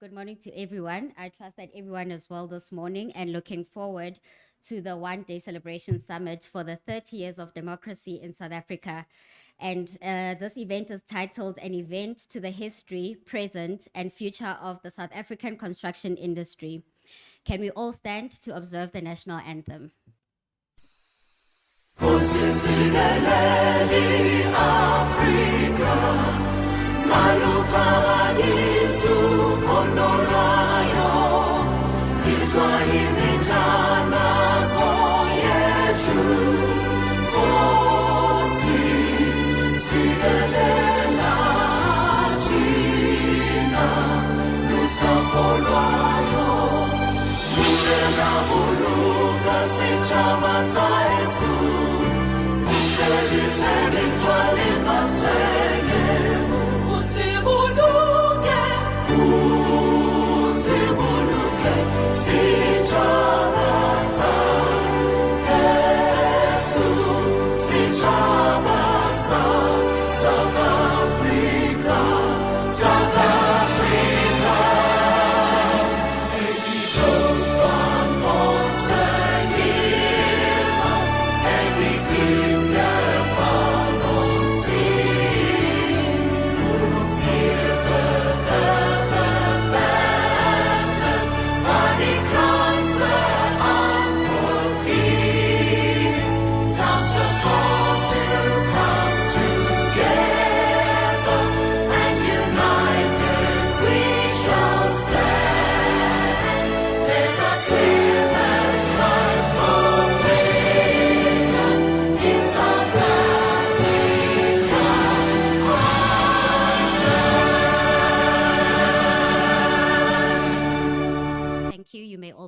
Good morning to everyone. I trust that everyone is well this morning and looking forward to the one-day celebration summit for the 30 years of democracy in South Africa. And this event is titled An Event to the History, Present, and Future of the South African Construction Industry. Can we all stand to observe the national anthem?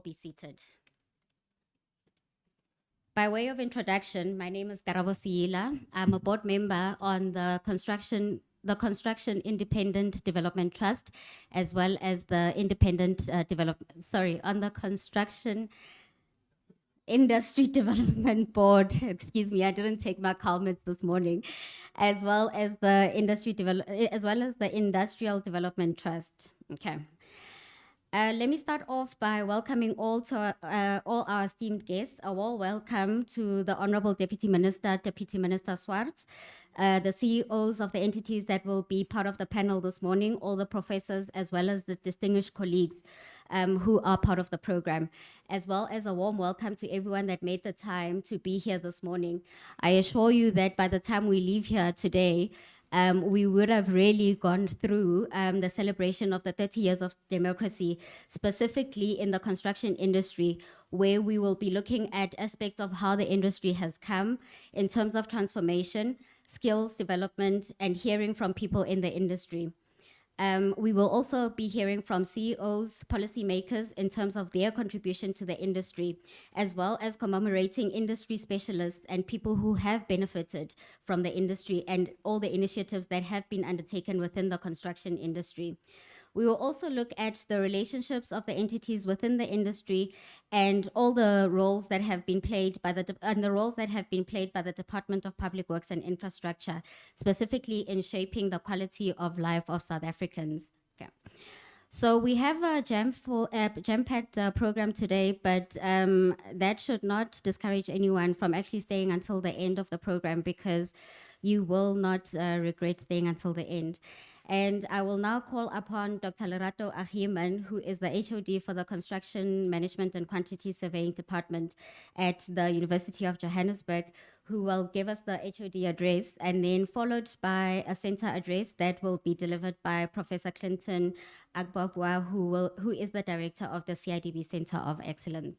Be seated. By way of introduction, my name is Karabo Siila. I'm a board member on the Construction Independent Development Trust, as well as the on the Construction Industry Development Board. Excuse me, I didn't take my Calmets this morning, as well as the Industrial Development Trust. Okay. Let me start off by welcoming all our esteemed guests. A warm welcome to the Honorable Deputy Minister Swarts, the CEOs of the entities that will be part of the panel this morning, all the professors, as well as the distinguished colleagues who are part of the program, as well as a warm welcome to everyone that made the time to be here this morning. I assure you that by the time we leave here today, we would have really gone through the celebration of the 30 years of democracy, specifically in the construction industry, where we will be looking at aspects of how the industry has come in terms of transformation, skills development, and hearing from people in the industry. We will also be hearing from CEOs, policymakers in terms of their contribution to the industry, as well as commemorating industry specialists and people who have benefited from the industry and all the initiatives that have been undertaken within the construction industry. We will also look at the relationships of the entities within the industry and all the roles that have been played by the Department of Public Works and Infrastructure, specifically in shaping the quality of life of South Africans. Okay. So we have a jam-packed program today, but that should not discourage anyone from actually staying until the end of the program, because you will not regret staying until the end. And I will now call upon Dr. Lerato Ahiman, who is the HOD for the Construction Management and Quantity Surveying Department at the University of Johannesburg, who will give us the HOD address, and then followed by a center address that will be delivered by Professor Clinton Agbabwa, who is the director of the CIDB Center of Excellence.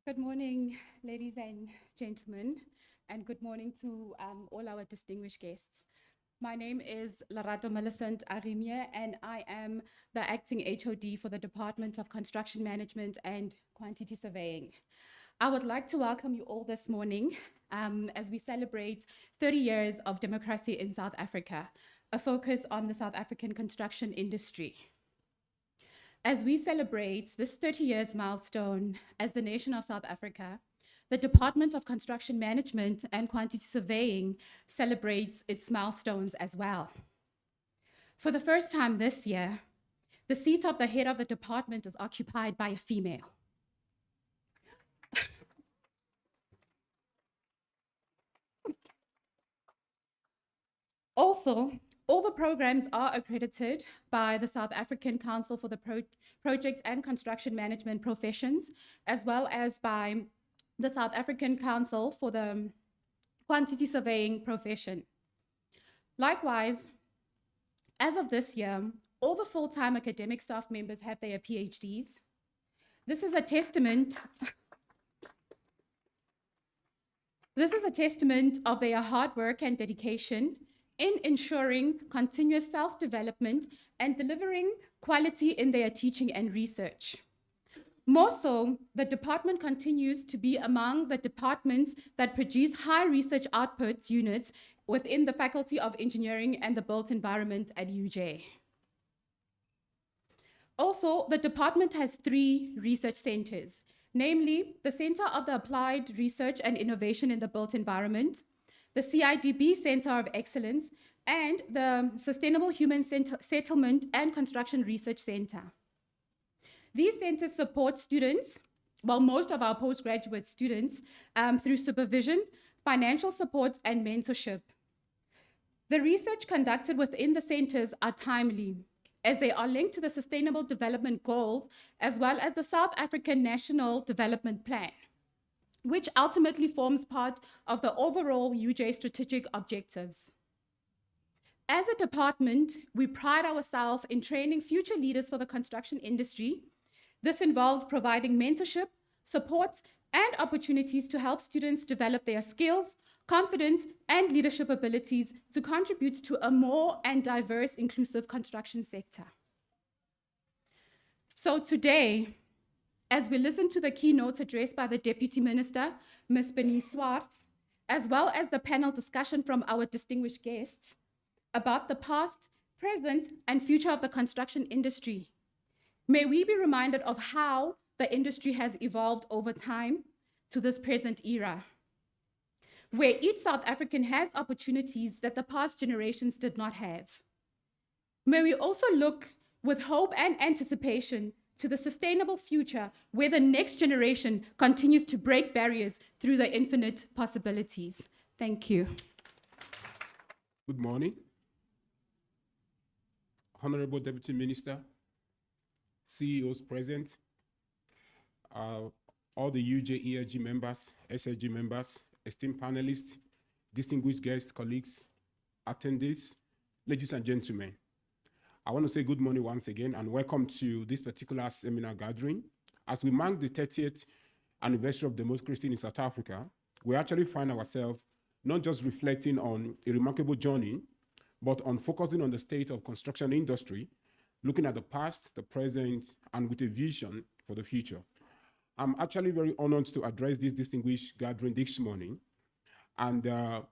Good morning, ladies and gentlemen, and good morning to all our distinguished guests. My name is Lerato Millicent Arimie, and I am the acting HOD for the Department of Construction Management and Quantity Surveying. I would like to welcome you all this morning as we celebrate 30 years of democracy in South Africa, a focus on the South African construction industry. As we celebrate this 30 years milestone as the nation of South Africa, the Department of Construction Management and Quantity Surveying celebrates its milestones as well. For the first time this year, the seat of the head of the department is occupied by a female. Also, all the programs are accredited by the South African Council for the Project and Construction Management Professions, as well as by the South African Council for the Quantity Surveying Profession. Likewise, as of this year, all the full-time academic staff members have their PhDs. This is a testament of their hard work and dedication in ensuring continuous self-development and delivering quality in their teaching and research. More so, the department continues to be among the departments that produce high research output units within the Faculty of Engineering and the Built Environment at UJ. Also, the department has 3 research centers, namely the Center of the Applied Research and Innovation in the Built Environment, the CIDB Center of Excellence, and the Sustainable Human Settlement and Construction Research Center. These centers support students, well, most of our postgraduate students, through supervision, financial support, and mentorship. The research conducted within the centers are timely, as they are linked to the Sustainable Development Goals, as well as the South African National Development Plan, which ultimately forms part of the overall UJ strategic objectives. As a department, we pride ourselves in training future leaders for the construction industry. This involves providing mentorship, support, and opportunities to help students develop their skills, confidence, and leadership abilities to contribute to a more and diverse, inclusive construction sector. So today, as we listen to the keynote address by the Deputy Minister, Ms. Bernice Swarts, as well as the panel discussion from our distinguished guests about the past, present, and future of the construction industry, may we be reminded of how the industry has evolved over time to this present era, where each South African has opportunities that the past generations did not have. May we also look with hope and anticipation to the sustainable future where the next generation continues to break barriers through the infinite possibilities. Thank you. Good morning. Honorable Deputy Minister, CEOs present, all the UJ ELG members, SLG members, esteemed panelists, distinguished guests, colleagues, attendees, ladies and gentlemen. I want to say good morning once again and welcome to this particular seminar gathering. As we mark the 30th anniversary of democracy in South Africa, we actually find ourselves not just reflecting on a remarkable journey, but on focusing on the state of construction industry, looking at the past, the present, and with a vision for the future. I'm actually very honored to address this distinguished gathering this morning. And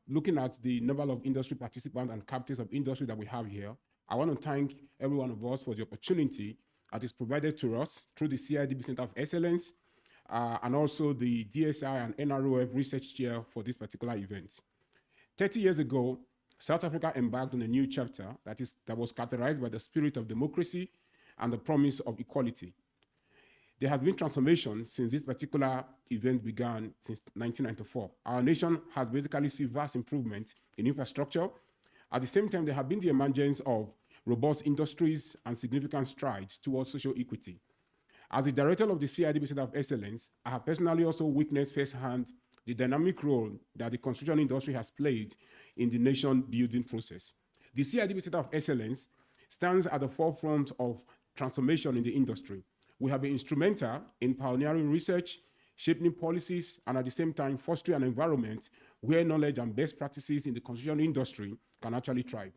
looking at the number of industry participants and captains of industry that we have here, I want to thank every one of us for the opportunity that is provided to us through the CIDB Center of Excellence, and also the DSI and NROF Research Chair for this particular event. 30 years ago, South Africa embarked on a new chapter that was characterized by the spirit of democracy and the promise of equality. There has been transformation since this particular event began since 1994. Our nation has basically seen vast improvement in infrastructure. At the same time, there have been the emergence of robust industries and significant strides towards social equity. As the director of the CIDB Center of Excellence, I have personally also witnessed firsthand the dynamic role that the construction industry has played in the nation building process. The CIDB Center of Excellence stands at the forefront of transformation in the industry. We have been instrumental in pioneering research, shaping policies, and at the same time fostering an environment where knowledge and best practices in the construction industry can actually thrive.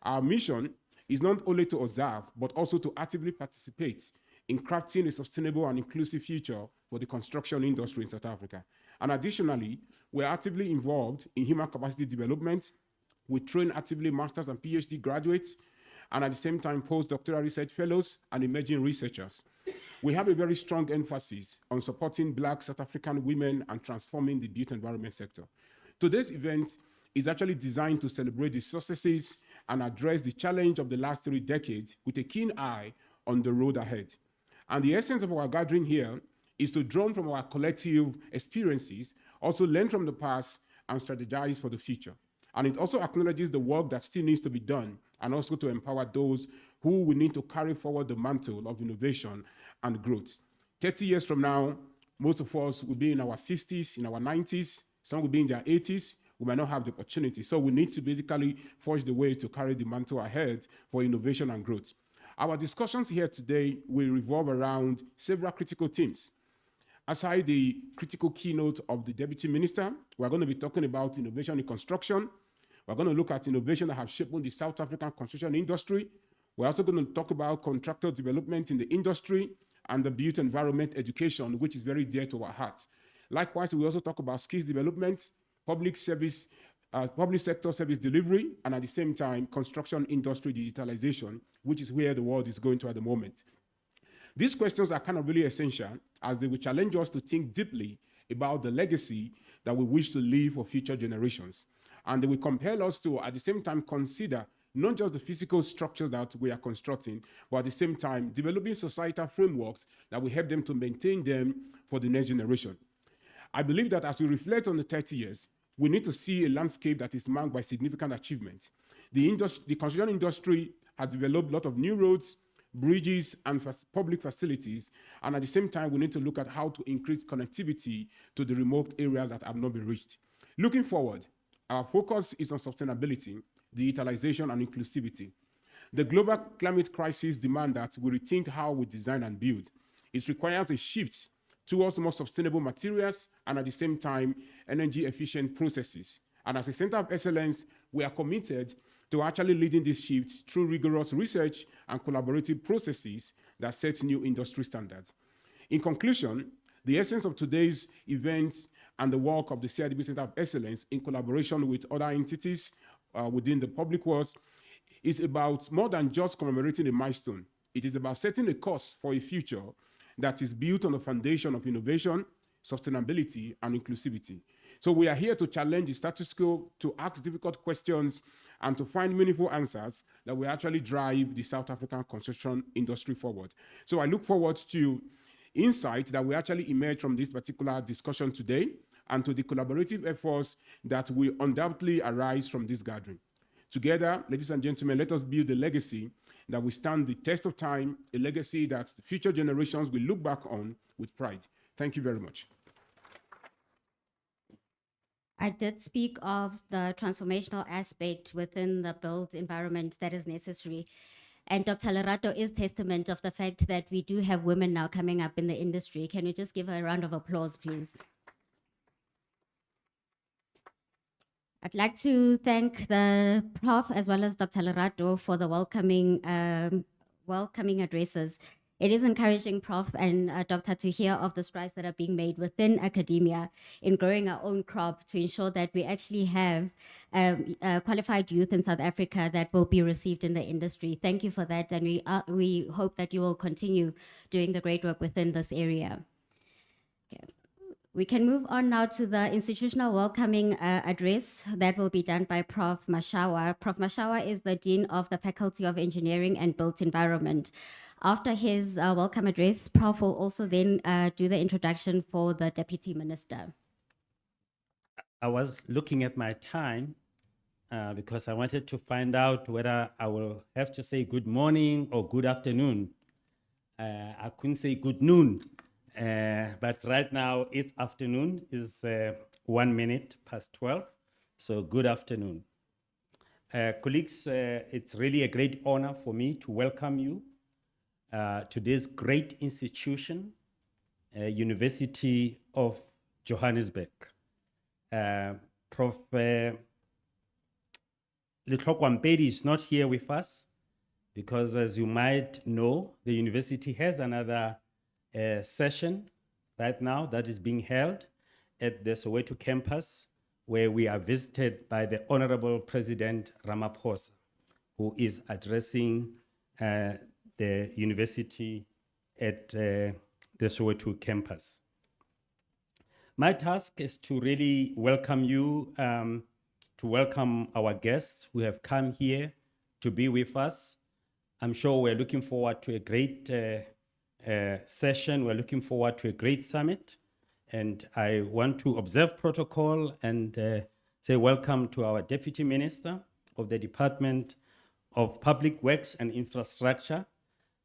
Our mission is not only to observe, but also to actively participate in crafting a sustainable and inclusive future for the construction industry in South Africa. And additionally, we're actively involved in human capacity development. We train actively masters and PhD graduates, and at the same time, postdoctoral research fellows and emerging researchers. We have a very strong emphasis on supporting Black South African women and transforming the built environment sector. Today's event is actually designed to celebrate the successes and address the challenge of the last 3 decades with a keen eye on the road ahead. And the essence of our gathering here is to draw from our collective experiences, also learn from the past, and strategize for the future. And it also acknowledges the work that still needs to be done, and also to empower those who will need to carry forward the mantle of innovation and growth. 30 years from now, most of us will be in our 60s, in our 90s, some will be in their 80s, we might not have the opportunity. So we need to basically forge the way to carry the mantle ahead for innovation and growth. Our discussions here today will revolve around several critical themes. Aside the critical keynote of the Deputy Minister, we're going to be talking about innovation in construction. We're going to look at innovation that have shaped the South African construction industry. We're also going to talk about contractor development in the industry and the built environment education, which is very dear to our hearts. Likewise, we also talk about skills development, public sector service delivery, and at the same time, construction industry digitalization, which is where the world is going to at the moment. These questions are kind of really essential as they will challenge us to think deeply about the legacy that we wish to leave for future generations. And they will compel us to, at the same time, consider not just the physical structures that we are constructing, but at the same time, developing societal frameworks that will help them to maintain them for the next generation. I believe that as we reflect on the 30 years, we need to see a landscape that is marked by significant achievement. The construction industry has developed a lot of new roads, bridges, and public facilities. And at the same time, we need to look at how to increase connectivity to the remote areas that have not been reached. Looking forward, our focus is on sustainability, digitalization, and inclusivity. The global climate crisis demands that we rethink how we design and build. It requires a shift towards more sustainable materials and at the same time, energy efficient processes. And as a center of excellence, we are committed to actually leading this shift through rigorous research and collaborative processes that set new industry standards. In conclusion, the essence of today's event and the work of the CIDB Center of Excellence in collaboration with other entities within the public world is about more than just commemorating a milestone. It is about setting a course for a future that is built on a foundation of innovation, sustainability, and inclusivity. So we are here to challenge the status quo, to ask difficult questions, and to find meaningful answers that will actually drive the South African construction industry forward. So I look forward to insight that will actually emerge from this particular discussion today and to the collaborative efforts that will undoubtedly arise from this gathering. Together, ladies and gentlemen, let us build a legacy that will stand the test of time, a legacy that future generations will look back on with pride. Thank you very much. I did speak of the transformational aspect within the built environment that is necessary. And Dr. Lerato is testament of the fact that we do have women now coming up in the industry. Can we just give her a round of applause, please? I'd like to thank the Prof as well as Dr. Lerato for the welcoming addresses. It is encouraging, Prof and Doctor, to hear of the strides that are being made within academia in growing our own crop to ensure that we actually have qualified youth in South Africa that will be received in the industry. Thank you for that, and we hope that you will continue doing the great work within this area. Okay. We can move on now to the institutional welcoming address that will be done by Prof. Mashawa. Prof. Mashawa is the Dean of the Faculty of Engineering and Built Environment. After his welcome address, Prof will also then do the introduction for the Deputy Minister. I was looking at my time because I wanted to find out whether I will have to say good morning or good afternoon. I couldn't say good noon, but right now it's afternoon, it's 1 minute past 12, so good afternoon. Colleagues, it's really a great honor for me to welcome you to this great institution, University of Johannesburg. Prof. Letlhokwampedi is not here with us because, as you might know, the university has another session right now that is being held at the Soweto campus, where we are visited by the Honorable President Ramaphosa, who is addressing the university at the Soweto campus. My task is to really welcome you, to welcome our guests who have come here to be with us. I'm sure we're looking forward to a great session. We're looking forward to a great summit. And I want to observe protocol and say welcome to our Deputy Minister of the Department of Public Works and Infrastructure.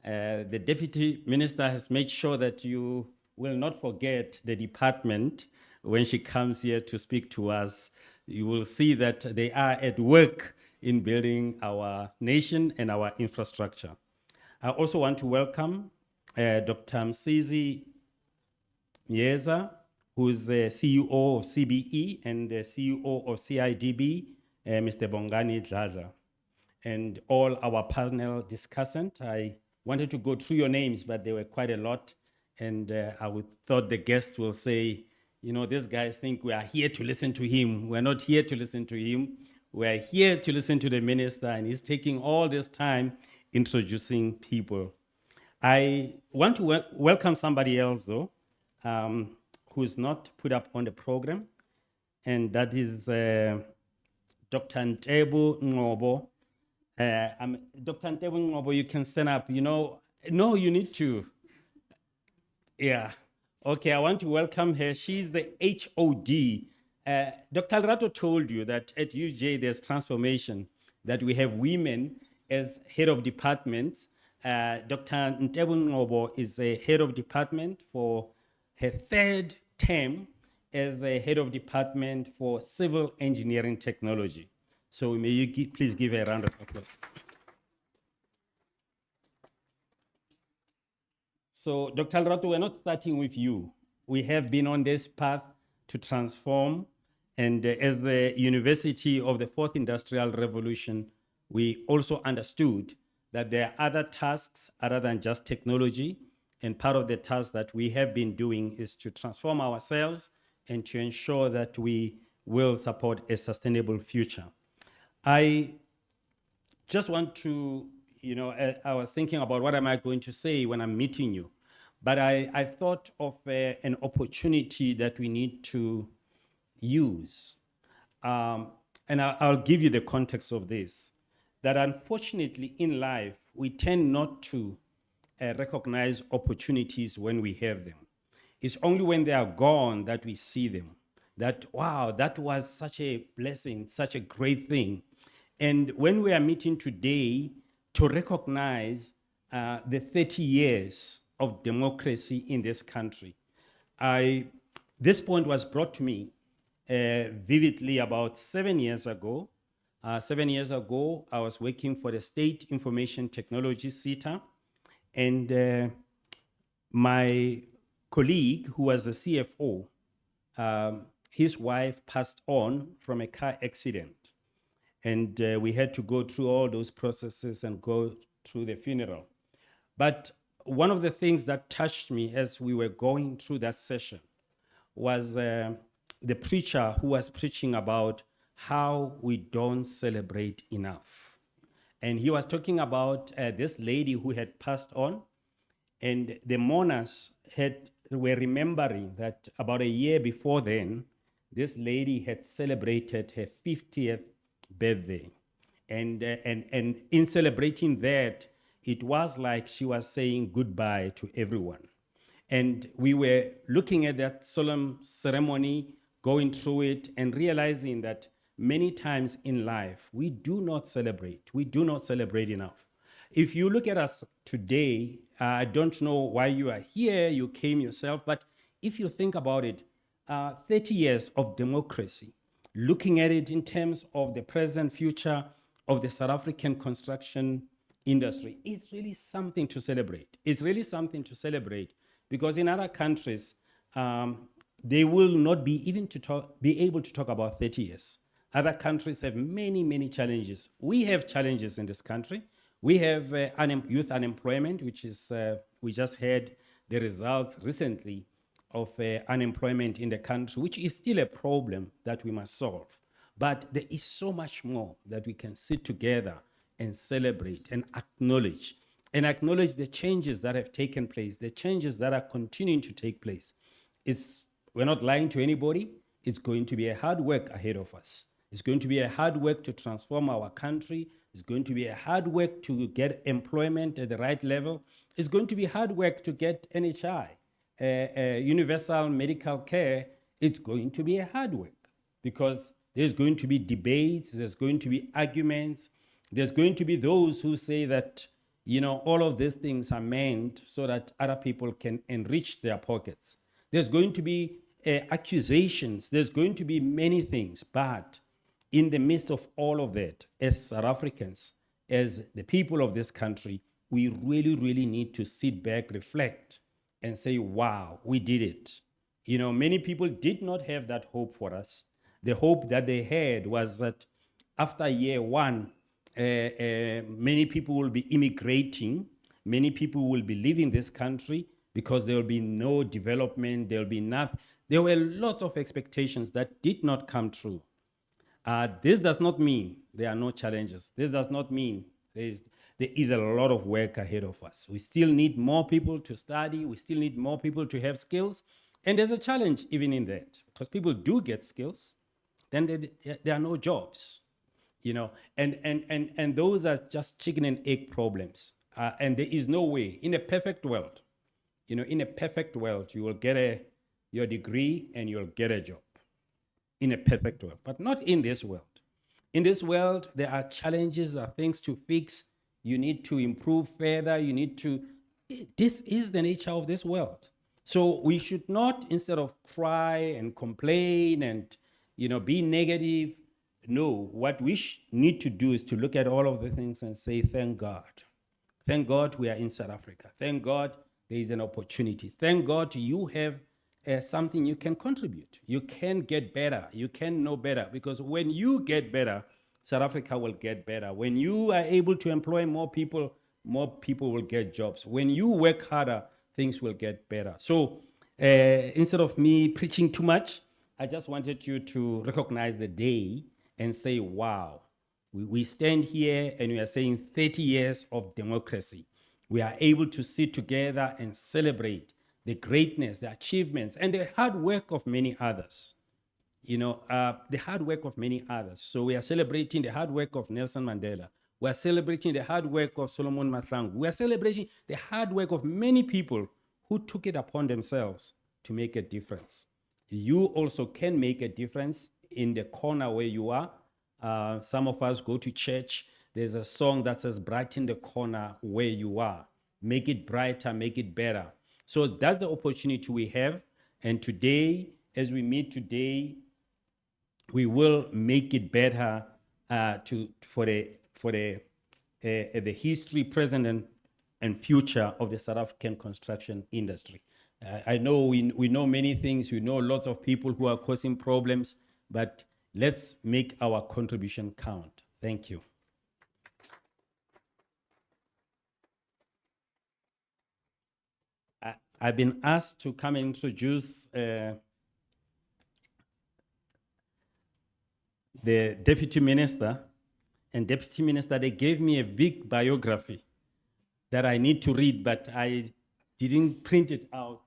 The Deputy Minister has made sure that you will not forget the department when she comes here to speak to us. You will see that they are at work in building our nation and our infrastructure. I also want to welcome Dr. Msizi Nyeza, who is the CEO of CBE and the CEO of CIDB, Mr. Bongani Dladla, and all our panel discussants. I wanted to go through your names, but there were quite a lot, and thought the guests will say, you know, these guys think we are here to listen to him. We're not here to listen to him. We're here to listen to the minister, and he's taking all this time introducing people. I want to welcome somebody else, though, who's not put up on the program, and that is Dr. Ntebo Ngobo. Dr. Ntebo Ngobo, you can stand up. You know, no, you need to. Yeah. Okay, I want to welcome her. She's the HOD. Dr. Lerato told you that at UJ there's transformation, that we have women as head of departments. Dr. Ntebo Ngobo is a head of department for her third term as a head of department for civil engineering technology. So may you please give her a round of applause. So Dr. Lerato, we're not starting with you. We have been on this path to transform, and as the University of the Fourth Industrial Revolution, we also understood that there are other tasks other than just technology, and part of the task that we have been doing is to transform ourselves and to ensure that we will support a sustainable future. I just want to, you know, I was thinking about what am I going to say when I'm meeting you, but I thought of an opportunity that we need to use. And I'll give you the context of this, that unfortunately in life, we tend not to recognize opportunities when we have them. It's only when they are gone that we see them, that, wow, that was such a blessing, such a great thing. And when we are meeting today to recognize the 30 years of democracy in this country, this point was brought to me vividly about 7 years ago. 7 years ago, I was working for the State Information Technology SETA, and my colleague, who was the CFO, his wife passed on from a car accident. And we had to go through all those processes and go through the funeral. But one of the things that touched me as we were going through that session was the preacher who was preaching about how we don't celebrate enough. And he was talking about this lady who had passed on, and the mourners were remembering that about a year before then, this lady had celebrated her 50th birthday. And in celebrating that, it was like she was saying goodbye to everyone. And we were looking at that solemn ceremony, going through it, and realizing that many times in life, we do not celebrate. We do not celebrate enough. If you look at us today, I don't know why you are here, you came yourself, but if you think about it, 30 years of democracy, looking at it in terms of the present future of the South African construction industry, it's really something to celebrate. It's really something to celebrate, because in other countries, they will not be able to talk about 30 years. Other countries have many, many challenges. We have challenges in this country. We have youth unemployment, which is, we just had the results recently of unemployment in the country, which is still a problem that we must solve. But there is so much more that we can sit together and celebrate and acknowledge the changes that have taken place, the changes that are continuing to take place. We're not lying to anybody. It's going to be a hard work ahead of us. It's going to be a hard work to transform our country, It's going to be a hard work to get employment at the right level. It's going to be hard work to get NHI, universal medical care. It's going to be a hard work because there's going to be debates, there's going to be arguments, there's going to be those who say that, all of these things are meant so that other people can enrich their pockets. There's going to be accusations, there's going to be many things, but in the midst of all of that, as South Africans, as the people of this country, we really, really need to sit back, reflect, and say, wow, we did it. Many people did not have that hope for us. The hope that they had was that after year one, many people will be immigrating, many people will be leaving this country because there will be no development, there will be nothing. There were lots of expectations that did not come true. This does not mean there are no challenges. This does not mean there is a lot of work ahead of us. We still need more people to study. We still need more people to have skills. And there's a challenge even in that, because people do get skills, then there are no jobs, and those are just chicken and egg problems. And there is no way, in a perfect world, in a perfect world, you will get your degree and you'll get a job. In a perfect world, but not in this world. In this world, there are challenges, there are things to fix. You need to improve further. This is the nature of this world. So we should not, instead of cry and complain and, be negative, no, what we need to do is to look at all of the things and say, thank God. Thank God we are in South Africa. Thank God there is an opportunity. Thank God you have something you can contribute. You can get better. You can know better. Because when you get better, South Africa will get better. When you are able to employ more people will get jobs. When you work harder, things will get better. So instead of me preaching too much, I just wanted you to recognize the day and say, wow, we stand here and we are saying 30 years of democracy. We are able to sit together and celebrate the greatness, the achievements, and the hard work of many others. The hard work of many others. So we are celebrating the hard work of Nelson Mandela. We are celebrating the hard work of Solomon Mahlangu. We are celebrating the hard work of many people who took it upon themselves to make a difference. You also can make a difference in the corner where you are. Some of us go to church. There's a song that says, brighten the corner where you are. Make it brighter, make it better. So that's the opportunity we have. And today, as we meet today, we will make it better for the history, present, and future of the South African construction industry. I know we know many things. We know lots of people who are causing problems, but let's make our contribution count. Thank you. I've been asked to come and introduce the deputy minister. And deputy minister, they gave me a big biography that I need to read, but I didn't print it out.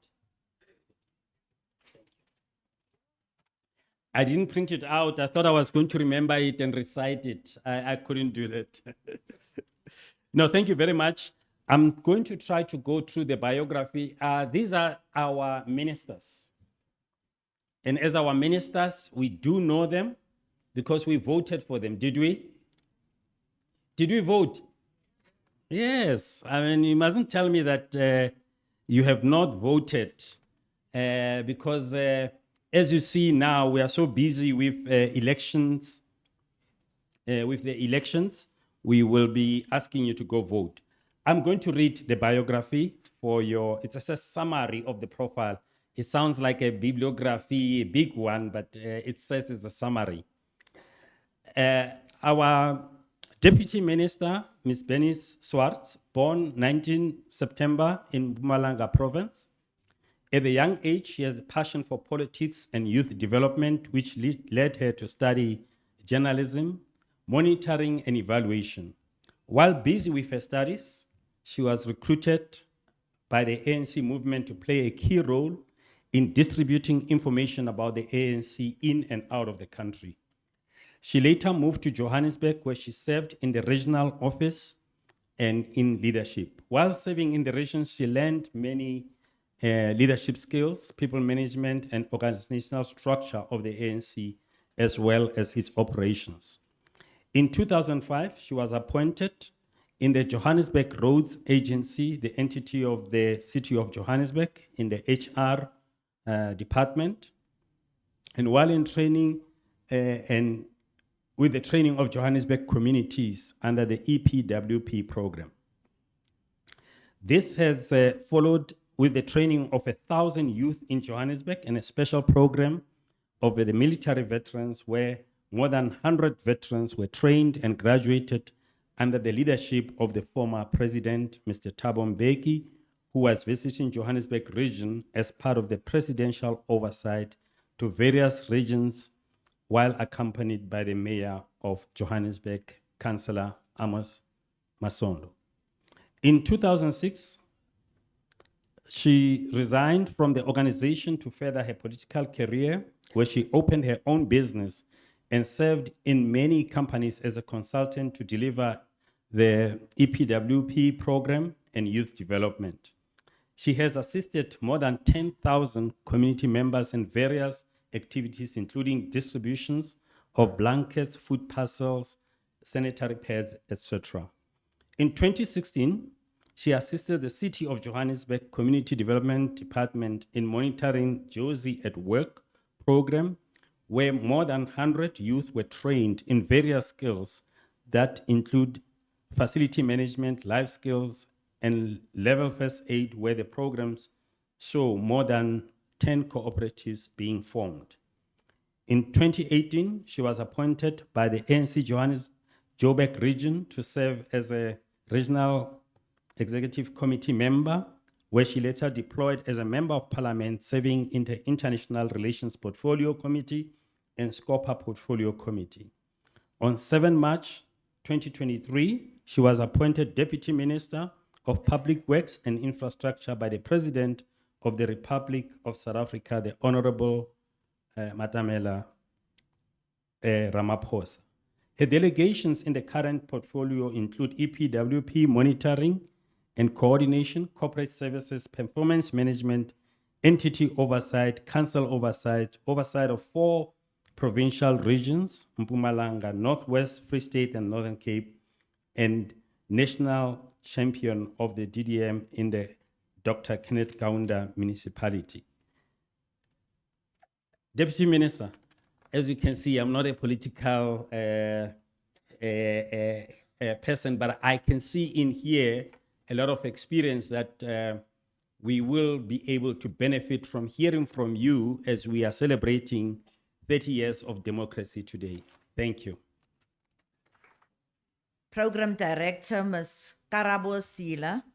I didn't print it out. I thought I was going to remember it and recite it. I couldn't do that. No, thank you very much. I'm going to try to go through the biography. These are our ministers. And as our ministers, we do know them because we voted for them. Did we? Did we vote? Yes. I mean, you mustn't tell me that you have not voted because as you see now, we are so busy with elections. With the elections, we will be asking you to go vote. I'm going to read the biography for it's a summary of the profile. It sounds like a bibliography, a big one, but it says it's a summary. Our Deputy Minister, Ms. Bernice Swarts, born 19 September in Mpumalanga Province. At a young age, she has a passion for politics and youth development, which led her to study journalism, monitoring, and evaluation. While busy with her studies, she was recruited by the ANC movement to play a key role in distributing information about the ANC in and out of the country. She later moved to Johannesburg, where she served in the regional office and in leadership. While serving in the region, she learned many leadership skills, people management, and organizational structure of the ANC, as well as its operations. In 2005, she was appointed in the Johannesburg Roads Agency, the entity of the city of Johannesburg, in the HR department. And while in training and with the training of Johannesburg communities under the EPWP program. This has followed with the training of 1,000 youth in Johannesburg and a special program of the military veterans where more than 100 veterans were trained and graduated under the leadership of the former president, Mr. Thabo Mbeki, who was visiting Johannesburg region as part of the presidential oversight to various regions while accompanied by the mayor of Johannesburg, Councillor Amos Masondo. In 2006, she resigned from the organization to further her political career, where she opened her own business and served in many companies as a consultant to deliver the EPWP program and youth development. She has assisted more than 10,000 community members in various activities, including distributions of blankets, food parcels, sanitary pads, etc. In 2016, she assisted the City of Johannesburg Community Development Department in monitoring Josie at Work program, where more than 100 youth were trained in various skills that include facility management, life skills, and level first aid, where the programs show more than 10 cooperatives being formed. In 2018, she was appointed by the ANC Joburg region to serve as a regional executive committee member, where she later deployed as a member of parliament, serving in the International Relations Portfolio Committee and Scopa Portfolio Committee. On 7 March 2023, she was appointed Deputy Minister of Public Works and Infrastructure by the President of the Republic of South Africa, the Honorable Matamela Ramaphosa. Her delegations in the current portfolio include EPWP monitoring and coordination, corporate services, performance management, entity oversight, council oversight, oversight of 4 provincial regions, Mpumalanga, Northwest, Free State, and Northern Cape, and national champion of the DDM in the Dr. Kenneth Kaunda municipality. Deputy Minister, as you can see, I'm not a political person, but I can see in here a lot of experience that we will be able to benefit from hearing from you as we are celebrating 30 years of democracy today. Thank you. Program Director, Ms. Karabo Sila,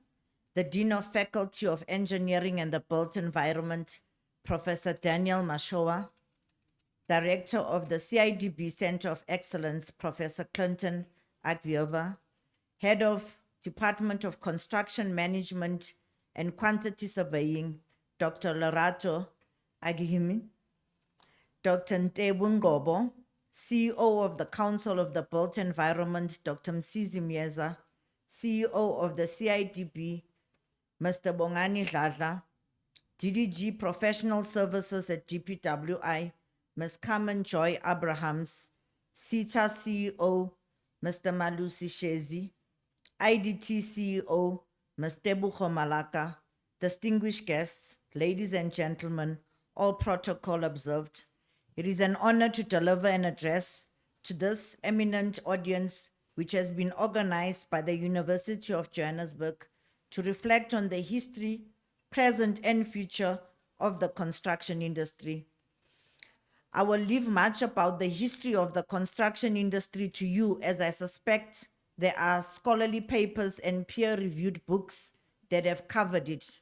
the Dean of Faculty of Engineering and the Built Environment, Professor Daniel Mashowa, Director of the CIDB Center of Excellence, Professor Clinton Agbiova, Head of Department of Construction Management and Quantity Surveying, Dr. Lerato Agihimi, Dr. Ntebu Ngobo, CEO of the Council of the Built Environment, Dr. Msizi Mieza, CEO of the CIDB, Mr. Bongani Dladla, DDG Professional Services at GPWI, Ms. Carmen Joy Abrahams, CETA CEO, Mr. Malusi Shezi, IDT CEO, Ms. Tebucho Malaka, distinguished guests, ladies and gentlemen, all protocol observed. It is an honor to deliver an address to this eminent audience, which has been organized by the University of Johannesburg to reflect on the history, present and future of the construction industry. I will leave much about the history of the construction industry to you, as I suspect there are scholarly papers and peer-reviewed books that have covered it.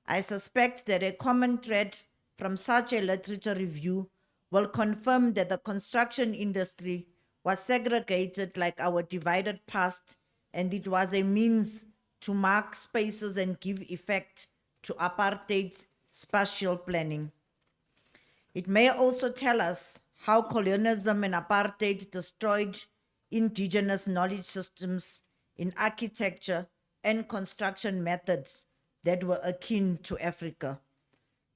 I suspect that a common thread from such a literature review will confirm that the construction industry was segregated like our divided past, and it was a means to mark spaces and give effect to apartheid spatial planning. It may also tell us how colonialism and apartheid destroyed indigenous knowledge systems in architecture and construction methods that were akin to Africa.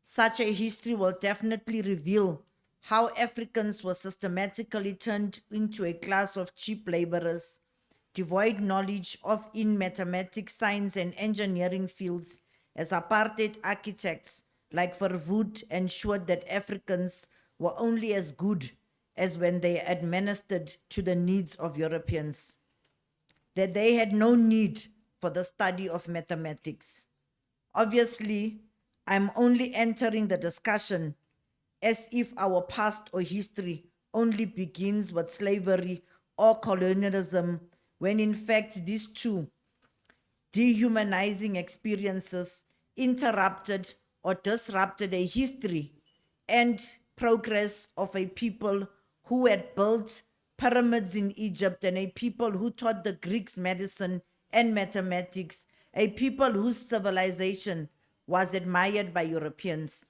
Such a history will definitely reveal how Africans were systematically turned into a class of cheap laborers, devoid knowledge of in mathematics, science, and engineering fields, as apartheid architects like Verwoerd ensured that Africans were only as good as when they administered to the needs of Europeans, that they had no need for the study of mathematics. Obviously, I'm only entering the discussion as if our past or history only begins with slavery or colonialism, when in fact these two dehumanizing experiences interrupted or disrupted a history and progress of a people who had built pyramids in Egypt, and a people who taught the Greeks medicine and mathematics, a people whose civilization was admired by Europeans.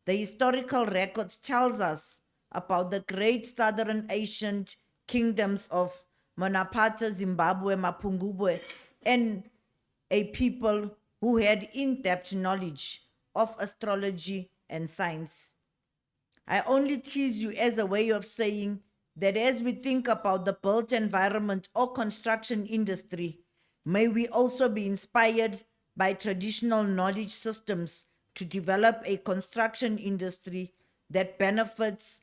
The historical records tells us about the great southern ancient kingdoms of Monapata, Zimbabwe, Mapungubwe, and a people who had in-depth knowledge of astrology and science. I only tease you as a way of saying that as we think about the built environment or construction industry, may we also be inspired by traditional knowledge systems to develop a construction industry that benefits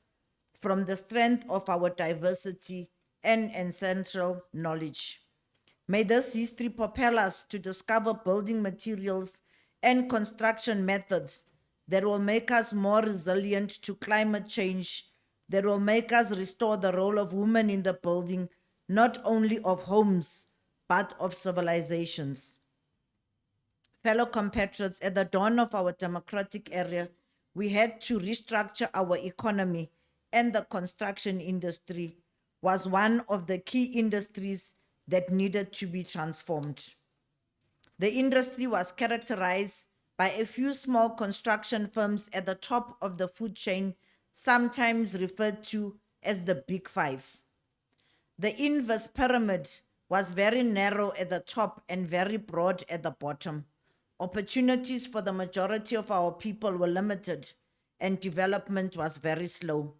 from the strength of our diversity and ancestral knowledge. May this history propel us to discover building materials and construction methods that will make us more resilient to climate change, that will make us restore the role of women in the building, not only of homes, but of civilizations. Fellow compatriots, at the dawn of our democratic era, we had to restructure our economy, and the construction industry was one of the key industries that needed to be transformed. The industry was characterized by a few small construction firms at the top of the food chain, sometimes referred to as the Big Five. The inverse pyramid was very narrow at the top and very broad at the bottom. Opportunities for the majority of our people were limited, and development was very slow.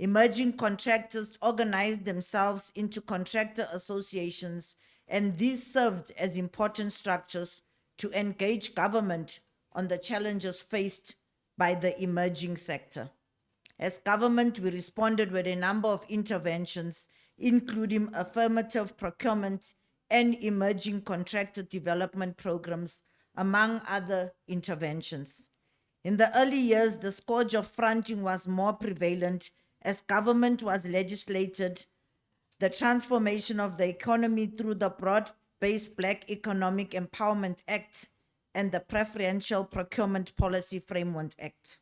Emerging contractors organized themselves into contractor associations, and these served as important structures to engage government on the challenges faced by the emerging sector. As government, we responded with a number of interventions, including affirmative procurement and emerging contractor development programs, among other interventions. In the early years, the scourge of fronting was more prevalent as government was legislated the transformation of the economy through the Broad-Based Black Economic Empowerment Act and the Preferential Procurement Policy Framework Act.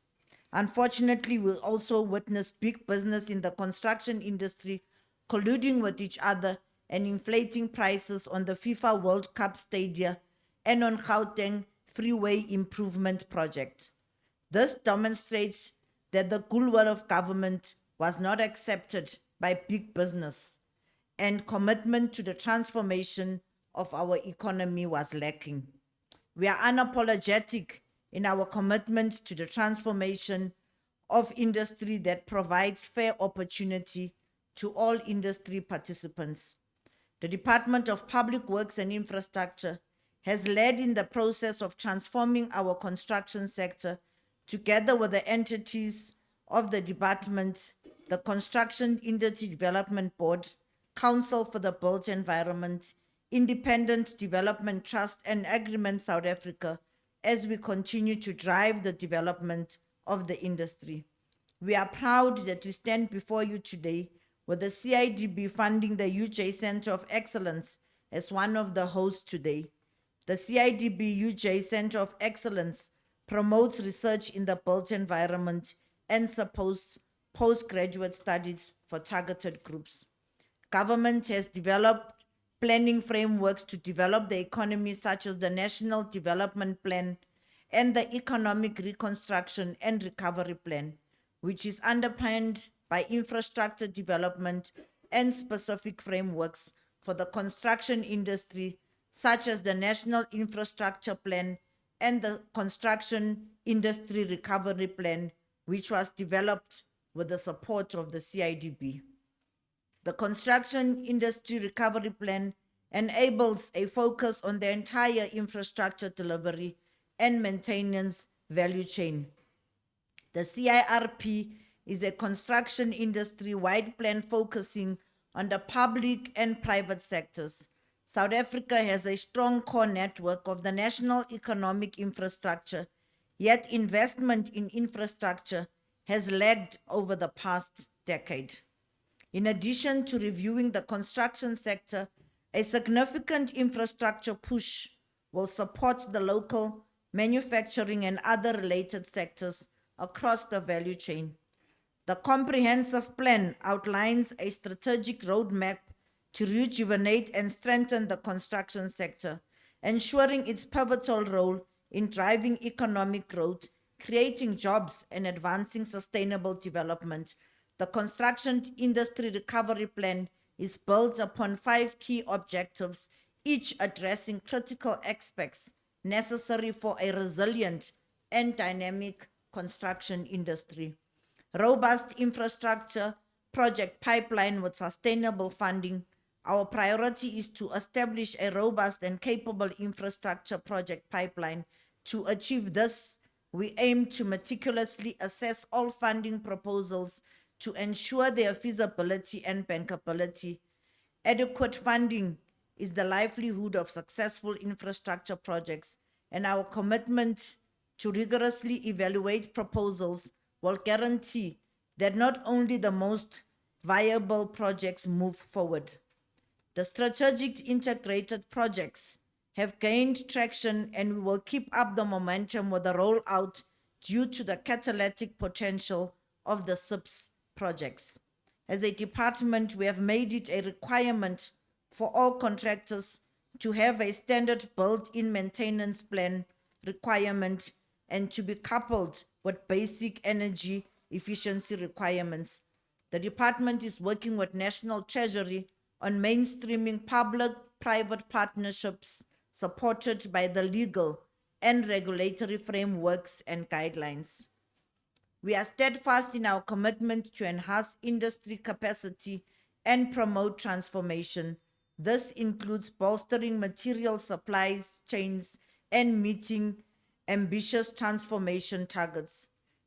Unfortunately, we also witnessed big business in the construction industry colluding with each other and inflating prices on the FIFA World Cup stadia and on Gauteng Freeway Improvement Project. This demonstrates that the goodwill of government was not accepted by big business, and commitment to the transformation of our economy was lacking. We are unapologetic in our commitment to the transformation of industry that provides fair opportunity to all industry participants. The Department of Public Works and Infrastructure has led in the process of transforming our construction sector, together with the entities of the department, the Construction Industry Development Board, Council for the Built Environment, Independent Development Trust, and Agreement South Africa, as we continue to drive the development of the industry. We are proud that we stand before you today with the CIDB funding the UJ Center of Excellence as one of the hosts today. The CIDB UJ Center of Excellence promotes research in the built environment and supports postgraduate studies for targeted groups. Government has developed planning frameworks to develop the economy, such as the National Development Plan and the Economic Reconstruction and Recovery Plan, which is underpinned by infrastructure development and specific frameworks for the construction industry, such as the National Infrastructure Plan and the Construction Industry Recovery Plan, which was developed with the support of the CIDB. The Construction Industry Recovery Plan enables a focus on the entire infrastructure delivery and maintenance value chain. The CIRP is a construction industry-wide plan focusing on the public and private sectors. South Africa has a strong core network of the national economic infrastructure, yet investment in infrastructure has lagged over the past decade. In addition to reviewing the construction sector, a significant infrastructure push will support the local manufacturing and other related sectors across the value chain. The comprehensive plan outlines a strategic roadmap to rejuvenate and strengthen the construction sector, ensuring its pivotal role in driving economic growth, creating jobs, and advancing sustainable development. The Construction Industry Recovery Plan is built upon 5 key objectives, each addressing critical aspects necessary for a resilient and dynamic construction industry. Robust infrastructure project pipeline with sustainable funding. Our priority is to establish a robust and capable infrastructure project pipeline. To achieve this, we aim to meticulously assess all funding proposals to ensure their feasibility and bankability. Adequate funding is the livelihood of successful infrastructure projects, and our commitment to rigorously evaluate proposals will guarantee that not only the most viable projects move forward. The strategic integrated projects have gained traction, and we will keep up the momentum with the rollout due to the catalytic potential of the SIPS projects. As a department, we have made it a requirement for all contractors to have a standard built-in maintenance plan requirement and to be coupled with basic energy efficiency requirements. The department is working with National Treasury on mainstreaming public-private partnerships supported by the legal and regulatory frameworks and guidelines. We are steadfast in our commitment to enhance industry capacity and promote transformation. This includes bolstering material supplies chains and meeting ambitious transformation targets.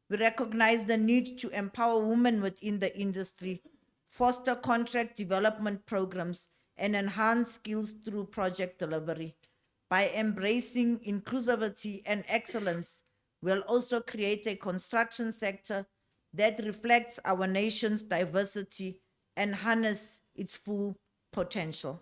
We recognize the need to empower women within the industry, foster contract development programs, and enhance skills through project delivery. By embracing inclusivity and excellence, we'll also create a construction sector that reflects our nation's diversity and harness its full potential.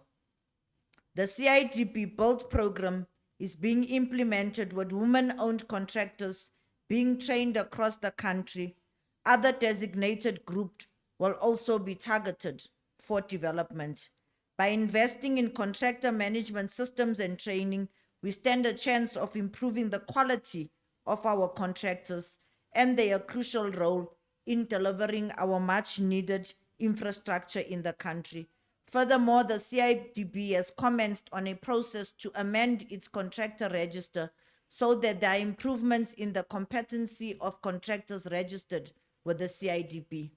The CIDB Build program is being implemented with women-owned contractors being trained across the country. Other designated groups will also be targeted for development. By investing in contractor management systems and training, we stand a chance of improving the quality of our contractors and their crucial role in delivering our much-needed infrastructure in the country. Furthermore, the CIDB has commenced on a process to amend its contractor register so that there are improvements in the competency of contractors registered with the CIDB.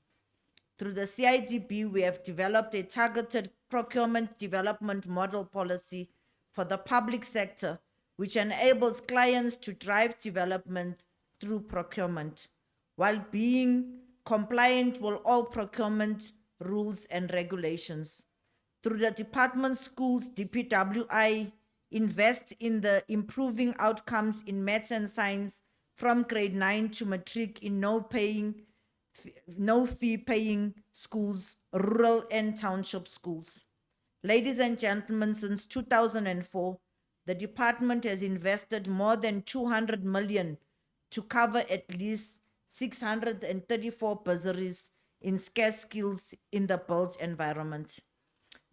Through the CIDB, we have developed a targeted procurement development model policy for the public sector, which enables clients to drive development through procurement, while being compliant with all procurement rules and regulations. Through the department schools, DPWI invest in the improving outcomes in maths and science from grade 9 to matric in no fee paying schools, rural and township schools. Ladies and gentlemen, since 2004, the department has invested more than 200 million to cover at least 634 bursaries in scarce skills in the built environment.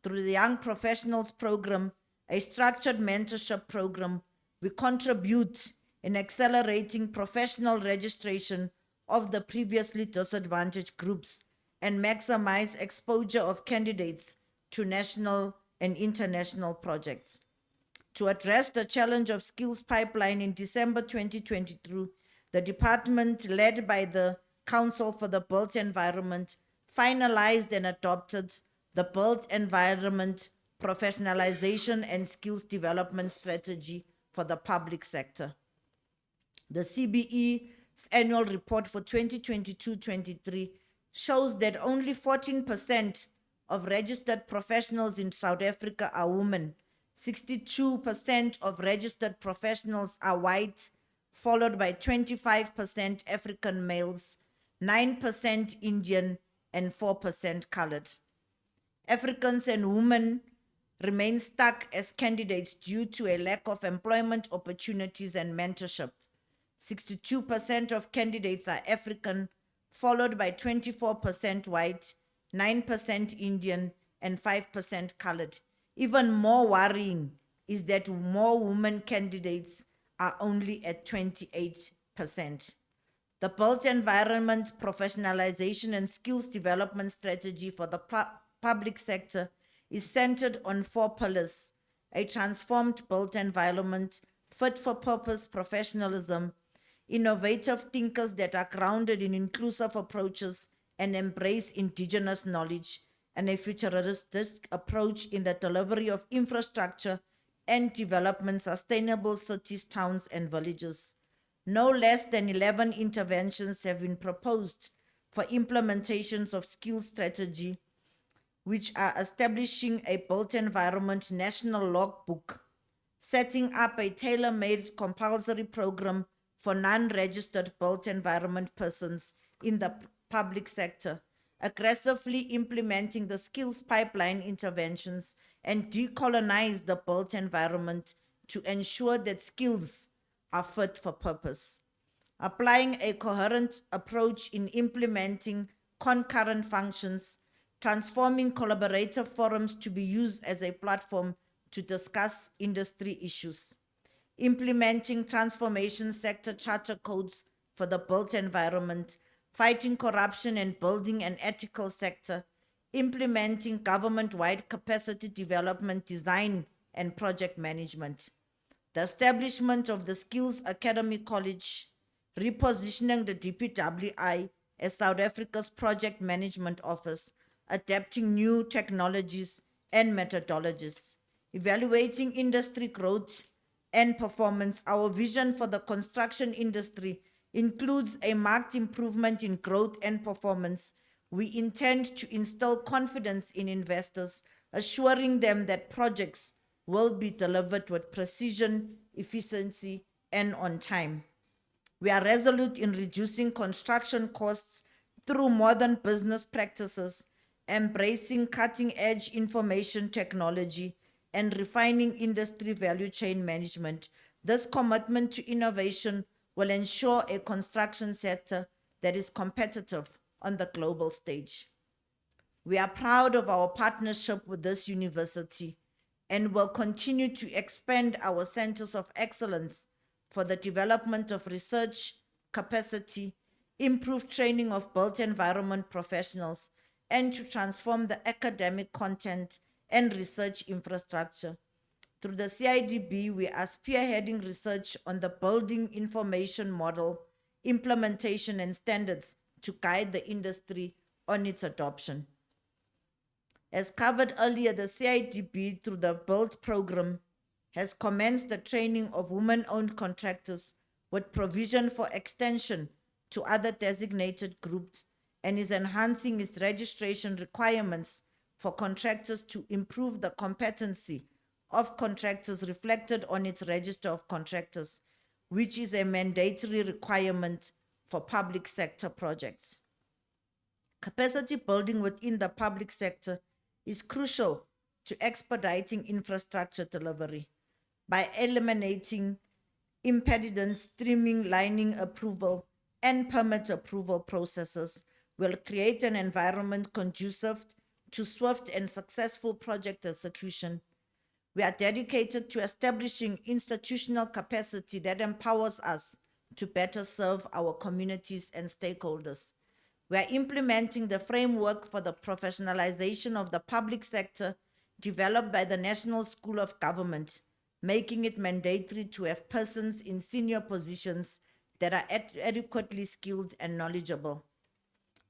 Through the Young Professionals Program, a structured mentorship program, we contribute in accelerating professional registration of the previously disadvantaged groups and maximize exposure of candidates to national and international projects. To address the challenge of skills pipeline in December 2022, the department, led by the Council for the Built Environment, finalized and adopted the Built Environment Professionalization and Skills Development Strategy for the public sector. The CBE's annual report for 2022-23 shows that only 14% of registered professionals in South Africa are women. 62% of registered professionals are white, followed by 25% African males, 9% Indian, and 4% colored. Africans and women remain stuck as candidates due to a lack of employment opportunities and mentorship. 62% of candidates are African, followed by 24% white, 9% Indian, and 5% colored. Even more worrying is that more women candidates are only at 28%. The Built Environment Professionalization and Skills Development Strategy for the public sector is centered on 4 pillars: a transformed built environment, fit-for-purpose professionalism, innovative thinkers that are grounded in inclusive approaches and embrace indigenous knowledge, and a futuristic approach in the delivery of infrastructure and development sustainable cities, towns, and villages. No less than 11 interventions have been proposed for implementations of skills strategy, which are establishing a built environment national logbook, setting up a tailor-made compulsory program for non-registered built environment persons in the public sector, aggressively implementing the skills pipeline interventions, and decolonize the built environment to ensure that skills are fit for purpose. Applying a coherent approach in implementing concurrent functions, transforming collaborative forums to be used as a platform to discuss industry issues, implementing transformation sector charter codes for the built environment, fighting corruption and building an ethical sector, implementing government-wide capacity development design and project management, the establishment of the Skills Academy College, repositioning the DPWI as South Africa's project management office, adapting new technologies and methodologies, evaluating industry growth and performance. Our vision for the construction industry includes a marked improvement in growth and performance. We intend to instill confidence in investors, assuring them that projects will be delivered with precision, efficiency, and on time. We are resolute in reducing construction costs through modern business practices, embracing cutting-edge information technology, and refining industry value chain management. This commitment to innovation will ensure a construction sector that is competitive on the global stage. We are proud of our partnership with this university and will continue to expand our centers of excellence for the development of research capacity, improve training of built environment professionals, and to transform the academic content and research infrastructure. Through the CIDB, we are spearheading research on the building information model, implementation, and standards to guide the industry on its adoption. As covered earlier, the CIDB, through the BUILD program, has commenced the training of women-owned contractors with provision for extension to other designated groups, and is enhancing its registration requirements for contractors to improve the competency of contractors reflected on its register of contractors, which is a mandatory requirement for public sector projects. Capacity building within the public sector is crucial to expediting infrastructure delivery. By eliminating impediments, streamlining approval and permit approval processes will create an environment conducive to swift and successful project execution. We are dedicated to establishing institutional capacity that empowers us to better serve our communities and stakeholders. We are implementing the framework for the professionalization of the public sector developed by the National School of Government, making it mandatory to have persons in senior positions that are adequately skilled and knowledgeable.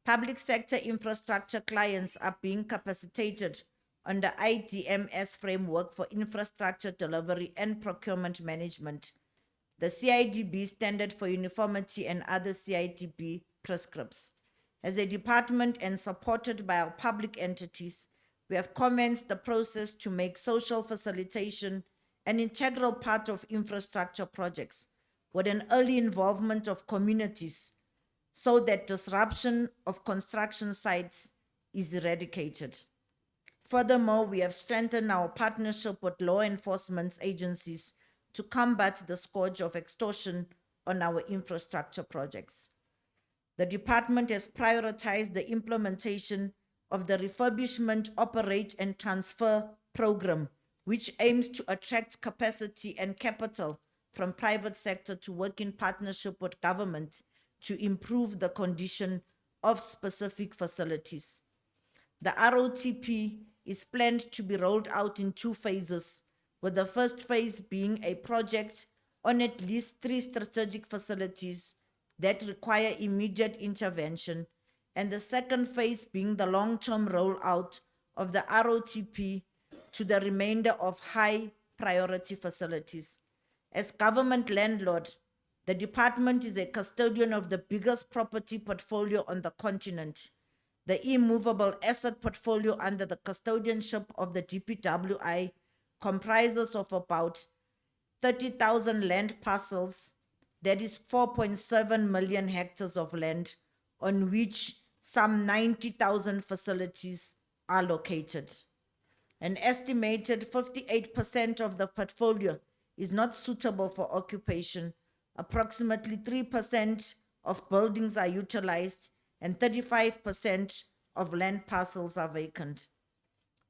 Public sector infrastructure clients are being capacitated on the IDMS framework for infrastructure delivery and procurement management, the CIDB standard for uniformity and other CIDB prescripts. As a department and supported by our public entities, we have commenced the process to make social facilitation an integral part of infrastructure projects with an early involvement of communities so that disruption of construction sites is eradicated. Furthermore, we have strengthened our partnership with law enforcement agencies to combat the scourge of extortion on our infrastructure projects. The department has prioritized the implementation of the refurbishment, operate, and transfer program, which aims to attract capacity and capital from private sector to work in partnership with government to improve the condition of specific facilities. The ROTP is planned to be rolled out in 2 phases, with the first phase being a project on at least 3 strategic facilities that require immediate intervention, and the second phase being the long-term rollout of the ROTP to the remainder of high-priority facilities. As government landlord, the department is a custodian of the biggest property portfolio on the continent. The immovable asset portfolio under the custodianship of the DPWI comprises of about 30,000 land parcels, that is 4.7 million hectares of land, on which some 90,000 facilities are located. An estimated 58% of the portfolio is not suitable for occupation. Approximately 3% of buildings are utilized and 35% of land parcels are vacant.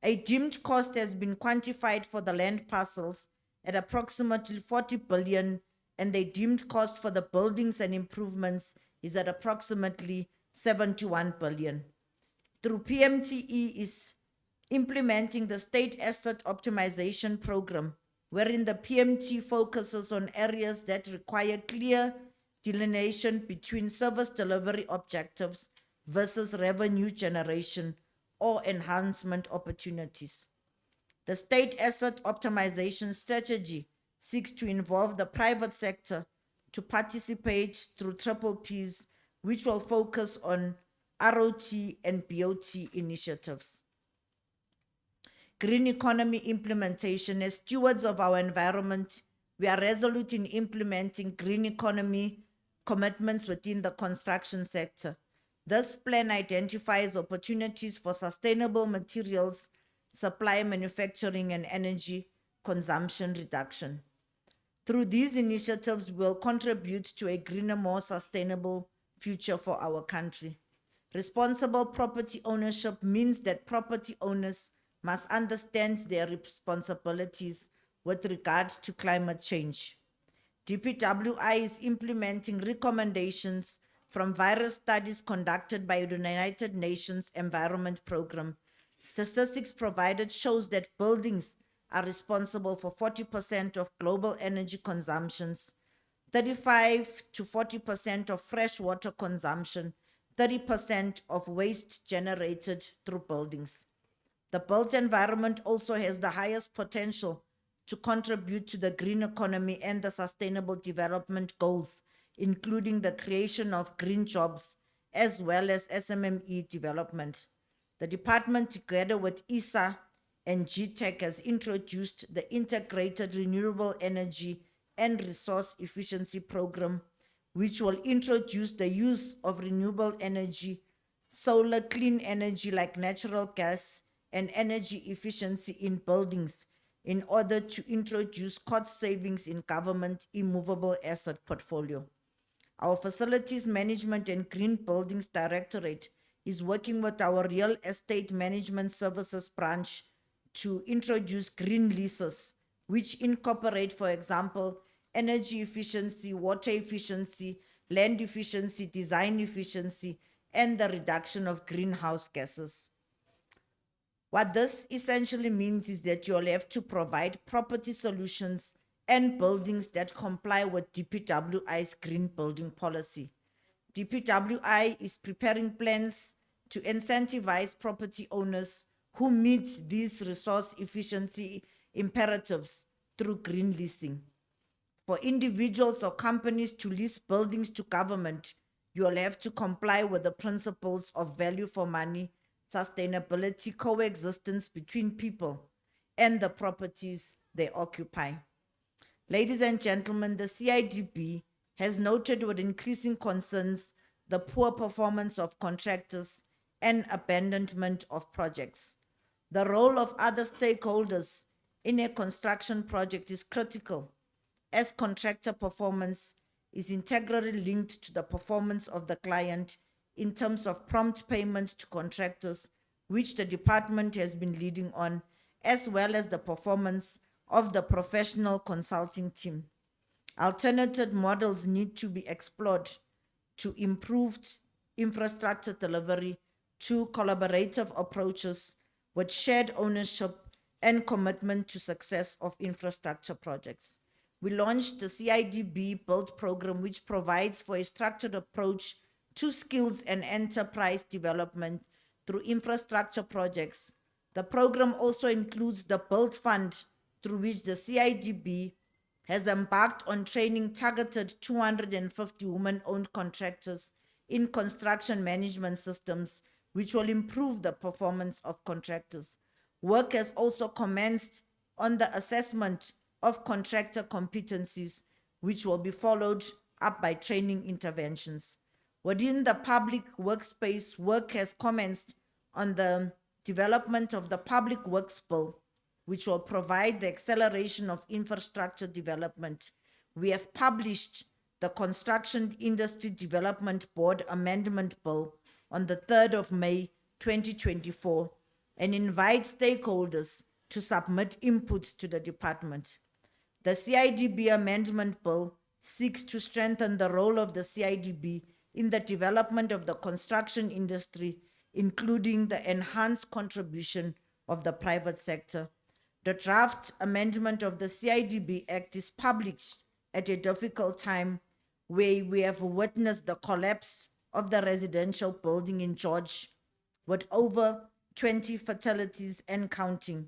A deemed cost has been quantified for the land parcels at approximately 40 billion, and the deemed cost for the buildings and improvements is at approximately 71 billion. Through PMTE is implementing the State Asset Optimization Program, wherein the PMT focuses on areas that require clear delineation between service delivery objectives versus revenue generation or enhancement opportunities. The State Asset Optimization Strategy seeks to involve the private sector to participate through triple Ps, which will focus on ROT and BOT initiatives. Green economy implementation. As stewards of our environment, we are resolute in implementing green economy commitments within the construction sector. This plan identifies opportunities for sustainable materials, supply, manufacturing, and energy consumption reduction. Through these initiatives, we will contribute to a greener, more sustainable future for our country. Responsible property ownership means that property owners must understand their responsibilities with regard to climate change. DPWI is implementing recommendations from various studies conducted by the United Nations Environment Programme. Statistics provided shows that buildings are responsible for 40% of global energy consumptions, 35 to 40% of fresh water consumption, 30% of waste generated through buildings. The built environment also has the highest potential to contribute to the green economy and the sustainable development goals, including the creation of green jobs as well as SMME development. The department, together with ISA and GTEC, has introduced the Integrated Renewable Energy and Resource Efficiency Program, which will introduce the use of renewable energy, solar, clean energy like natural gas, and energy efficiency in buildings in order to introduce cost savings in government immovable asset portfolio. Our Facilities Management and Green Buildings Directorate is working with our Real Estate Management Services branch to introduce green leases, which incorporate, for example, energy efficiency, water efficiency, land efficiency, design efficiency, and the reduction of greenhouse gases. What this essentially means is that you'll have to provide property solutions and buildings that comply with DPWI's green building policy. DPWI is preparing plans to incentivize property owners who meet these resource efficiency imperatives through green leasing. For individuals or companies to lease buildings to government, you will have to comply with the principles of value for money, sustainability, coexistence between people, and the properties they occupy. Ladies and gentlemen, the CIDB has noted with increasing concerns the poor performance of contractors and abandonment of projects. The role of other stakeholders in a construction project is critical, as contractor performance is integrally linked to the performance of the client in terms of prompt payments to contractors, which the department has been leading on, as well as the performance of the professional consulting team. Alternative models need to be explored to improve infrastructure delivery, to collaborative approaches with shared ownership and commitment to success of infrastructure projects. We launched the CIDB Build program, which provides for a structured approach to skills and enterprise development through infrastructure projects. The program also includes the Build Fund, through which the CIDB has embarked on training targeted 250 women-owned contractors in construction management systems, which will improve the performance of contractors. Work has also commenced on the assessment of contractor competencies, which will be followed up by training interventions. Within the public workspace, work has commenced on the development of the Public Works Bill, which will provide the acceleration of infrastructure development. We have published the Construction Industry Development Board Amendment Bill on the 3rd of May 2024 and invite stakeholders to submit inputs to the department. The CIDB Amendment Bill seeks to strengthen the role of the CIDB in the development of the construction industry, including the enhanced contribution of the private sector. The draft amendment of the CIDB Act is published at a difficult time where we have witnessed the collapse of the residential building in George with over 20 fatalities and counting.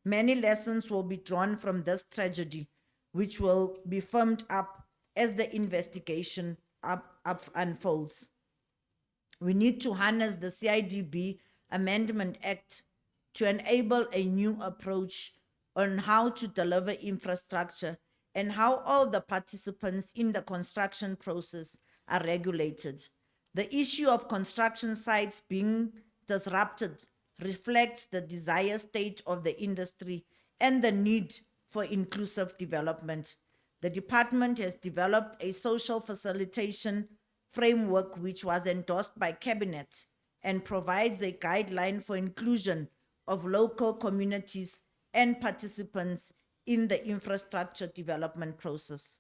Many lessons will be drawn from this tragedy, which will be firmed up as the investigation unfolds. We need to harness the CIDB Amendment Act to enable a new approach on how to deliver infrastructure and how all the participants in the construction process are regulated. The issue of construction sites being disrupted reflects the desired state of the industry and the need for inclusive development. The department has developed a social facilitation framework which was endorsed by Cabinet and provides a guideline for inclusion of local communities and participants in the infrastructure development process.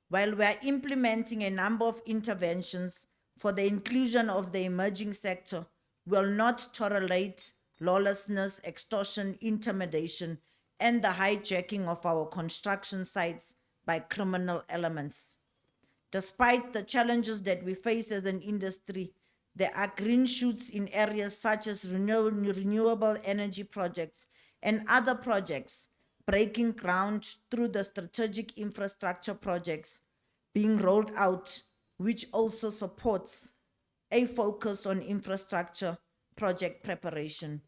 While we are implementing a number of interventions for the inclusion of the emerging sector, we will not tolerate lawlessness, extortion, intimidation, and the hijacking of our construction sites by criminal elements. Despite the challenges that we face as an industry, there are green shoots in areas such as renewable energy projects and other projects breaking ground through the strategic infrastructure projects being rolled out, which also supports a focus on infrastructure project preparation.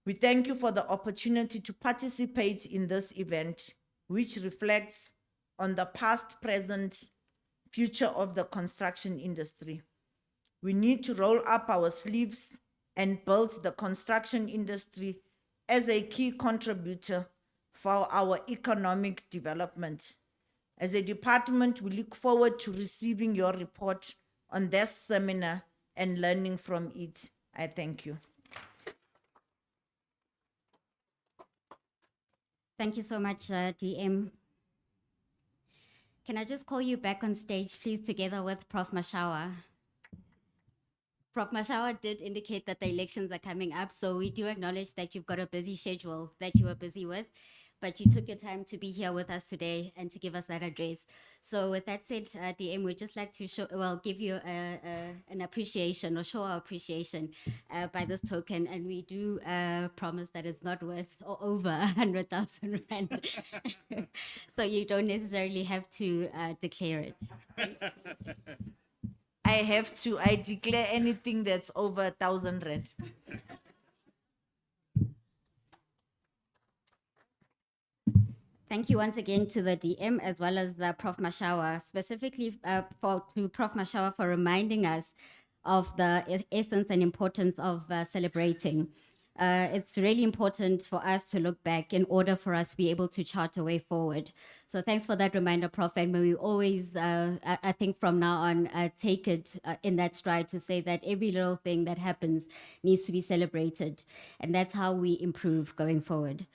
We thank you for the opportunity to participate in this event, which reflects on the past, present, future of the construction industry. We need to roll up our sleeves and build the construction industry as a key contributor for our economic development. As a department, we look forward to receiving your report on this seminar and learning from it. I thank you. Thank you so much, DM. Can I just call you back on stage, please, together with Prof. Mashawa? Prof. Mashawa did indicate that the elections are coming up, so we do acknowledge that you've got a busy schedule that you are busy with, but you took your time to be here with us today and to give us that address. So with that said, DM, we'd just like to give you an appreciation or show our appreciation by this token, and we do promise that it's not worth or over 100,000 rand. So you don't necessarily have to declare it. I declare anything that's over 1,000 rand. Thank you once again to the DM as well as the Prof. Mashawa, specifically to Prof. Mashawa for reminding us of the essence and importance of celebrating. It's really important for us to look back in order for us to be able to chart a way forward. So thanks for that reminder, Prof. And may we always, I think from now on, take it in that stride to say that every little thing that happens needs to be celebrated. And that's how we improve going forward.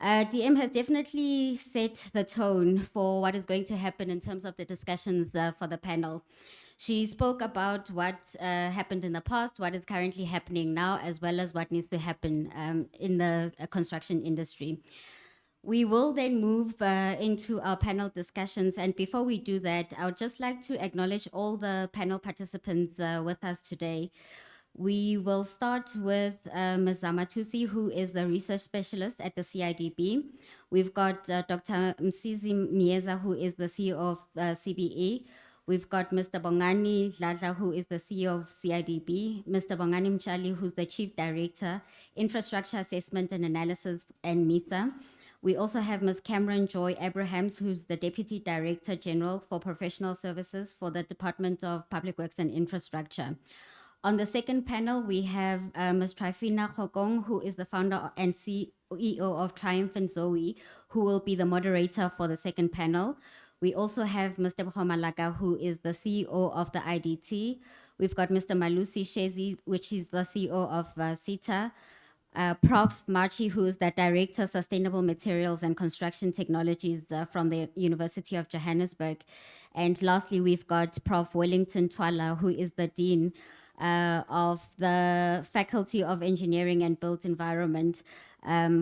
DM has definitely set the tone for what is going to happen in terms of the discussions for the panel. She spoke about what happened in the past, what is currently happening now, as well as what needs to happen in the construction industry. We will then move into our panel discussions. And before we do that, I would just like to acknowledge all the panel participants with us today. We will start with Ms. Zamatusi, who is the research specialist at the CIDB. We've got Dr. Msizi Mieza, who is the CEO of CBE. We've got Mr. Bongani Dladla, who is the CEO of CIDB, Mr. Bongani Mchali, who's the Chief Director, Infrastructure Assessment and Analysis, and MISA. We also have Ms. Cameron Joy Abrahams, who's the Deputy Director General for Professional Services for the Department of Public Works and Infrastructure. On the second panel, we have Ms. Trifina Khokong, who is the founder and CEO of Triumph and Zoe, who will be the moderator for the second panel. We also have Mr. Malaka, who is the CEO of the IDT. We've got Mr. Malusi Shezi, which is the CEO of CETA. Prof. Marchi, who is the Director, Sustainable Materials and Construction Technologies from the University of Johannesburg. And lastly, we've got Prof. Wellington Twala, who is the Dean of the Faculty of Engineering and Built Environment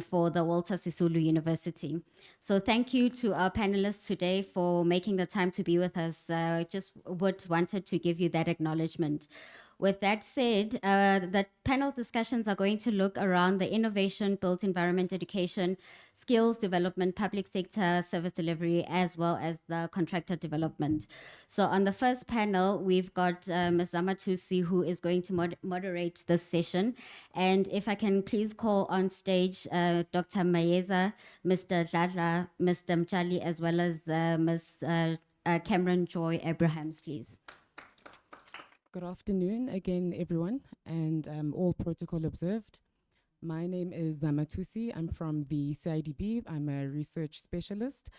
for the Walter Sisulu University. So thank you to our panelists today for making the time to be with us. Just wanted to give you that acknowledgement. With that said, the panel discussions are going to look around the innovation, built environment education, skills development, public sector service delivery, as well as the contractor development. So on the first panel, we've got Ms. Zamatusi, who is going to moderate this session. And if I can please call on stage Dr. Mayeza, Mr. Dladla, Mr. Mchali, as well as Ms. Cameron Joy Abrahams, please. Good afternoon again, everyone, and all protocol observed. My name is Zamatusi. I'm from the CIDB. I'm a research specialist.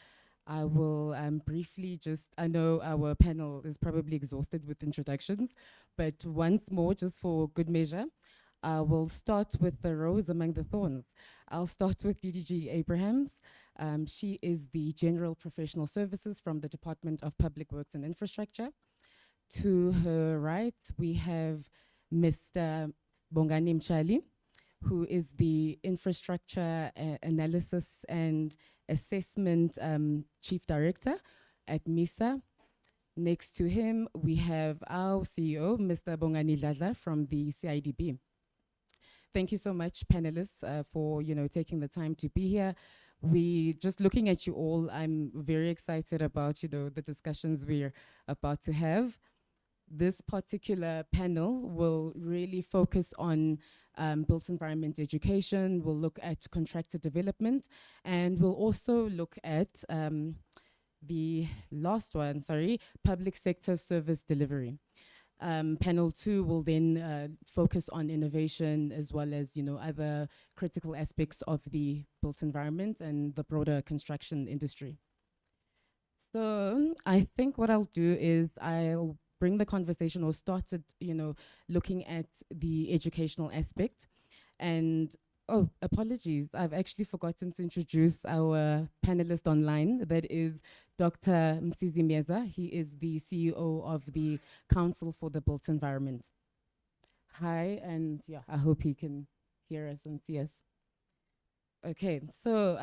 I will briefly I know our panel is probably exhausted with introductions, but once more, just for good measure, I will start with the rose among the thorns. I'll start with DDG Abrahams. She is the General Professional Services from the Department of Public Works and Infrastructure. To her right, we have Mr. Bongani Mchali, who is the Infrastructure Analysis and Assessment Chief Director at MISA. Next to him, we have our CEO, Mr. Bongani Dladla from the CIDB. Thank you so much, panelists, for taking the time to be here. We just looking at you all, I'm very excited about the discussions we're about to have. This particular panel will really focus on built environment education. We'll look at contractor development, and we'll also look at the last one, public sector service delivery. Panel 2 will then focus on innovation as well as other critical aspects of the built environment and the broader construction industry. So I think what I'll do is I'll bring the conversation or started, looking at the educational aspect. And, oh, apologies, I've actually forgotten to introduce our panelist online. That is Dr. Msizi Mieza. He is the CEO of the Council for the Built Environment. Hi, and yeah, I hope he can hear us and see us. Okay, so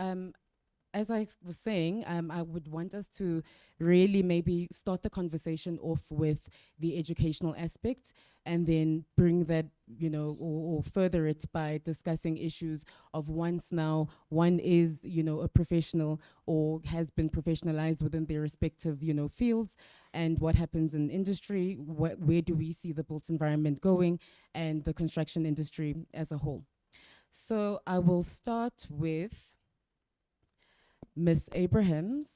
as I was saying, I would want us to really maybe start the conversation off with the educational aspect and then bring that, or further it by discussing issues of once now one is, a professional or has been professionalized within their respective, fields, and what happens in industry, where do we see the built environment going, and the construction industry as a whole. So I will start with Miss Abrahams.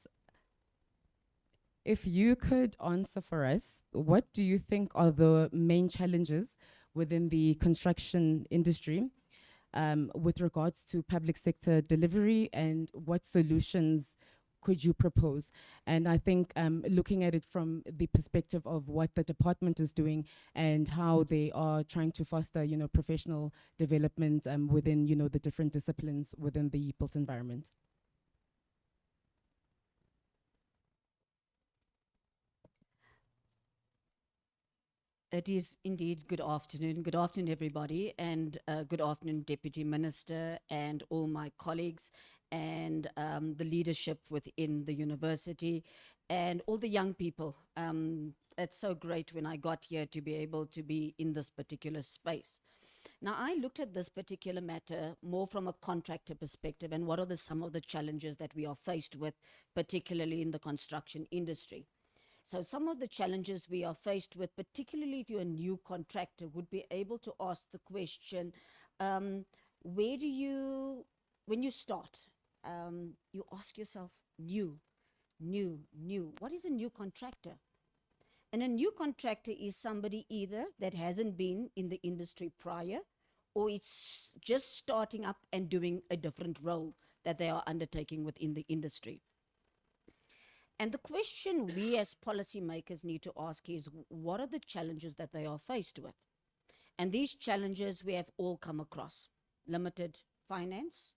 If you could answer for us, what do you think are the main challenges within the construction industry with regards to public sector delivery, and what solutions could you propose? And I think looking at it from the perspective of what the department is doing and how they are trying to foster, professional development within, the different disciplines within the built environment. It is indeed good afternoon. Good afternoon, everybody, and good afternoon, Deputy Minister, and all my colleagues, and the leadership within the university, and all the young people. It's so great when I got here to be able to be in this particular space. Now, I looked at this particular matter more from a contractor perspective, and what are some of the challenges that we are faced with, particularly in the construction industry. So some of the challenges we are faced with, particularly if you're a new contractor, would be able to ask the question, where do you, when you start, you ask yourself, new. What is a new contractor? And a new contractor is somebody either that hasn't been in the industry prior, or it's just starting up and doing a different role that they are undertaking within the industry. And the question we as policymakers need to ask is, what are the challenges that they are faced with? And these challenges we have all come across: limited finance,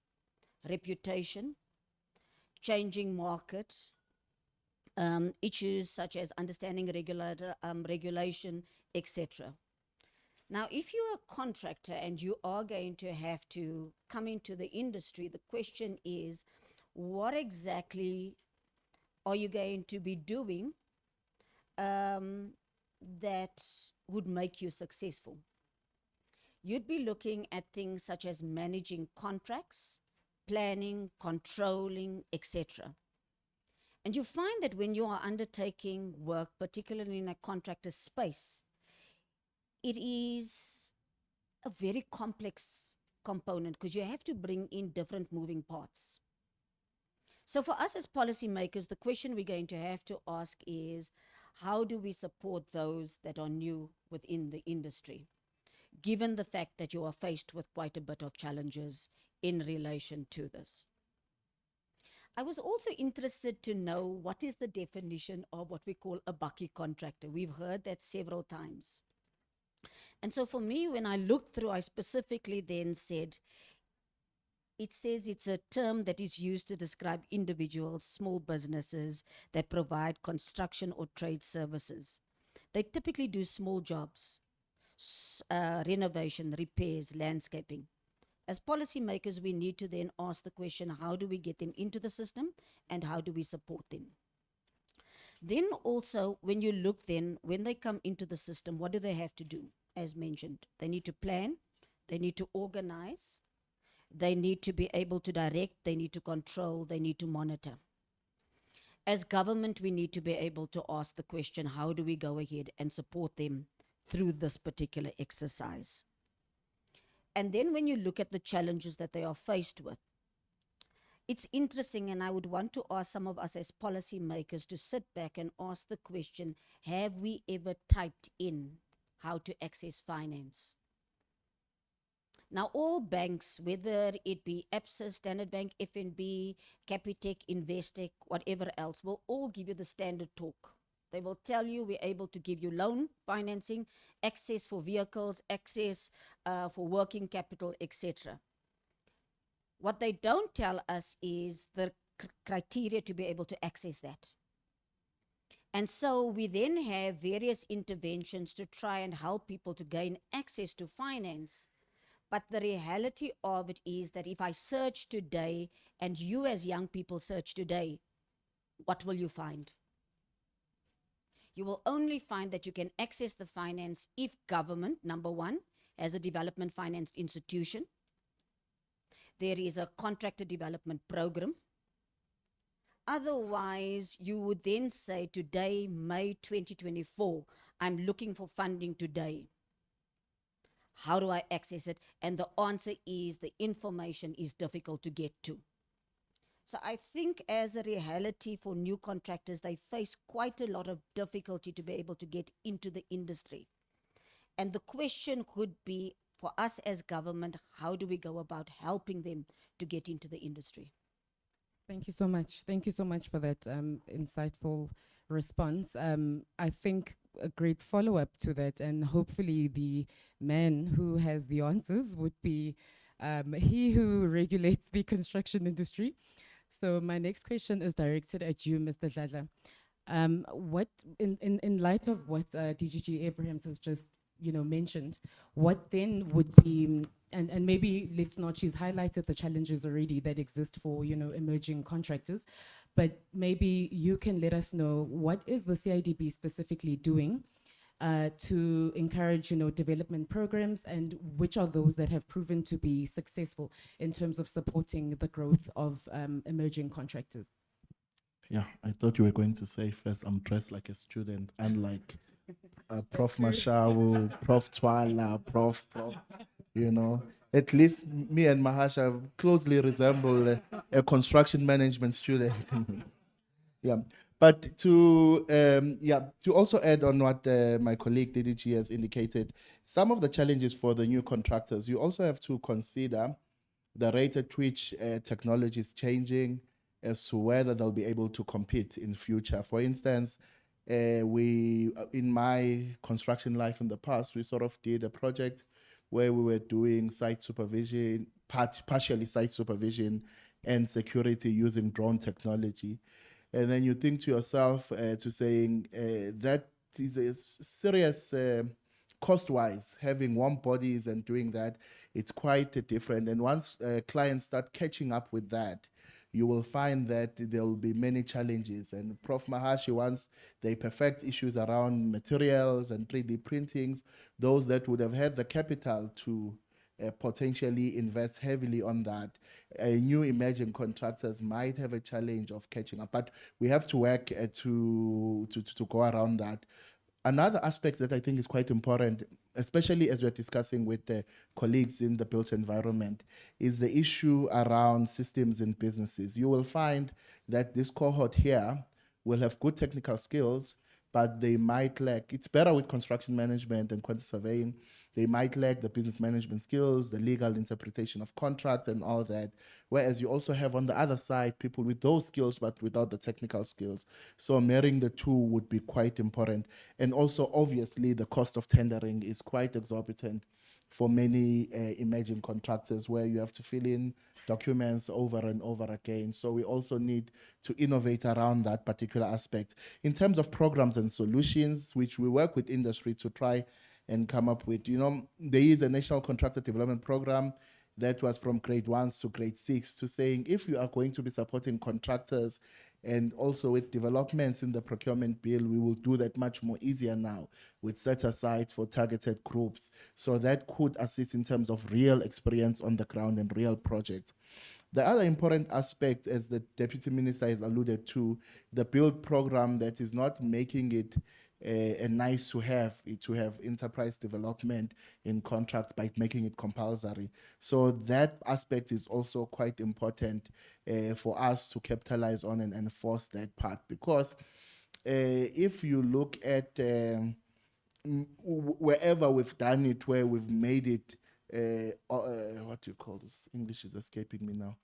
reputation, changing market, issues such as understanding regulation, etc. Now, if you're a contractor and you are going to have to come into the industry, the question is, what exactly are you going to be doing that would make you successful? You'd be looking at things such as managing contracts, planning, controlling, etc. And you find that when you are undertaking work, particularly in a contractor space, it is a very complex component because you have to bring in different moving parts. So for us as policymakers, the question we're going to have to ask is, how do we support those that are new within the industry, given the fact that you are faced with quite a bit of challenges in relation to this? I was also interested to know what is the definition of what we call a bucky contractor. We've heard that several times. And so for me, when I looked through, I specifically then said, it says it's a term that is used to describe individuals, small businesses that provide construction or trade services. They typically do small jobs, renovation, repairs, landscaping. As policymakers, we need to then ask the question, how do we get them into the system and how do we support them? Then also, when you look then, when they come into the system, what do they have to do? As mentioned, they need to plan, they need to organize, they need to be able to direct, they need to control, they need to monitor. As government, we need to be able to ask the question, how do we go ahead and support them through this particular exercise? And then when you look at the challenges that they are faced with, it's interesting, and I would want to ask some of us as policymakers to sit back and ask the question, have we ever typed in how to access finance? Now, all banks, whether it be Absa, Standard Bank, FNB, Capitec, Investec, whatever else, will all give you the standard talk. They will tell you we're able to give you loan financing, access for vehicles, access for working capital, etc. What they don't tell us is the criteria to be able to access that. And so we then have various interventions to try and help people to gain access to finance. But the reality of it is that if I search today and you as young people search today, what will you find? You will only find that you can access the finance if government, number one, as a development finance institution. There is a contractor development program. Otherwise, you would then say today, May 2024, I'm looking for funding today. How do I access it? And the answer is the information is difficult to get to. So I think as a reality for new contractors, they face quite a lot of difficulty to be able to get into the industry. And the question could be for us as government, how do we go about helping them to get into the industry? Thank you so much. Thank you so much for that insightful response. I think a great follow-up to that, and hopefully the man who has the answers would be he who regulates the construction industry. So my next question is directed at you, Mr. Dladla. What, in light of what DGG Abrahams has just mentioned, what then would be, and maybe let's not, she's highlighted the challenges already that exist for emerging contractors, but maybe you can let us know what is the CIDB specifically doing to encourage development programs, and which are those that have proven to be successful in terms of supporting the growth of emerging contractors. Yeah, I thought you were going to say first, I'm dressed like a student, unlike Prof. Mashawu, Prof. Twala, Prof. At least me and Mahasha closely resemble a construction management student. Yeah, but to also add on what my colleague DDG has indicated, some of the challenges for the new contractors, you also have to consider the rate at which technology is changing as to whether they'll be able to compete in future. For instance, in my construction life in the past, we sort of did a project where we were doing site supervision, partially site supervision and security using drone technology. And then you think to yourself, to saying that is a serious cost-wise, having warm bodies and doing that, it's quite different. And once clients start catching up with that, you will find that there will be many challenges. And Prof. Mahashi, once they perfect issues around materials and 3D printings, those that would have had the capital to potentially invest heavily on that, new emerging contractors might have a challenge of catching up. But we have to work to go around that. Another aspect that I think is quite important, especially as we're discussing with the colleagues in the built environment, is the issue around systems in businesses. You will find that this cohort here will have good technical skills, but they might lack, it's better with construction management and quantity surveying, they might lack the business management skills, the legal interpretation of contract and all that. Whereas you also have on the other side, people with those skills, but without the technical skills. So marrying the two would be quite important. And also, obviously, the cost of tendering is quite exorbitant for many emerging contractors, where you have to fill in documents over and over again. So we also need to innovate around that particular aspect. In terms of programs and solutions, which we work with industry to try and come up with, there is a National Contractor Development Program that was from grade 1 to grade 6, to saying if you are going to be supporting contractors and also with developments in the procurement bill, we will do that much more easier now with set-asides for targeted groups. So that could assist in terms of real experience on the ground and real projects. The other important aspect, as the Deputy Minister has alluded to, the build program that is not making it a nice to have enterprise development in contracts by making it compulsory. So that aspect is also quite important for us to capitalize on and enforce that part. Because if you look at wherever we've done it, where we've made it, what do you call this? English is escaping me now.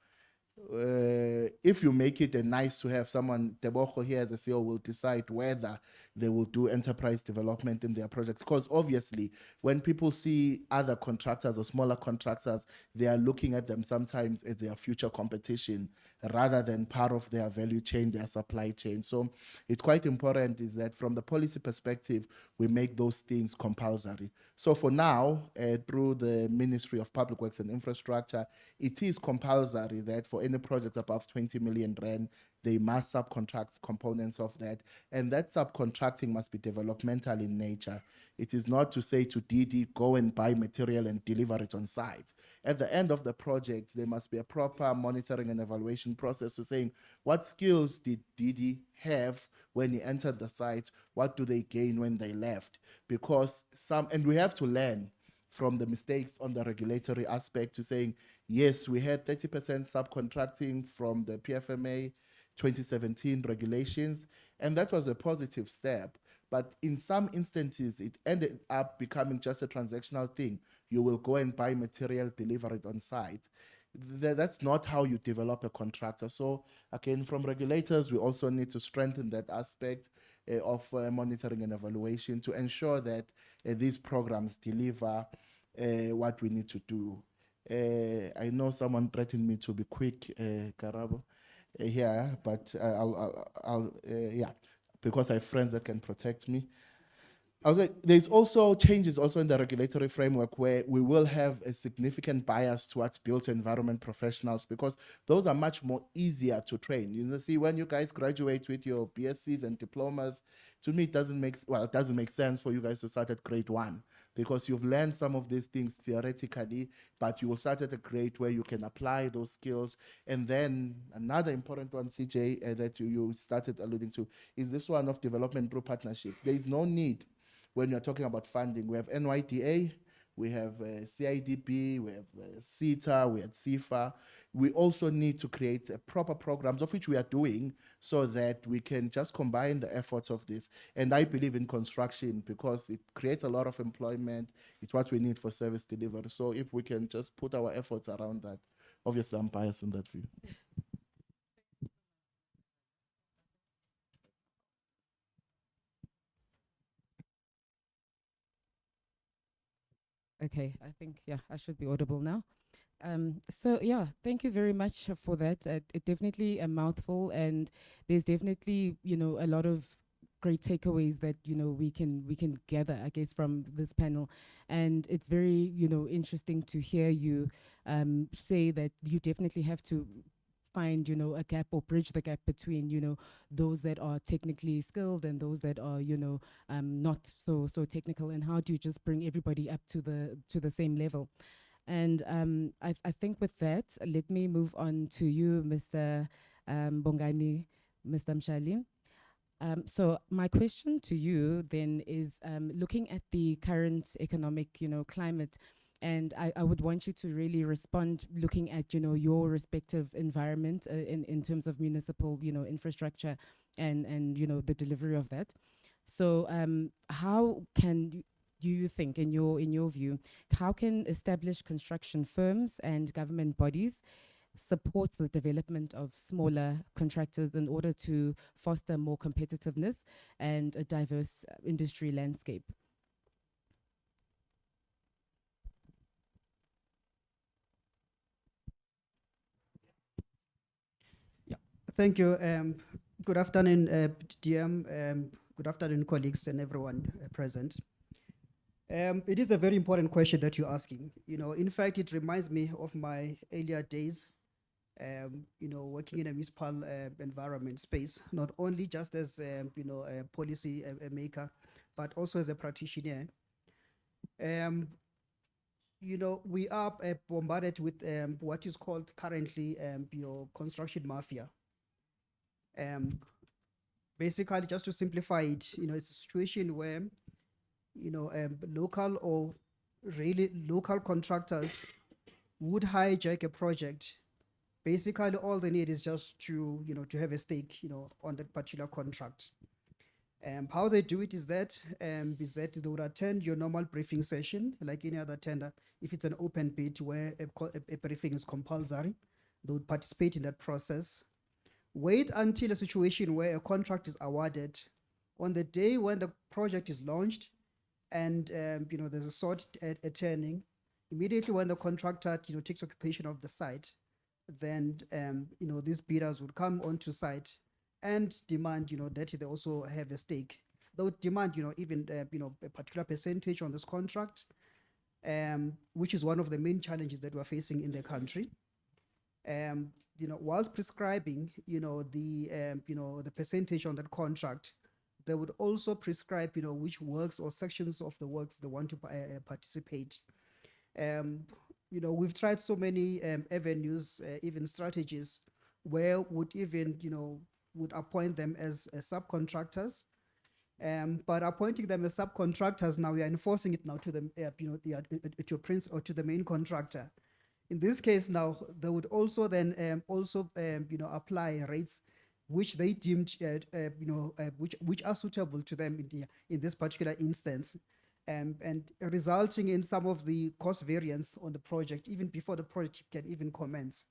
If you make it a nice to have, someone, Tebogo here as a CEO will decide whether they will do enterprise development in their projects. Because obviously, when people see other contractors or smaller contractors, they are looking at them sometimes as their future competition rather than part of their value chain, their supply chain. So it's quite important is that from the policy perspective, we make those things compulsory. So for now, through the Ministry of Public Works and Infrastructure, it is compulsory that for any project above 20 million rand, they must subcontract components of that. And that subcontracting must be developmental in nature. It is not to say to DD, go and buy material and deliver it on site. At the end of the project, there must be a proper monitoring and evaluation process to saying, what skills did DD have when he entered the site? What do they gain when they left? Because and we have to learn from the mistakes on the regulatory aspect to saying, yes, we had 30% subcontracting from the PFMA 2017 regulations, and that was a positive step. But in some instances, it ended up becoming just a transactional thing. You will go and buy material, deliver it on site. That's not how you develop a contractor. So again, from regulators, we also need to strengthen that aspect of monitoring and evaluation to ensure that these programs deliver what we need to do. I know someone threatened me to be quick, Karabo, here, but yeah, because I have friends that can protect me. There's also changes also in the regulatory framework where we will have a significant bias towards built environment professionals because those are much more easier to train. You know, see, when you guys graduate with your BScs and diplomas, to me, it doesn't make sense for you guys to start at grade 1 because you've learned some of these things theoretically, but you will start at a grade where you can apply those skills. And then another important one, CJ, that you started alluding to is this one of development through partnership. There is no need when you're talking about funding. We have NYDA, we have CIDB, we have CETA, we have CIFA. We also need to create proper programs, of which we are doing, so that we can just combine the efforts of this. And I believe in construction because it creates a lot of employment. It's what we need for service delivery. So if we can just put our efforts around that, obviously I'm biased in that view. Okay, I think, yeah, I should be audible now. So yeah, thank you very much for that. It definitely a mouthful, and there's definitely, you know, a lot of great takeaways that, you know, we can gather, I guess, from this panel. And it's very, you know, interesting to hear you say that you definitely have to find, you know, a gap or bridge the gap between, you know, those that are technically skilled and those that are, you know, not so technical, and how do you just bring everybody up to the same level. And I think with that, let me move on to you, Mr. Bongani, Mr. Mshali. So my question to you then is, looking at the current economic, you know, climate, and I would want you to really respond looking at, you know, your respective environment in terms of municipal, you know, infrastructure and you know, the delivery of that. So how can you think, in your view, how can established construction firms and government bodies support the development of smaller contractors in order to foster more competitiveness and a diverse industry landscape? Thank you. Good afternoon, DM. Good afternoon, colleagues and everyone present. It is a very important question that you're asking. You know, in fact, it reminds me of my earlier days, you know, working in a municipal environment space, not only just as, you know, a policy maker, but also as a practitioner. You know, we are bombarded with what is called currently your construction mafia. Basically, just to simplify it, you know, it's a situation where, you know, local or really local contractors would hijack a project. Basically, all they need is just to, you know, to have a stake, you know, on that particular contract. How they do it is that they would attend your normal briefing session, like any other tender. If it's an open bid where a briefing is compulsory, they would participate in that process. Wait until a situation where a contract is awarded On the day when the project is launched and there's a sort turning, immediately when the contractor takes occupation of the site, then these bidders would come onto site and demand that they also have a stake. They would demand even a particular percentage on this contract, which is one of the main challenges that we're facing in the country. Whilst prescribing the percentage on that contract, they would also prescribe which works or sections of the works they want to participate. We've tried so many avenues, even strategies, where would even would appoint them as subcontractors. But appointing them as subcontractors, now we are enforcing it now to the to Prince or to the main contractor. In this case, now they would also then apply rates which they deemed which are suitable to them in this particular instance, and resulting in some of the cost variance on the project even before the project can even commence.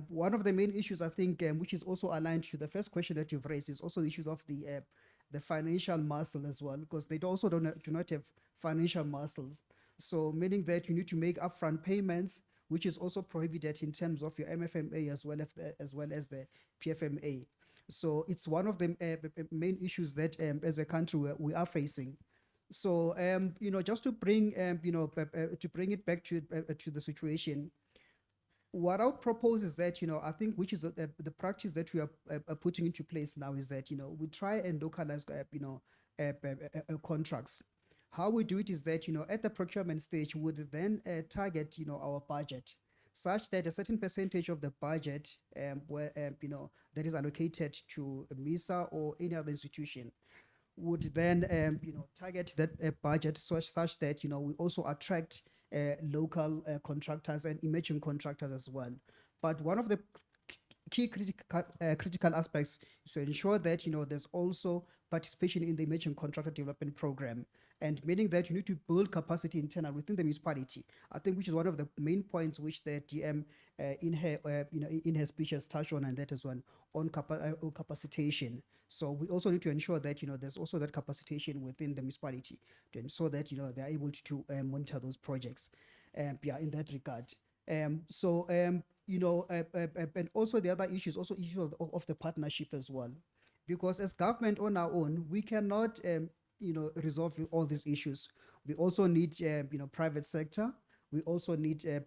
One of the main issues, I think, which is also aligned to the first question that you've raised, is also the issues of the financial muscle as well, because they also do not have financial muscles. So meaning that you need to make upfront payments, which is also prohibited in terms of your MFMA as well as the PFMA. So it's one of the main issues that as a country we are facing. So just to bring to bring it back to the situation, what I would propose is that I think, which is the practice that we are putting into place now, is that we try and localize contracts. How we do it is that at the procurement stage we would then target our budget, such that a certain percentage of the budget where that is allocated to MISA or any other institution would then target that budget such that we also attract local contractors and emerging contractors as well. But one of the key critical aspects is to ensure that there's also participation in the emerging contractor development program, and meaning that you need to build capacity internal within the municipality. I think which is one of the main points which the DM in her speech has touched on, and that as well on capacitation. So we also need to ensure that there's also that capacitation within the municipality to ensure that they are able to monitor those projects. In that regard. And also the other issues, also issues of the partnership as well, because as government on our own we cannot resolve all these issues. We also need private sector. We also need a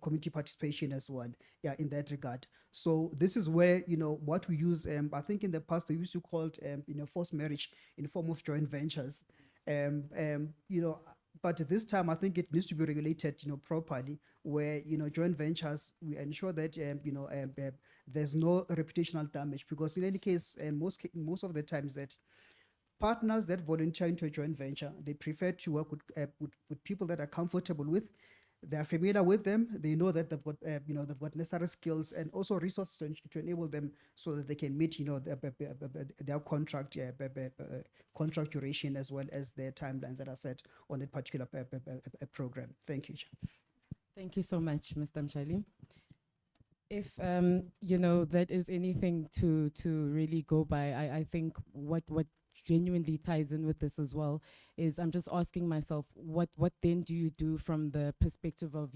community participation as well, in that regard. So this is where what we use. I think in the past we used to call it forced marriage in form of joint ventures. But this time I think it needs to be regulated properly, where joint ventures, we ensure that there's no reputational damage, because in any case, most of the times that partners that volunteer into a joint venture, they prefer to work with people that are comfortable with. They are familiar with them. They know that they've got necessary skills and also resources to enable them so that they can meet their contract contract duration as well as their timelines that are set on that particular program. Thank you. Thank you so much, Mr. Mshali. If that is anything to really go by, I think what genuinely ties in with this as well is I'm just asking myself, what then do you do from the perspective of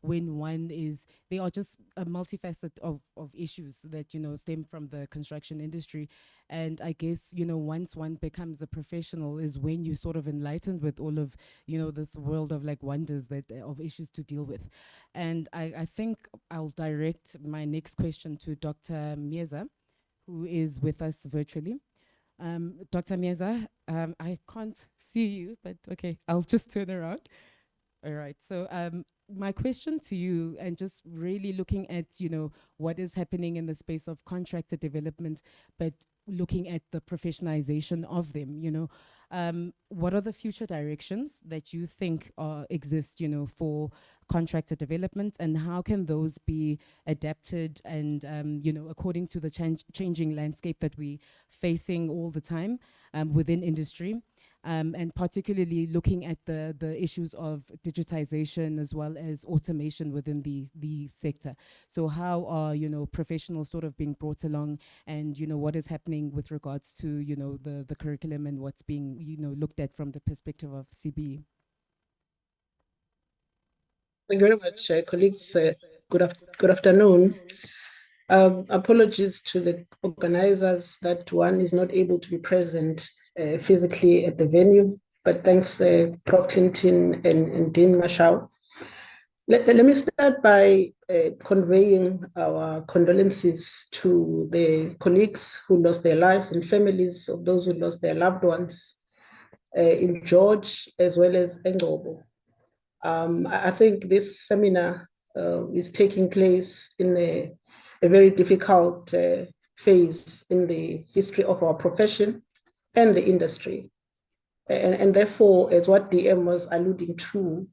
when one is, they are just a multifaceted of issues that stem from the construction industry, and I guess once one becomes a professional is when you sort of enlightened with all of this world of like wonders that of issues to deal with. And I think I'll direct my next question to Dr. Mieza, who is with us virtually. Dr. Mieza, I can't see you, but okay, I'll just turn around. All right, so my question to you, and just really looking at, what is happening in the space of contractor development, but looking at the professionalization of them, what are the future directions that you think exist, for contractor development, and how can those be adapted and, according to the changing landscape that we're facing all the time within industry? and particularly looking at the issues of digitization as well as automation within the sector. So how are, professionals sort of being brought along, and, what is happening with regards to, the curriculum and what's being, looked at from the perspective of CB? Thank you very much, colleagues. Good afternoon. Apologies to the organizers that one is not able to be present physically at the venue, but thanks, Prof. Clinton and Dean Mashao. Let me start by conveying our condolences to the colleagues who lost their lives and families of those who lost their loved ones in George as well as Engobo. I think this seminar is taking place in a very difficult phase in the history of our profession and the industry. And therefore, as what DM was alluding to,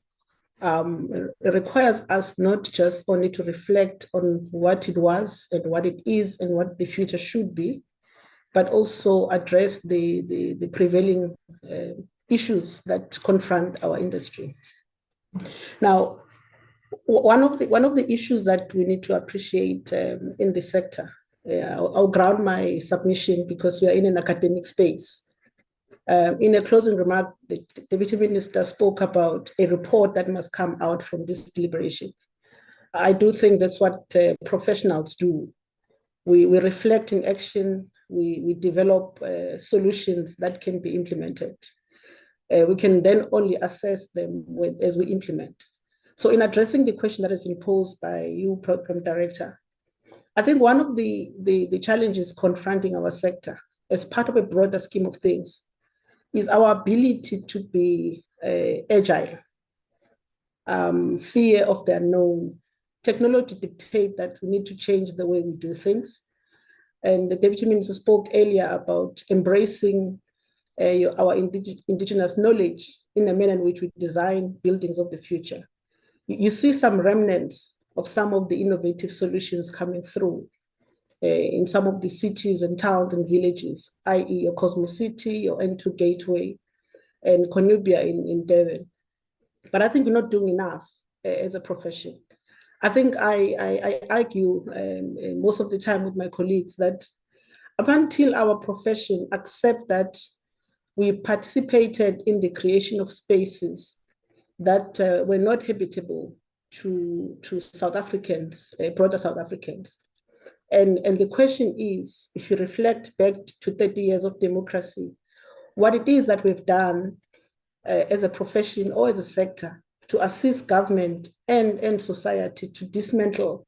it requires us not just only to reflect on what it was and what it is and what the future should be, but also address the prevailing issues that confront our industry. Now, one of the issues that we need to appreciate in the sector, I'll ground my submission because we are in an academic space. In a closing remark, the Deputy Minister spoke about a report that must come out from these deliberations. I do think that's what professionals do. We reflect in action, we develop solutions that can be implemented. We can then only assess them as we implement. So in addressing the question that has been posed by you, Program Director, I think one of the challenges confronting our sector as part of a broader scheme of things is our ability to be agile, fear of the unknown. Technology dictates that we need to change the way we do things. And the Deputy Minister spoke earlier about embracing our indigenous knowledge in the manner in which we design buildings of the future. You see some remnants of some of the innovative solutions coming through in some of the cities and towns and villages, i.e. your Cosmo City, your N2 Gateway, and Conubia in Devon. But I think we're not doing enough as a profession. I think I argue most of the time with my colleagues that up until our profession accept that we participated in the creation of spaces that were not habitable to South Africans, broader South Africans. And the question is, if you reflect back to 30 years of democracy, what it is that we've done as a profession or as a sector to assist government and society to dismantle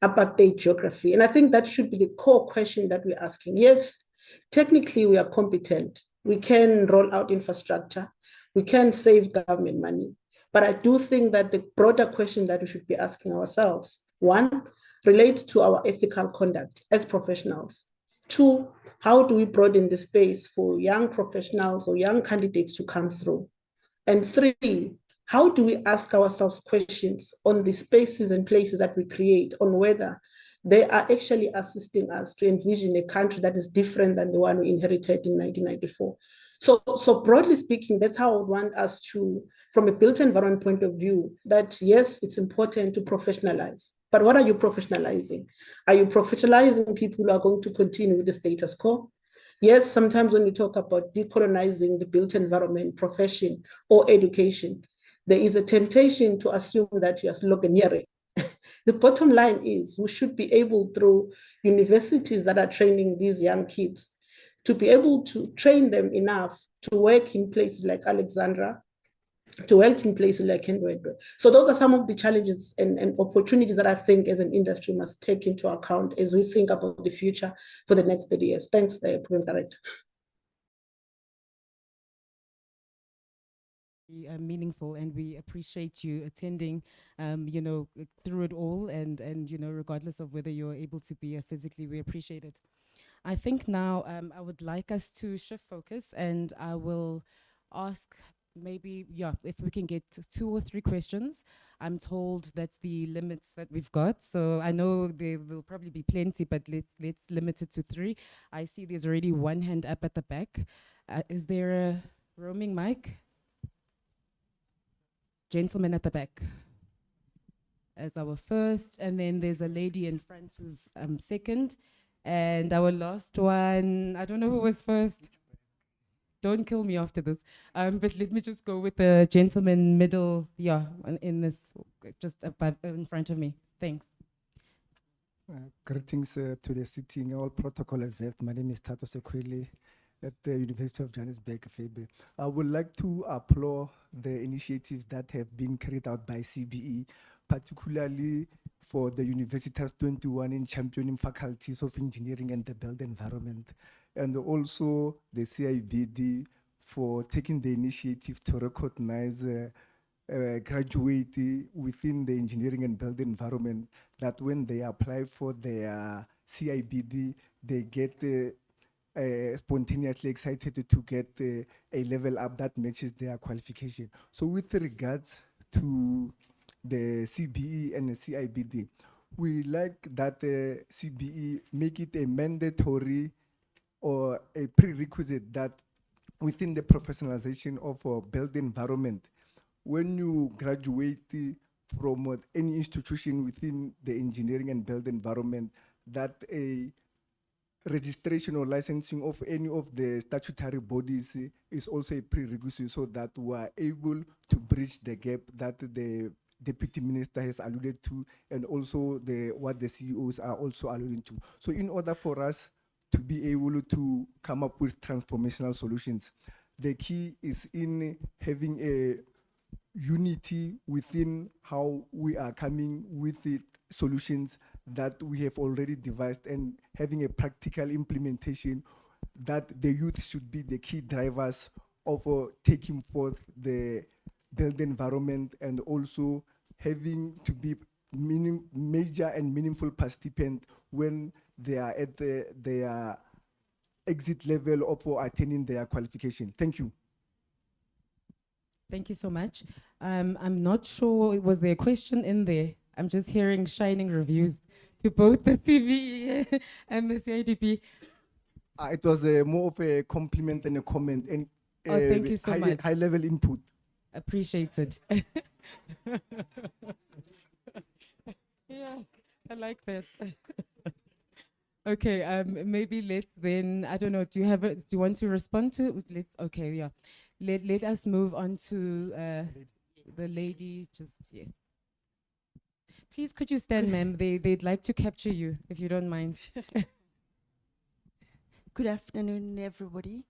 apartheid geography. And I think that should be the core question that we're asking. Yes, technically we are competent. We can roll out infrastructure. We can save government money. But I do think that the broader question that we should be asking ourselves, one, relates to our ethical conduct as professionals. Two, how do we broaden the space for young professionals or young candidates to come through? And three, how do we ask ourselves questions on the spaces and places that we create, on whether they are actually assisting us to envision a country that is different than the one we inherited in 1994. So broadly speaking, that's how I would want us to, from a built environment point of view, that yes, it's important to professionalize. But what are you professionalizing? Are you professionalizing people who are going to continue with the status quo? Yes, sometimes when you talk about decolonizing the built environment, profession, or education, there is a temptation to assume that you are sloganeering. The bottom line is we should be able, through universities that are training these young kids, to be able to train them enough to work in places like Alexandra, to work in places like Ndwedwe. So those are some of the challenges and opportunities that I think as an industry must take into account as we think about the future for the next 30 years. Thanks, Program Director. Meaningful, and we appreciate you attending, through it all, and regardless of whether you're able to be physically, we appreciate it. I think now I would like us to shift focus, and I will ask maybe, if we can get 2 or 3 questions. I'm told that's the limits that we've got. So I know there will probably be plenty, but let's limit it to 3. I see there's already one hand up at the back. Is there Roaming mic. Gentleman at the back as our first, and then there's a lady in front who's second, and our last one, I don't know who was first. Don't kill me after this. But let me just go with the gentleman middle, yeah, in this, just above, in front of me. Thanks. Greetings to the sitting, all protocol observed. My name is Tato Sekwele at the University of Johannesburg, Febe. I would like to applaud the initiatives that have been carried out by CBE, particularly for the Universitas 21 in championing faculties of engineering and the built environment, and also the CIBD for taking the initiative to recognize graduate within the engineering and built environment, that when they apply for their CIBD, they get spontaneously excited to get a level up that matches their qualification. So with regards to the CBE and the CIBD, we like that the CBE make it a mandatory or a prerequisite that within the professionalization of a built environment, when you graduate from any institution within the engineering and built environment, that a registration or licensing of any of the statutory bodies is also a prerequisite, so that we are able to bridge the gap that the Deputy Minister has alluded to, and also what the CEOs are also alluding to. So in order for us to be able to come up with transformational solutions, the key is in having a unity within how we are coming with the solutions that we have already devised, and having a practical implementation that the youth should be the key drivers of taking forth the built environment, and also having to be major and meaningful participant when they are at their exit level of attaining their qualification. Thank you. Thank you so much. I'm not sure, was there a question in there? I'm just hearing shining reviews to both the CBE and the CIDP. It was more of a compliment than a comment, and thank you so much. High level input. Appreciated. Yeah, I like that. Okay, maybe let's then, I don't know, do you want to respond to it? Okay, yeah. Let us move on to the lady, yes. Please, could you stand, ma'am? They'd like to capture you, if you don't mind. Good afternoon, everybody.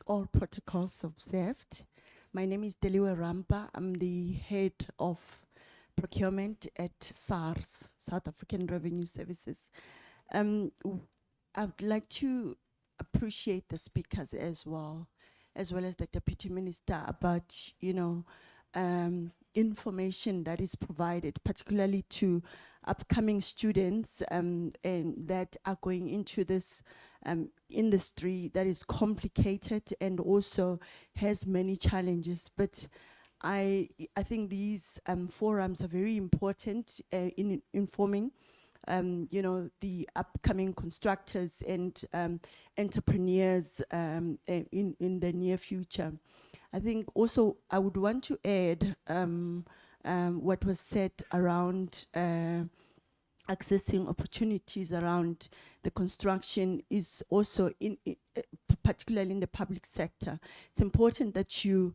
All protocols observed. My name is Deliwe Rampa. I'm the head of procurement at SARS, South African Revenue Services. I'd like to appreciate the speakers as well as the Deputy Minister, about, information that is provided, particularly to upcoming students and that are going into this industry that is complicated and also has many challenges. But I think these forums are very important in informing the upcoming constructors and entrepreneurs in the near future. I think also I would want to add what was said around accessing opportunities around the construction is also particularly in the public sector. It's important that you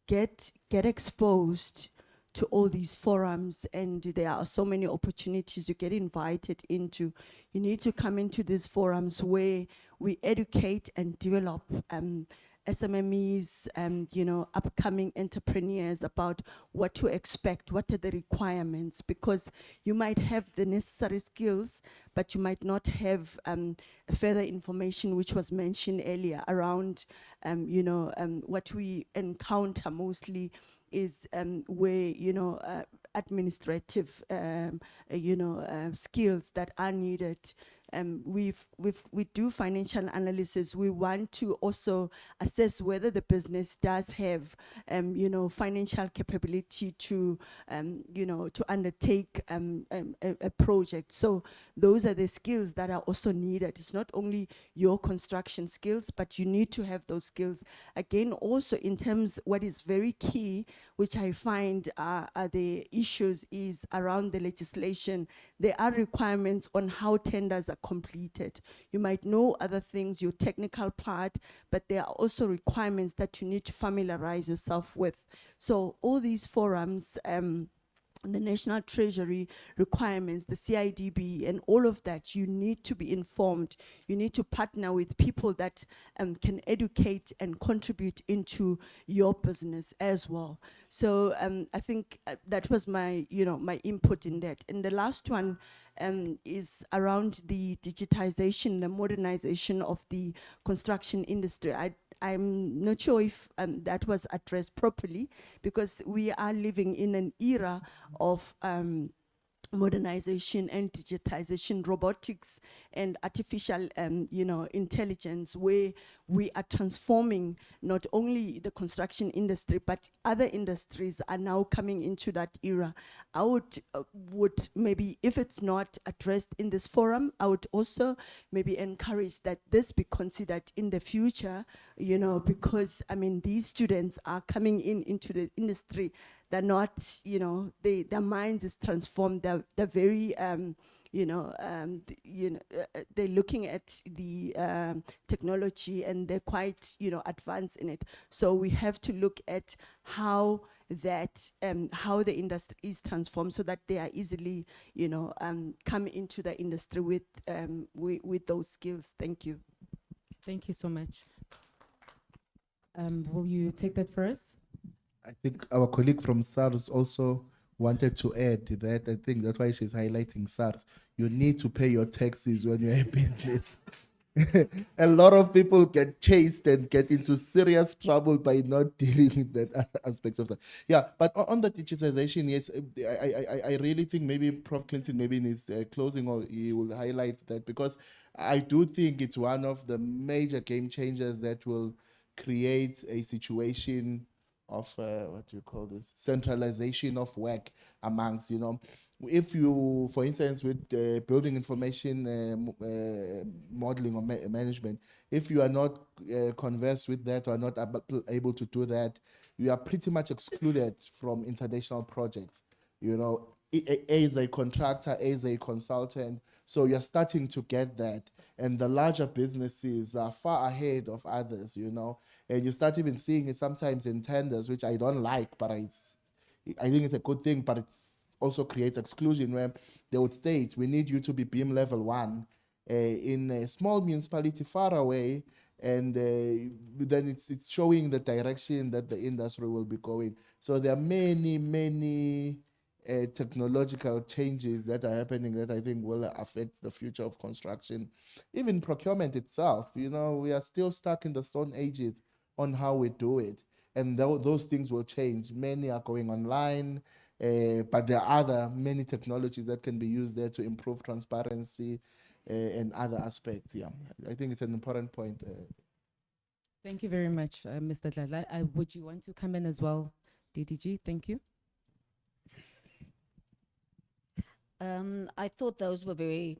get exposed to all these forums, and there are so many opportunities you get invited into. You need to come into these forums where we educate and develop SMMEs and upcoming entrepreneurs about what to expect, what are the requirements, because you might have the necessary skills, but you might not have further information, which was mentioned earlier around what we encounter mostly is where administrative skills that are needed we do financial analysis. We want to also assess whether the business does have, financial capability to, to undertake a project. So those are the skills that are also needed. It's not only your construction skills, but you need to have those skills. Again, also in terms, what is very key, which I find are the issues, is around the legislation. There are requirements on how tenders are completed. You might know other things, your technical part, but there are also requirements that you need to familiarize yourself with. So all these forums, the National Treasury requirements, the CIDB, and all of that, you need to be informed. You need to partner with people that can educate and contribute into your business as well. So I think that was my, my input in that. And the last one is around the digitization, the modernization of the construction industry. I'm not sure if that was addressed properly, because we are living in an era of modernization and digitization, robotics and artificial, intelligence, where we are transforming not only the construction industry, but other industries are now coming into that era. I would maybe, if it's not addressed in this forum, I would also maybe encourage that this be considered in the future, because these students are coming into the industry. They're not, their minds is transformed. They're very, they're looking at the technology, and they're quite, advanced in it. So we have to look at how that, how the industry is transformed, so that they are easily, come into the industry with those skills. Thank you. Thank you so much. Will you take that for us? I think our colleague from SARS also wanted to add that. I think that's why she's highlighting SARS. You need to pay your taxes when you're a business. A lot of people get chased and get into serious trouble by not dealing with that aspects of that. Yeah, but on the digitization, yes, I really think maybe Prof. Clinton, maybe in his closing, or he will highlight that, because I do think it's one of the major game changers that will create a situation of what do you call this, centralization of work amongst, if you, for instance, with building information modeling or management, if you are not conversed with that, or not able to do that, you are pretty much excluded from international projects, as a contractor, as a consultant. So you're starting to get that. And the larger businesses are far ahead of others, and you start even seeing it sometimes in tenders, which I don't like, but I think it's a good thing, but it also creates exclusion, where they would state, we need you to be BIM level 1 in a small municipality far away, and then it's showing the direction that the industry will be going. So there are many technological changes that are happening that I think will affect the future of construction. Even procurement itself, we are still stuck in the Stone Ages on how we do it. And those things will change. Many are going online, but there are many technologies that can be used there to improve transparency and other aspects. Yeah, I think it's an important point. Thank you very much, Mr. Dladla. Would you want to come in as well, DDG? Thank you. I thought those were very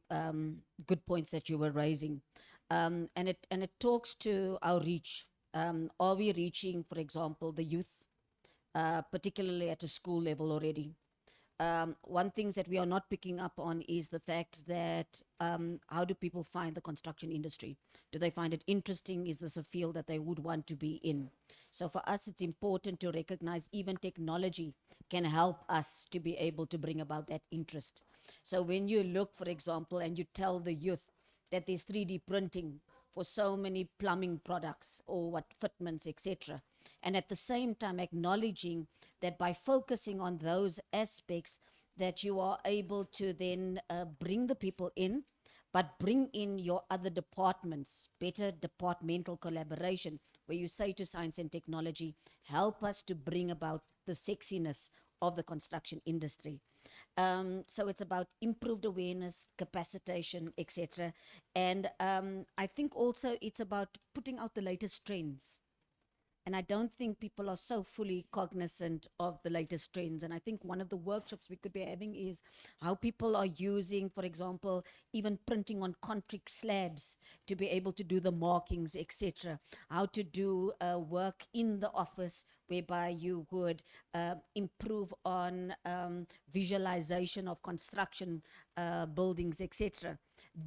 good points that you were raising, and it talks to our reach. Are we reaching, for example, the youth, particularly at a school level already? One thing that we are not picking up on is the fact that how do people find the construction industry? Do they find it interesting? Is this a field that they would want to be in? So for us, it's important to recognize even technology can help us to be able to bring about that interest. So when you look, for example, and you tell the youth that there's 3D printing for so many plumbing products or what fitments, etc., and at the same time acknowledging that by focusing on those aspects that you are able to then bring the people in, but bring in your other departments, better departmental collaboration, where you say to science and technology, help us to bring about the sexiness of the construction industry. So it's about improved awareness, capacitation, etc. And I think also it's about putting out the latest trends. And I don't think people are so fully cognizant of the latest trends. And I think one of the workshops we could be having is how people are using, for example, even printing on concrete slabs to be able to do the markings, etc. How to do work in the office whereby you would improve on visualization of construction buildings, etc.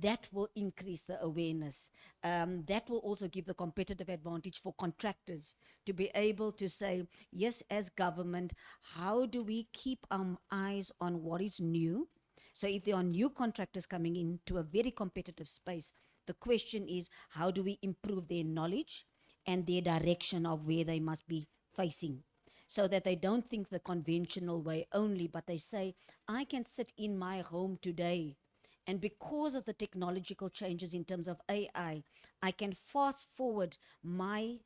That will increase the awareness. That will also give the competitive advantage for contractors to be able to say, yes, as government, how do we keep our eyes on what is new? So if there are new contractors coming into a very competitive space, the question is, how do we improve their knowledge and their direction of where they must be facing? So that they don't think the conventional way only, but they say, I can sit in my home today, and because of the technological changes in terms of AI, I can fast forward my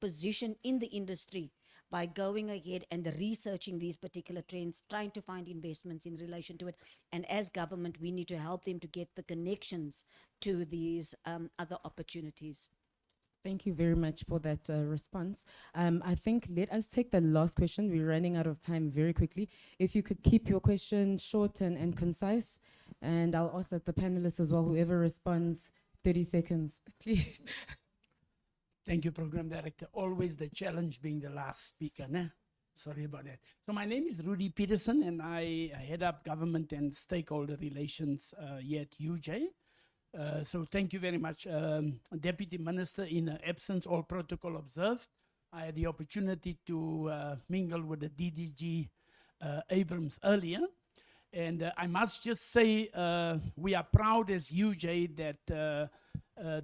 position in the industry by going ahead and researching these particular trends, trying to find investments in relation to it. And as government, we need to help them to get the connections to these other opportunities. Thank you very much for that response. I think let us take the last question. We're running out of time very quickly. If you could keep your question short and concise, and I'll ask that the panelists as well, whoever responds, 30 seconds, please. Thank you, Program Director. Always the challenge being the last speaker. Né? Sorry about that. So my name is Rudy Peterson, and I head up government and stakeholder relations here at UJ. So thank you very much, Deputy Minister. In absence, all protocol observed. I had the opportunity to mingle with the DDG Abrams earlier. And I must just say, we are proud as UJ that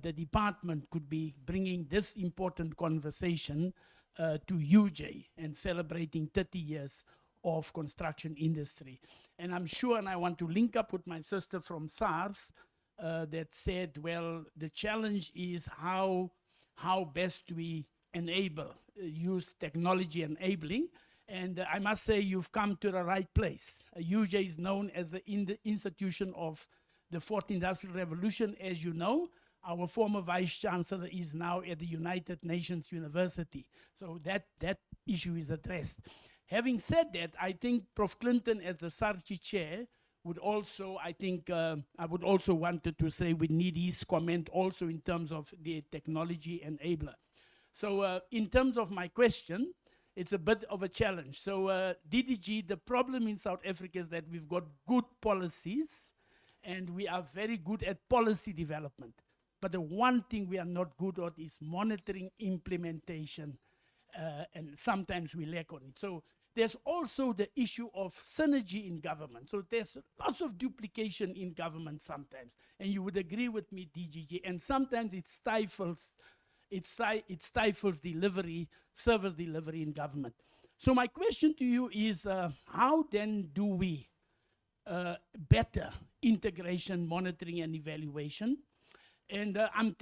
the department could be bringing this important conversation to UJ and celebrating 30 years of construction industry. And I'm sure, and I want to link up with my sister from SARS, that said, well, the challenge is how best we enable, use technology enabling. And I must say, you've come to the right place. UJ is known as the institution of the Fourth Industrial Revolution, as you know. Our former Vice Chancellor is now at the United Nations University. So that issue is addressed. Having said that, I think Prof. Clinton, as the SHSCRC chair, would also, I think, I would also wanted to say we need his comment also in terms of the technology enabler. So in terms of my question, it's a bit of a challenge. So DDG, the problem in South Africa is that we've got good policies and we are very good at policy development. But the one thing we are not good at is monitoring implementation, and sometimes we lack on it. So there's also the issue of synergy in government. So there's lots of duplication in government sometimes. And you would agree with me, DGG, and sometimes it stifles delivery, service delivery in government. So my question to you is, how then do we better integration, monitoring, and evaluation? And I'm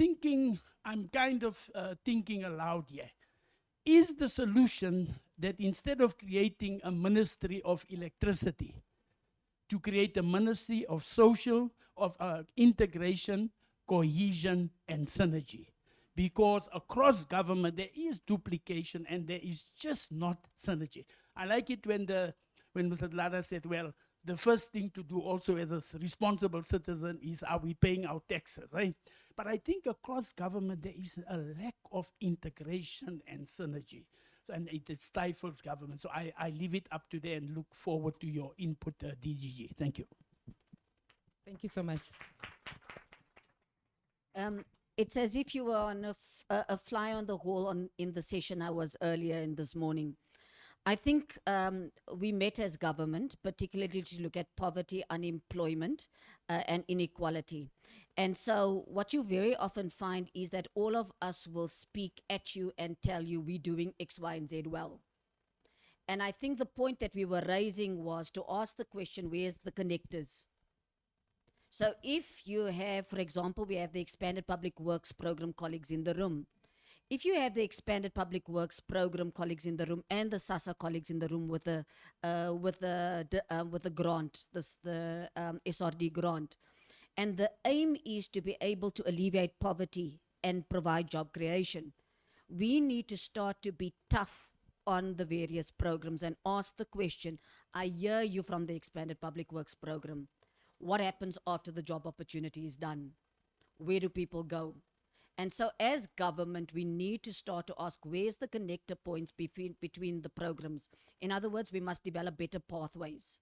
kind of thinking aloud here. Is the solution that instead of creating a ministry of electricity, to create a ministry of social, of integration, cohesion, and synergy? Because across government, there is duplication and there is just not synergy. I like it when Mr. Lara said, well, the first thing to do also as a responsible citizen is, are we paying our taxes, right? But I think across government, there is a lack of integration and synergy. So, and it stifles government. So I leave it up to there and look forward to your input, DGG. Thank you. Thank you so much. It's as if you were on a fly on the wall in the session I was earlier in this morning. I think we met as government, particularly to look at poverty, unemployment, and inequality. And so what you very often find is that all of us will speak at you and tell you we're doing X, Y, and Z well. And I think the point that we were raising was to ask the question, where's the connectors? So if you have, for example, we have the Expanded Public Works Program colleagues in the room. If you have the expanded public works program colleagues in the room and the SASA colleagues in the room with the grant, the SRD grant, and the aim is to be able to alleviate poverty and provide job creation, we need to start to be tough on the various programs and ask the question, I hear you from the expanded public works program. What happens after the job opportunity is done? Where do people go? And so as government, we need to start to ask, where's the connector points between the programs? In other words, we must develop better pathways.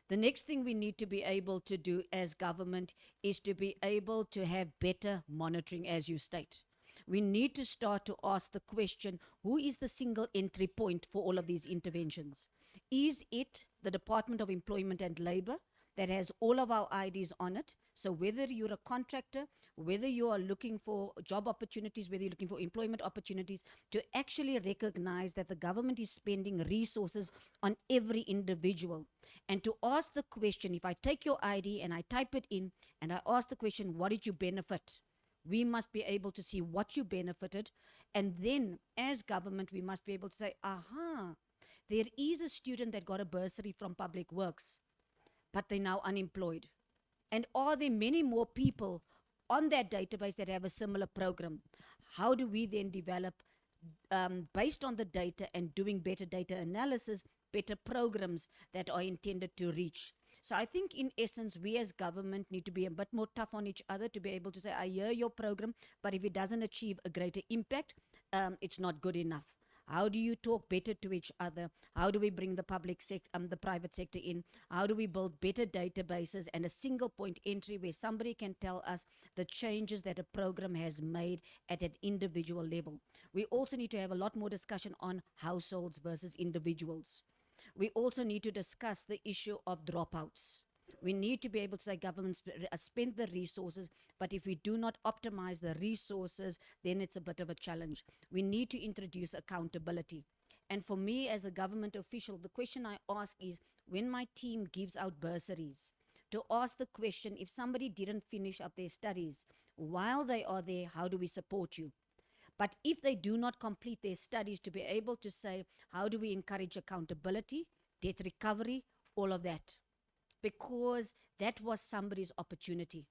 The next thing we need to be able to do as government is to be able to have better monitoring, as you state. We need to start to ask the question, who is the single entry point for all of these interventions? Is it the Department of Employment and Labor that has all of our IDs on it? So whether you're a contractor, whether you are looking for job opportunities, whether you're looking for employment opportunities, to actually recognize that the government is spending resources on every individual. And to ask the question, if I take your ID and I type it in and I ask the question, what did you benefit? We must be able to see what you benefited. And then as government, we must be able to say, aha, there is a student that got a bursary from Public Works, but they're now unemployed. And are there many more people on that database that have a similar program? How do we then develop, based on the data and doing better data analysis, better programs that are intended to reach? So I think in essence, we as government need to be a bit more tough on each other to be able to say, I hear your program, but if it doesn't achieve a greater impact, it's not good enough. How do you talk better to each other? How do we bring the the private sector in? How do we build better databases and a single point entry where somebody can tell us the changes that a program has made at an individual level? We also need to have a lot more discussion on households versus individuals. We also need to discuss the issue of dropouts. We need to be able to say governments spend the resources, but if we do not optimize the resources, then it's a bit of a challenge. We need to introduce accountability. And for me as a government official, the question I ask is, when my team gives out bursaries, to ask the question, if somebody didn't finish up their studies, while they are there, how do we support you? But if they do not complete their studies, to be able to say, how do we encourage accountability, debt recovery, all of that? Because that was somebody's opportunity.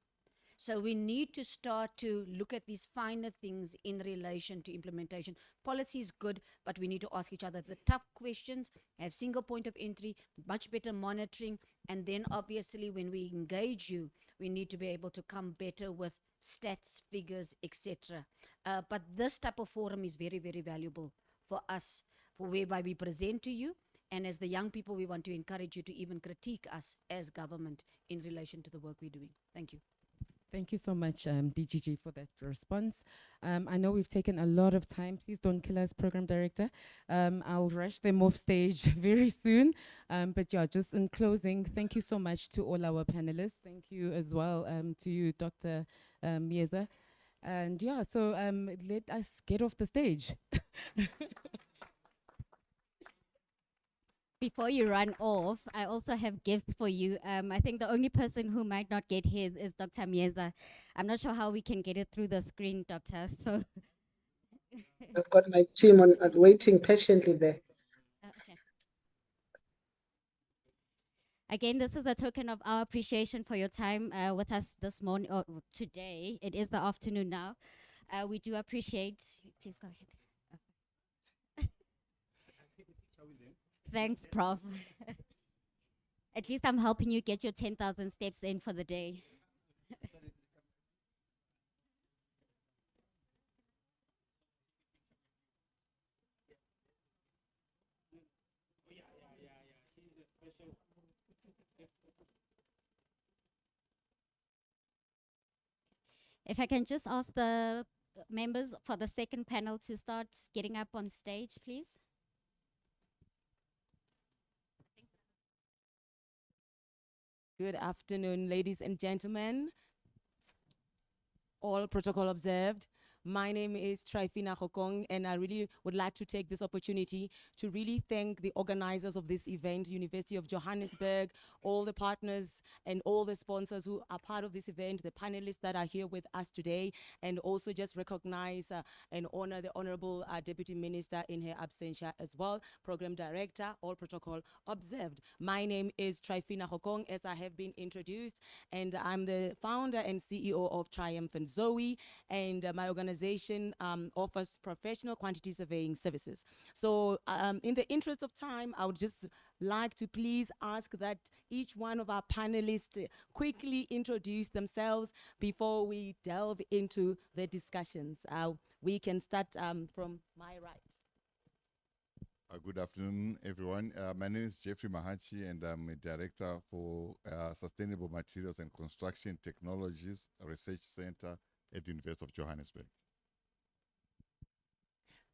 So we need to start to look at these finer things in relation to implementation. Policy is good, but we need to ask each other the tough questions, have single point of entry, much better monitoring, and then obviously when we engage you, we need to be able to come better with stats, figures, etc. But this type of forum is very, very valuable for us, for whereby we present to you. And as the young people, we want to encourage you to even critique us as government in relation to the work we're doing. Thank you. Thank you so much, DGG, for that response. I know we've taken a lot of time. Please don't kill us, Program Director. I'll rush them off stage very soon. But yeah, just in closing, thank you so much to all our panelists. Thank you as well to you, Dr. Mieza. And yeah, so let us get off the stage. Before you run off, I also have gifts for you. I think the only person who might not get his is Dr. Mieza. I'm not sure how we can get it through the screen, Doctor. So I've got my team on waiting patiently there. okay. Again, this is a token of our appreciation for your time with us this morning or today. It is the afternoon now. We do appreciate. Please go ahead. Thanks, Prof. At least I'm helping you get your 10,000 steps in for the day. If I can just ask the members for the second panel to start getting up on stage, please. Good afternoon, ladies and gentlemen. All protocol observed. My name is Trifina Hokong, and I really would like to take this opportunity to really thank the organizers of this event, University of Johannesburg, all the partners and all the sponsors who are part of this event, the panelists that are here with us today, and also just recognize and honor the Honorable Deputy Minister in her absentia as well, Program Director, all protocol observed. My name is Trifina Hokong, as I have been introduced, and I'm the founder and CEO of Triumphant Zoe, and my organization offers professional quantity surveying services. So in the interest of time, I would just like to please ask that each one of our panelists quickly introduce themselves before we delve into the discussions. We can start from my right. Good afternoon, everyone. My name is Jeffrey Mahachi, and I'm a director for Sustainable Materials and Construction Technologies Research Center at the University of Johannesburg.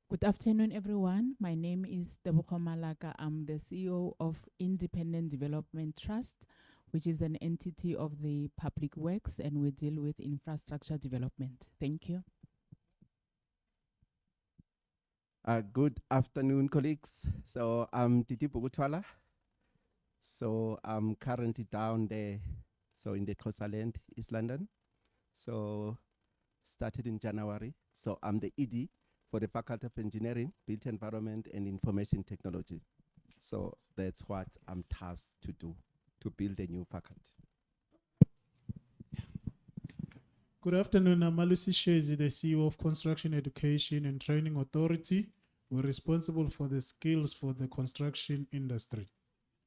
Good afternoon, everyone. My name is Tebogo Malaka. I'm the CEO of Independent Development Trust, which is an entity of the Public Works, and we deal with infrastructure development. Thank you. Good afternoon, colleagues. So I'm Titi Bogutwala. So I'm currently down there, so in the Xhosa Land, East London. So started in January. So I'm the ED for the Faculty of Engineering, Built Environment and Information Technology. So that's what I'm tasked to do, to build a new faculty. Good afternoon, I'm Malusi Shezi, the CEO of Construction Education and Training Authority. We're responsible for the skills for the construction industry.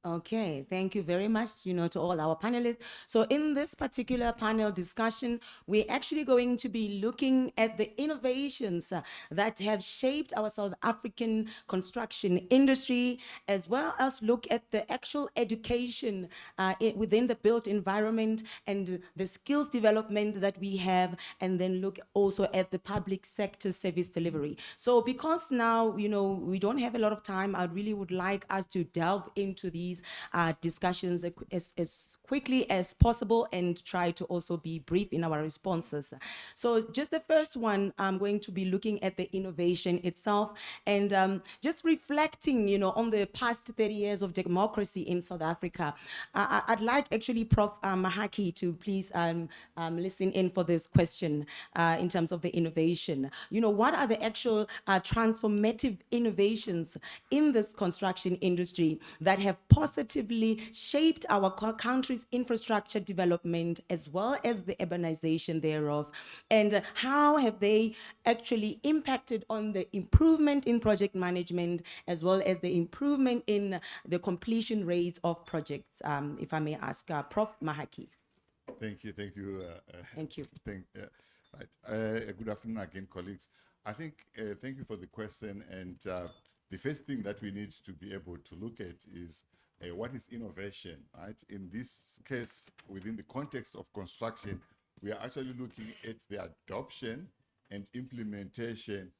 Okay, thank you very much, to all our panelists. So in this particular panel discussion, we're actually going to be looking at the innovations that have shaped our South African construction industry, as well as look at the actual education within the built environment and the skills development that we have, and then look also at the public sector service delivery. So because now, we don't have a lot of time, I really would like us to delve into these discussions as quickly as possible and try to also be brief in our responses. So just the first one, I'm going to be looking at the innovation itself and just reflecting, on the past 30 years of democracy in South Africa. I'd like actually Prof. Mahaki to please listen in for this question in terms of the innovation. What are the actual transformative innovations in this construction industry that have positively shaped our country's infrastructure development as well as the urbanization thereof, and how have they actually impacted on the improvement in project management as well as the improvement in the completion rates of projects? If I may ask Prof. Mahaki. Thank you. Thank you. Good afternoon again, colleagues. I think, thank you for the question. And the first thing that we need to be able to look at is what is innovation, right? In this case, within the context of construction, we are actually looking at the adoption and implementation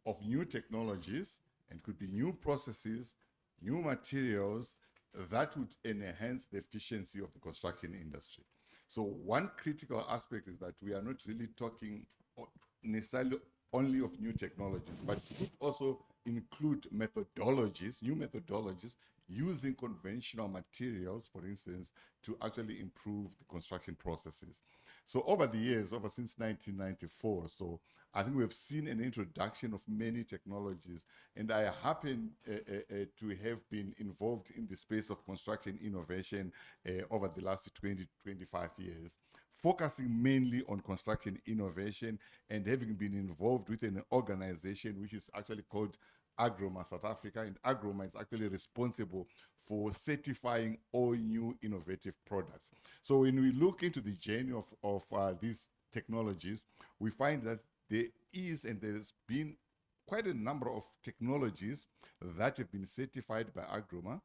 of new technologies, and could be new processes, new materials that would enhance the efficiency of the construction industry. So one critical aspect is that we are not really talking necessarily only of new technologies, but it could also include methodologies, new methodologies, using conventional materials, for instance, to actually improve the construction processes. So over the years, since 1994, so I think we've seen an introduction of many technologies, and I happen to have been involved in the space of construction innovation over the last 20, 25 years, focusing mainly on construction innovation and having been involved with an organization which is actually called Agroma South Africa, and Agroma is actually responsible for certifying all new innovative products. So when we look into the journey of these technologies, we find that there is and there's been quite a number of technologies that have been certified by Agroma,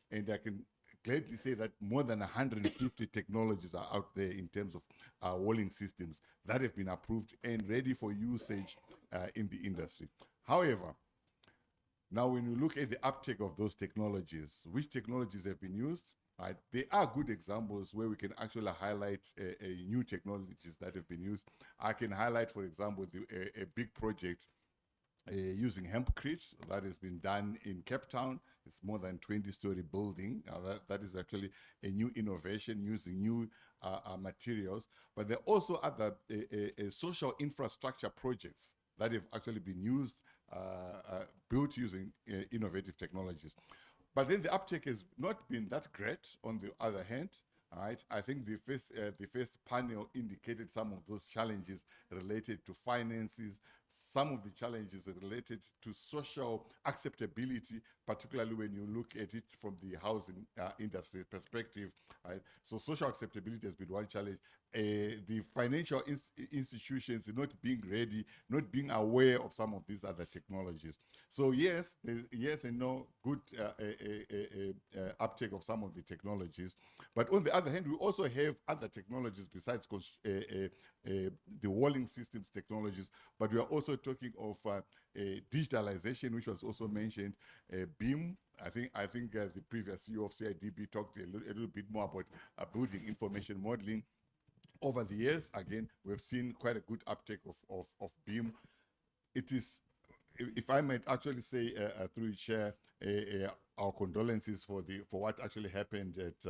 and I can gladly say that more than 150 technologies are out there in terms of walling systems that have been approved and ready for usage in the industry. However, now when you look at the uptake of those technologies, which technologies have been used? right? There are good examples where we can actually highlight new technologies that have been used. I can highlight, for example, a big project using hempcrete that has been done in Cape Town. It's more than 20-story building. That is actually a new innovation using new materials. But there are also other social infrastructure projects that have actually been used, built using innovative technologies. But then the uptake has not been that great on the other hand. Right, I think the first panel indicated some of those challenges related to finances, some of the challenges related to social acceptability, particularly when you look at it from the housing industry perspective. Right? So social acceptability has been one challenge. The financial institutions not being ready, not being aware of some of these other technologies. So yes, yes and no, good uptake of some of the technologies. But on the other hand, we also have other technologies besides the walling systems technologies, but we are also talking of digitalization, which was also mentioned, BIM. I think the previous CEO of CIDB talked a little bit more about building information modeling. Over the years, again, we've seen quite a good uptake of BIM. It is, if I might actually say through your chair, our condolences for what actually happened at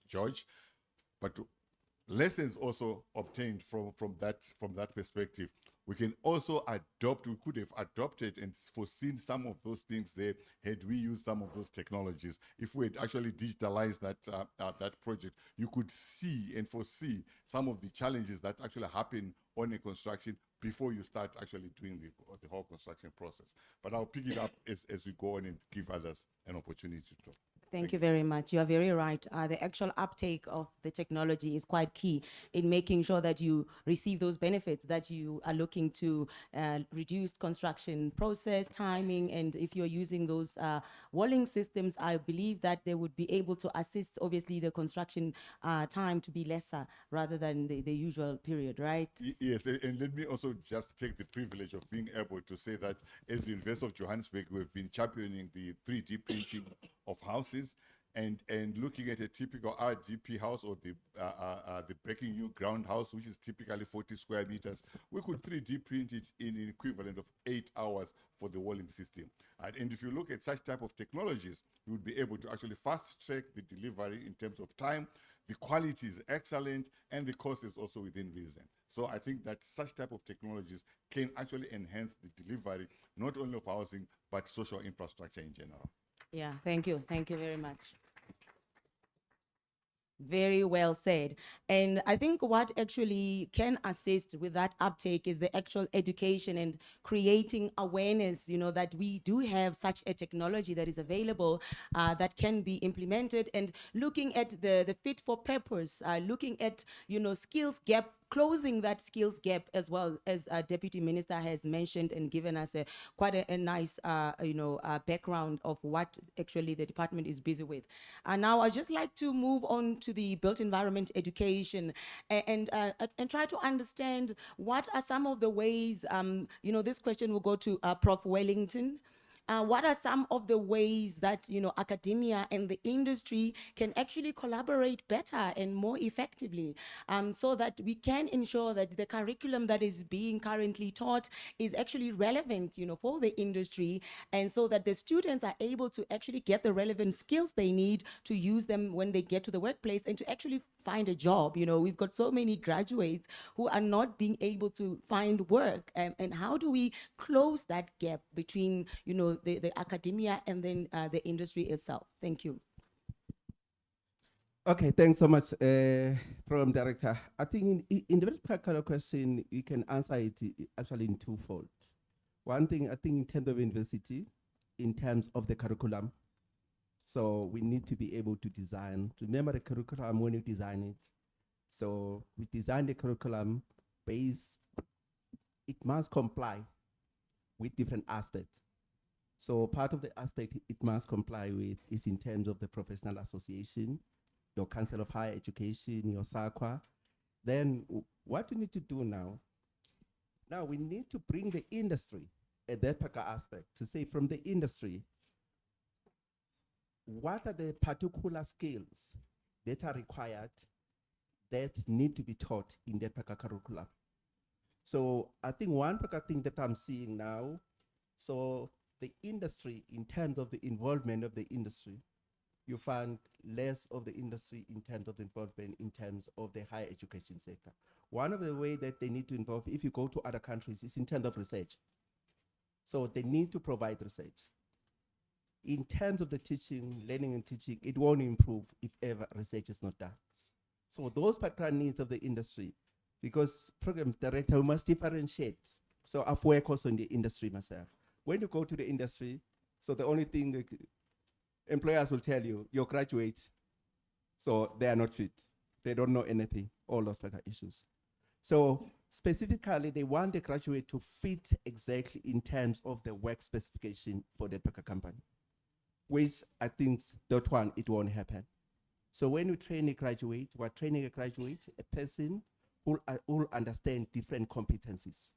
George, but lessons also obtained from that perspective. We can also adopt, we could have adopted and foreseen some of those things there had we used some of those technologies. If we had actually digitalized that project, you could see and foresee some of the challenges that actually happen on a construction before you start actually doing the whole construction process. But I'll pick it up as we go on and give others an opportunity to talk. Thank you very much. You are very right. The actual uptake of the technology is quite key in making sure that you receive those benefits that you are looking to, reduce construction process, timing, and if you're using those walling systems, I believe that they would be able to assist, obviously, the construction time to be lesser rather than the usual period, right? Yes, and let me also just take the privilege of being able to say that as the University of Johannesburg, we've been championing the 3D printing of houses and looking at a typical RDP house or the breaking new ground house, which is typically 40 square meters. We could 3D print it in an equivalent of 8 hours for the walling system. Right? And if you look at such type of technologies, you would be able to actually fast track the delivery in terms of time. The quality is excellent and the cost is also within reason. So I think that such type of technologies can actually enhance the delivery, not only of housing, but social infrastructure in general. Yeah, thank you. Thank you very much. Very well said. And I think what actually can assist with that uptake is the actual education and creating awareness, you know, that we do have such a technology that is available that can be implemented, and looking at the fit for purpose, looking at, you know, skills gap, closing that skills gap, as well as Deputy Minister has mentioned and given us quite a nice, background of what actually the department is busy with. Now I'd just like to move on to the built environment education and try to understand what are some of the ways, this question will go to Prof. Wellington. What are some of the ways that, you know, academia and the industry can actually collaborate better and more effectively, so that we can ensure that the curriculum that is being currently taught is actually relevant, you know, for the industry, and so that the students are able to actually get the relevant skills they need to use them when they get to the workplace and to actually find a job. You know, we've got so many graduates who are not being able to find work, and how do we close that gap between, you know, the academia and then the industry itself? Thank you. Okay, thanks so much, Program Director. I think in the very particular question, you can answer it actually in twofold. One thing, I think in terms of university, in terms of the curriculum, so we need to be able to design, remember the curriculum when you design it. So we design the curriculum based, it must comply with different aspects. So part of the aspect it must comply with is in terms of the professional association, your Council of Higher Education, your SAQA. Then what we need to do now we need to bring the industry at that particular aspect to say from the industry, what are the particular skills that are required that need to be taught in that curriculum. So I think one thing that I'm seeing now, so the industry, in terms of the involvement of the industry, you find less of the industry in terms of the involvement in terms of the higher education sector. One of the ways that they need to involve, if you go to other countries, is in terms of research. So they need to provide research. In terms of the teaching, learning and teaching, it won't improve if ever research is not done. So those particular needs of the industry, because program director, we must differentiate. So I've worked also in the industry myself. When you go to the industry, so the only thing the employers will tell you, you're graduates, so they are not fit. They don't know anything, all those particular issues. So specifically, they want the graduate to fit exactly in terms of the work specification for the particular company, which I think that one, it won't happen. So when we train a graduate, we're training a graduate, a person who will understand different competencies.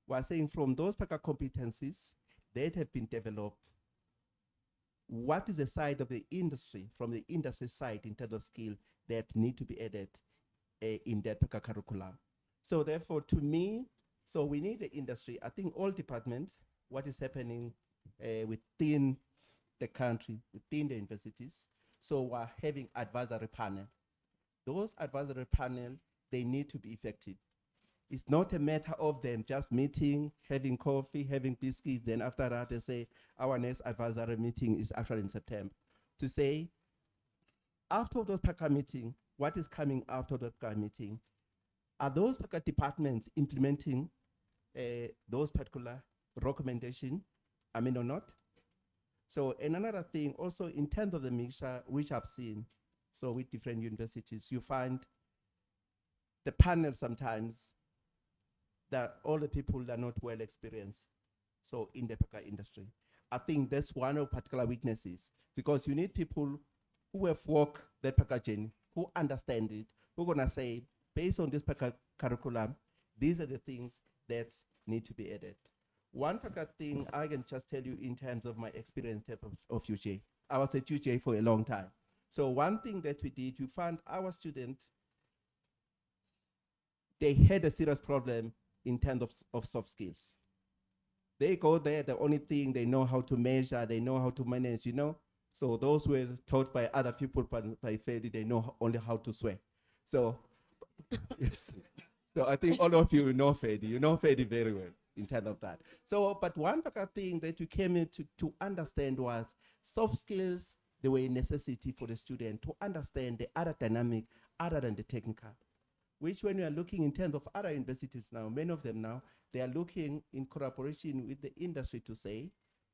We're saying from those particular competencies that have been developed, what is the side of the industry, from the industry side in terms of skill that need to be added in that particular curriculum. So therefore, to me, so we need the industry. I think all departments, what is happening within the country, within the universities, so we're having advisory panel. Those advisory panel, they need to be effective. It's not a matter of them just meeting, having coffee, having biscuits, then after that they say, our next advisory meeting is actually in September. To say, after those PACA meeting, what is coming after the PACA meeting? Are those PACA departments implementing those particular recommendations, or not? So another thing, also in terms of the mixture, which I've seen, so with different universities, you find the panel sometimes that all the people are not well experienced, so in the PACA industry. I think that's one of particular weaknesses, because you need people who have walked that PACA journey, who understand it, who are gonna say, based on this PACA curriculum, these are the things that need to be added. One particular thing I can just tell you in terms of my experience of UJ. I was at UJ for a long time. So one thing that we did, we found our students, they had a serious problem in terms of soft skills. They go there, the only thing they know how to measure, they know how to manage, So those were taught by other people, by Fedi, they know only how to swear. So, yes. So I think all of you know Fedi, you know Fedi very well in terms of that. So, but one thing that you came in to understand was soft skills, they were a necessity for the student to understand the other dynamic other than the technical, which when we are looking in terms of other universities now, many of them now, they are looking in collaboration with the industry to say,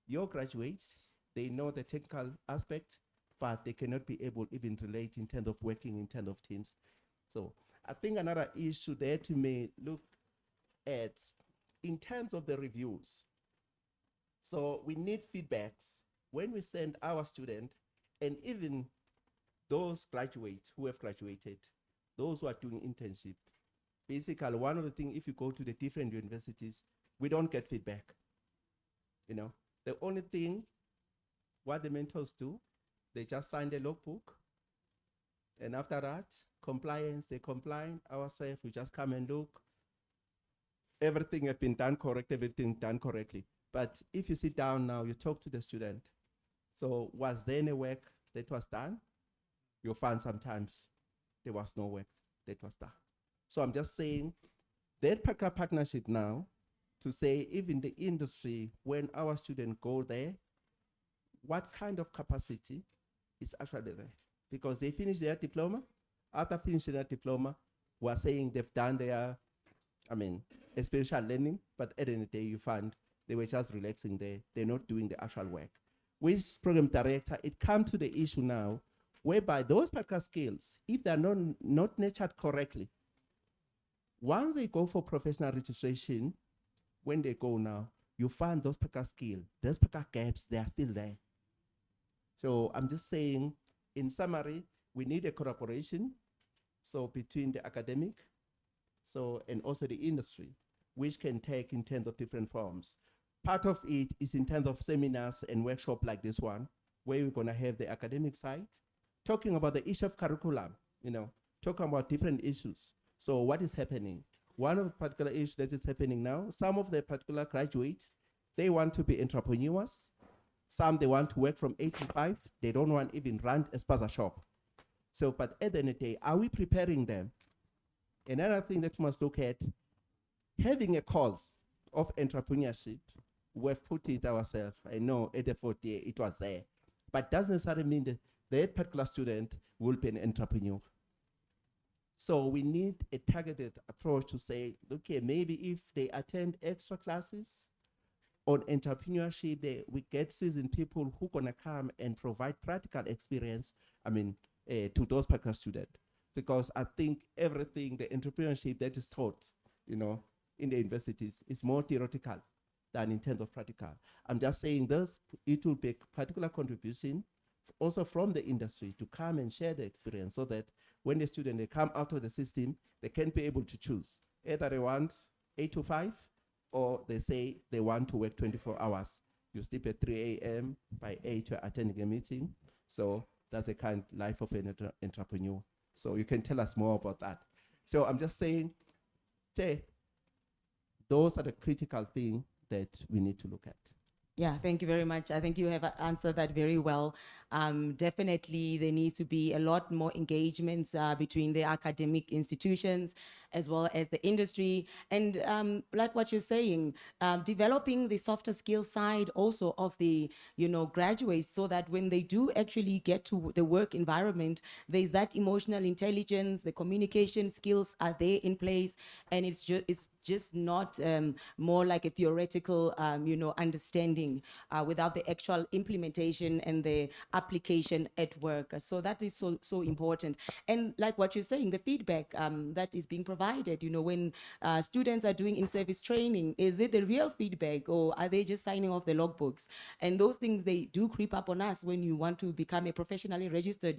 your graduates, they know the technical aspect, but they cannot be able even relate in terms of working in terms of teams. So I think another issue that you may look at in terms of the reviews. So we need feedbacks when we send our student, and even those graduates who have graduated, those who are doing internship. Basically, one of the things, if you go to the different universities, we don't get feedback. The only thing, what the mentors do, they just sign the logbook. And after that, compliance, they comply. Ourselves, we just come and look. Everything has been done correct, everything done correctly. But if you sit down now, you talk to the student. So was there any work that was done? You'll find sometimes there was no work that was done. So I'm just saying that PACA partnership now, to say even the industry, when our students go there, what kind of capacity is actually there? Because they finish their diploma. After finishing their diploma, we're saying they've done their, experiential learning, but at the end of the day, you find they were just relaxing there. They're not doing the actual work. With program director, it comes to the issue now, whereby those PACA skills, if they're not nurtured correctly, once they go for professional registration, when they go now, you find those PACA skills, those PACA gaps, they are still there. So I'm just saying, in summary, we need a collaboration, so between the academic, and also the industry, which can take in terms of different forms. Part of it is in terms of seminars and workshops like this one, where we're gonna have the academic side, talking about the issue of curriculum, talking about different issues. So what is happening? One of the particular issues that is happening now, some of the particular graduates, they want to be entrepreneurs. Some, they want to work from 8 to 5. They don't want even run a spaza shop. So, but at the end of the day, are we preparing them? Another thing that we must look at, having a course of entrepreneurship, we've put it ourselves. I know at the 40 it was there, but doesn't necessarily mean that that particular student will be an entrepreneur. So we need a targeted approach to say, okay, maybe if they attend extra classes on entrepreneurship, we get seasoned people who gonna come and provide practical experience, to those particular students. Because I think everything, the entrepreneurship that is taught, in the universities is more theoretical than in terms of practical. I'm just saying this, it will be a particular contribution also from the industry to come and share the experience so that when the student, they come out of the system, they can be able to choose. Either they want 8 to 5, or they say they want to work 24 hours. You sleep at 3 a.m., by 8 you're attending a meeting. So that's the kind of life of an entrepreneur. So you can tell us more about that. So I'm just saying, those are the critical things that we need to look at. Yeah, thank you very much. I think you have answered that very well. Definitely, there needs to be a lot more engagements between the academic institutions as well as the industry. And like what you're saying, developing the softer skill side also of the, graduates, so that when they do actually get to the work environment, there's that emotional intelligence, the communication skills are there in place, and it's just not more like a theoretical, understanding without the actual implementation and the application at work. So that is so important. And like what you're saying, the feedback that is being provided, when students are doing in-service training, is it the real feedback, or are they just signing off the logbooks? And those things, they do creep up on us when you want to become a professionally registered,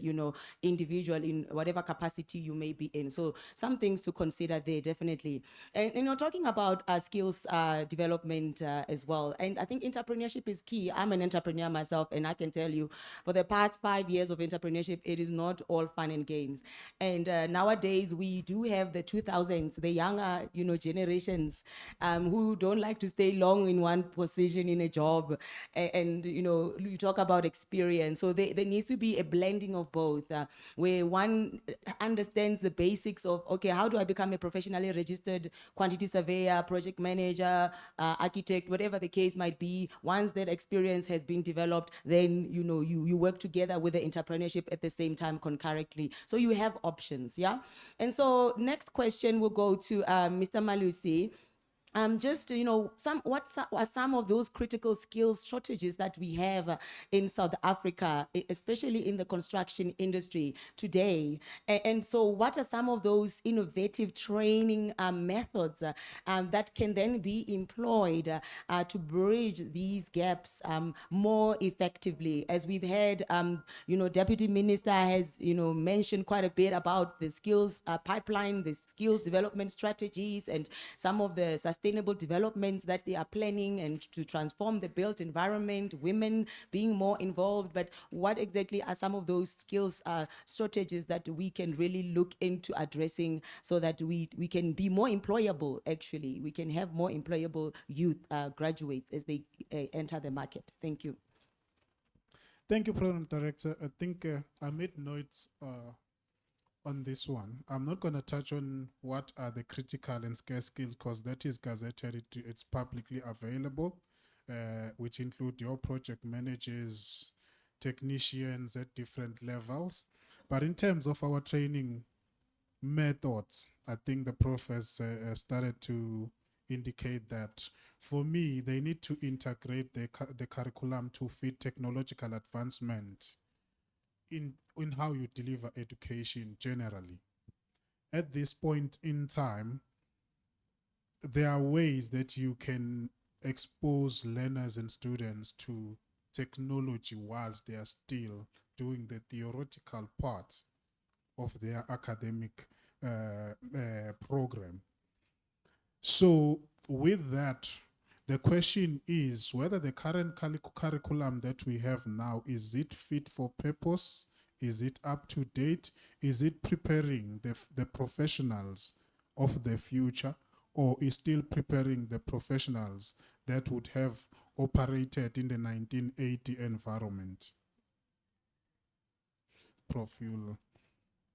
individual in whatever capacity you may be in. So some things to consider there, definitely. And talking about skills development as well. And I think entrepreneurship is key. I'm an entrepreneur myself, and I can tell you, for the past 5 years of entrepreneurship, it is not all fun and games. And nowadays, we do have the 2000s, the younger, generations who don't like to stay long in one position in a job. And you talk about experience. So there needs to be a blending of both, where one understands the basics of, okay, how do I become a professionally registered quantity surveyor, project manager, architect, whatever the case might be. Once that experience has been developed, then you work together with the entrepreneurship at the same time concurrently. So you have options, yeah? And so next question will go to Mr. Malusi. What are some of those critical skills shortages that we have in South Africa, especially in the construction industry today? And so what are some of those innovative training methods that can then be employed to bridge these gaps more effectively? As we've had, Deputy Minister has, mentioned quite a bit about the skills pipeline, the skills development strategies, and some of the sustainable developments that they are planning, and to transform the built environment, women being more involved. But what exactly are some of those skills shortages that we can really look into addressing, so that we can be more employable? Actually, we can have more employable youth graduates as they enter the market. Thank you. Thank you, Program Director. I think I made notes on this one. I'm not going to touch on what are the critical and scarce skills, because that is gazetted, it's publicly available, which include your project managers, technicians at different levels. But in terms of our training methods, I think the prof has started to indicate that, for me, they need to integrate the curriculum to fit technological advancement in how you deliver education generally. At this point in time, there are ways that you can expose learners and students to technology whilst they are still doing the theoretical parts of their academic program. So with that, The question is whether the current curriculum that we have now, is it fit for purpose? Is it up to date? Is it preparing the professionals of the future, or is still preparing the professionals that would have operated in the 1980 environment? Prof, you'll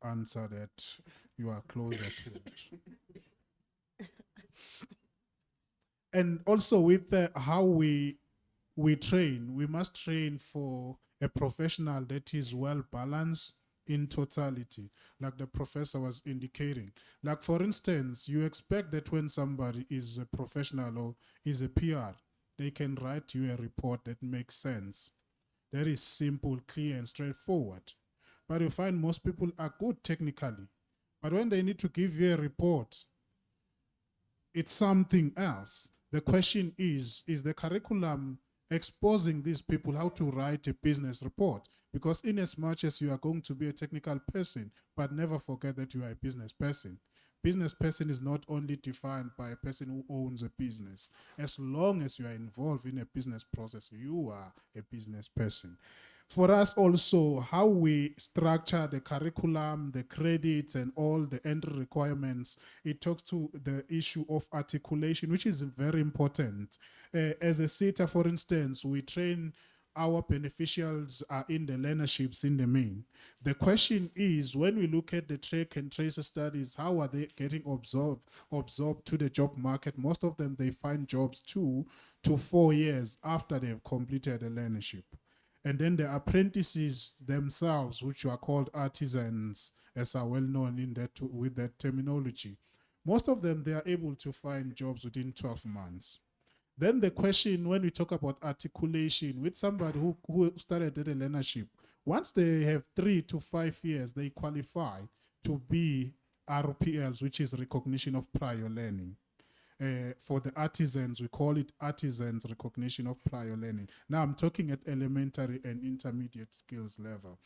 answer that. You are closer to it. And also with how we train, we must train for a professional that is well balanced in totality, like the professor was indicating. Like, for instance, you expect that when somebody is a professional or is a PR, they can write you a report that makes sense, that is simple, clear, and straightforward. But you find most people are good technically, but when they need to give you a report, it's something else. The question is the curriculum exposing these people how to write a business report? Because in as much as you are going to be a technical person, but never forget that you are a business person. Business person is not only defined by a person who owns a business. As long as you are involved in a business process, you are a business person. For us also, how we structure the curriculum, the credits, and all the entry requirements, it talks to the issue of articulation, which is very important. As a SETA, for instance, we train our beneficiaries are in the learnerships in the main. The question is, when we look at the track and trace studies, how are they getting absorbed to the job market? Most of them, they find jobs 2 to 4 years after they've completed a learnership. And then the apprentices themselves, which are called artisans, as are well known in that with that terminology, most of them, they are able to find jobs within 12 months. Then the question, when we talk about articulation, with somebody who started at a learnership, once they have 3 to 5 years, they qualify to be RPLs, which is recognition of prior learning. For the artisans, we call it artisans recognition of prior learning. Now I'm talking at elementary and intermediate skills level.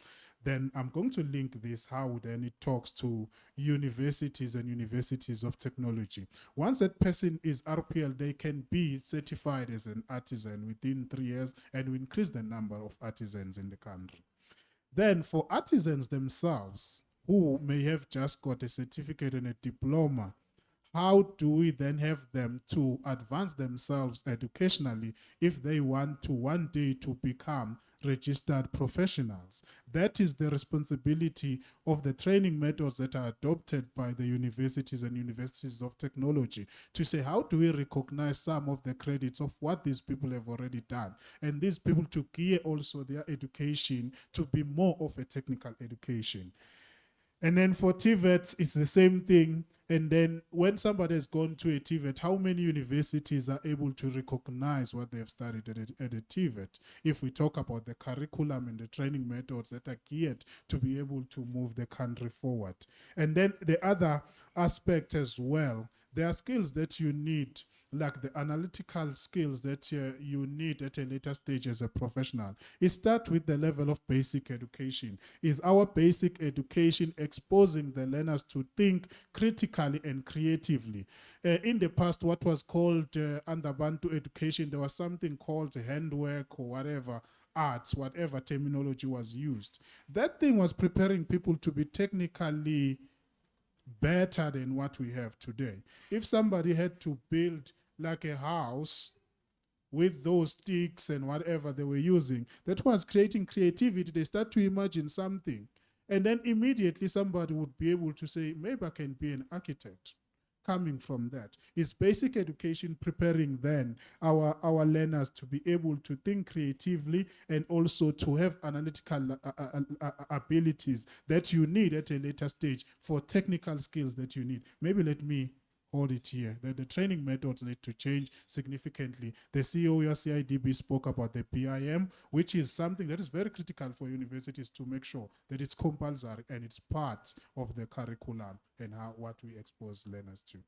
Then I'm going to link this, how then it talks to universities and universities of technology. Once that person is RPL, they can be certified as an artisan within 3 years, and we increase the number of artisans in the country. Then for artisans themselves, who may have just got a certificate and a diploma, how do we then have them to advance themselves educationally if they want to one day to become registered professionals? That is the responsibility of the training methods that are adopted by the universities and universities of technology, to say, how do we recognize some of the credits of what these people have already done, and these people to gear also their education to be more of a technical education. And then for TVETs, it's the same thing. And then when somebody has gone to a TVET, how many universities are able to recognize what they've studied at a TVET? If we talk about the curriculum and the training methods that are geared to be able to move the country forward. And then the other aspect as well, there are skills that you need, like the analytical skills that you need at a later stage as a professional. It starts with the level of basic education. Is our basic education exposing the learners to think critically and creatively? In the past, what was called under Bantu education, there was something called handwork or whatever, arts, whatever terminology was used. That thing was preparing people to be technically better than what we have today. If somebody had to build like a house with those sticks and whatever they were using, that was creating creativity. They start to imagine something. And then immediately somebody would be able to say, maybe I can be an architect. Coming from that is basic education, preparing then our learners to be able to think creatively and also to have analytical abilities that you need at a later stage for technical skills that you need. Maybe let me hold it here, that the training methods need to change significantly. The CEO of CIDB spoke about the PIM, which is something that is very critical for universities to make sure that it's compulsory and it's part of the curriculum and what we expose learners to.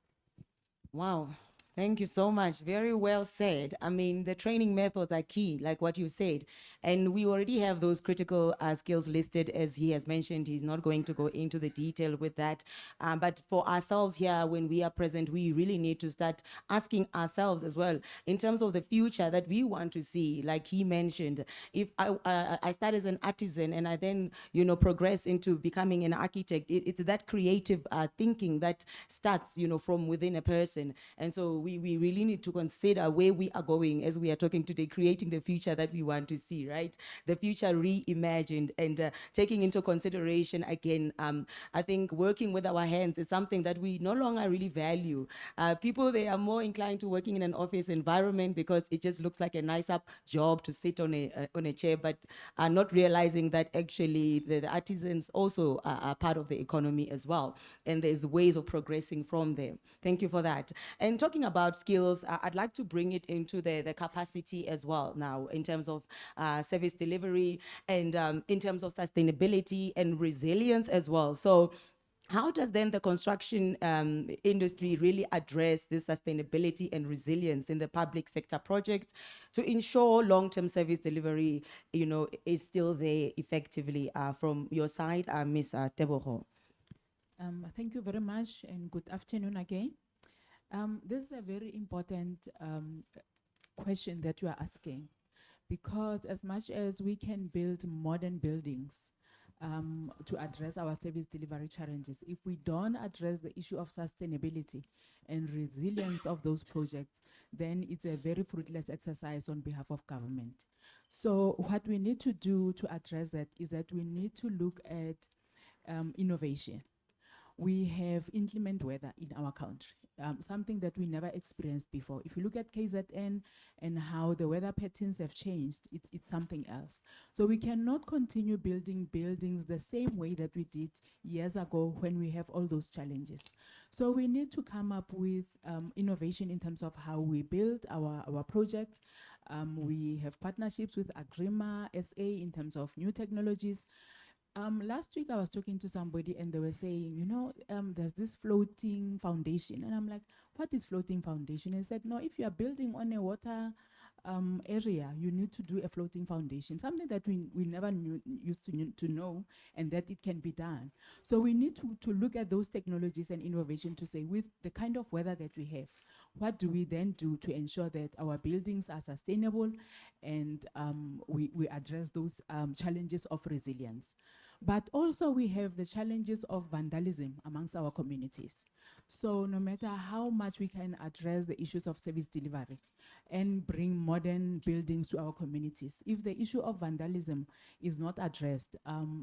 Wow, Thank you so much. Very well said. I mean, the training methods are key, like what you said. And we already have those critical skills listed, as he has mentioned. He's not going to go into the detail with that. But for ourselves here, when we are present, we really need to start asking ourselves as well, in terms of the future that we want to see. Like he mentioned, if I start as an artisan and I then, progress into becoming an architect, it's that creative thinking that starts, from within a person. And so we really need to consider where we are going as we are talking today, creating the future that we want to see, right? The future reimagined, and taking into consideration, again, I think working with our hands is something that we no longer really value. People, they are more inclined to working in an office environment because it just looks like a nice up job to sit on a chair, but are not realizing that actually the artisans also are part of the economy as well. And there's ways of progressing from there. Thank you for that. And talking about skills, I'd like to bring it into the capacity as well now, in terms of service delivery, and in terms of sustainability and resilience as well. So how does then the construction industry really address this sustainability and resilience in the public sector projects to ensure long-term service delivery, is still there effectively? From your side, Ms. Teboho. Thank you very much, and good afternoon again. This is a very important question that you are asking, because as much as we can build modern buildings to address our service delivery challenges, if we don't address the issue of sustainability and resilience of those projects, then it's a very fruitless exercise on behalf of government. So what we need to do to address that is that we need to look at innovation. We have inclement weather in our country, something that we never experienced before. If you look at KZN and how the weather patterns have changed, it's something else. So we cannot continue building buildings the same way that we did years ago when we have all those challenges. So we need to come up with innovation in terms of how we build our projects. We have partnerships with Agrima SA in terms of new technologies. Last week I was talking to somebody and they were saying, there's this floating foundation. And I'm like, what is floating foundation? And said, no, if you are building on a water area, you need to do a floating foundation, something that we never used to know, and that it can be done. So we need to look at those technologies and innovation to say, with the kind of weather that we have, what do we then do to ensure that our buildings are sustainable and we address those challenges of resilience? But also we have the challenges of vandalism amongst our communities. So no matter how much we can address the issues of service delivery and bring modern buildings to our communities, if the issue of vandalism is not addressed,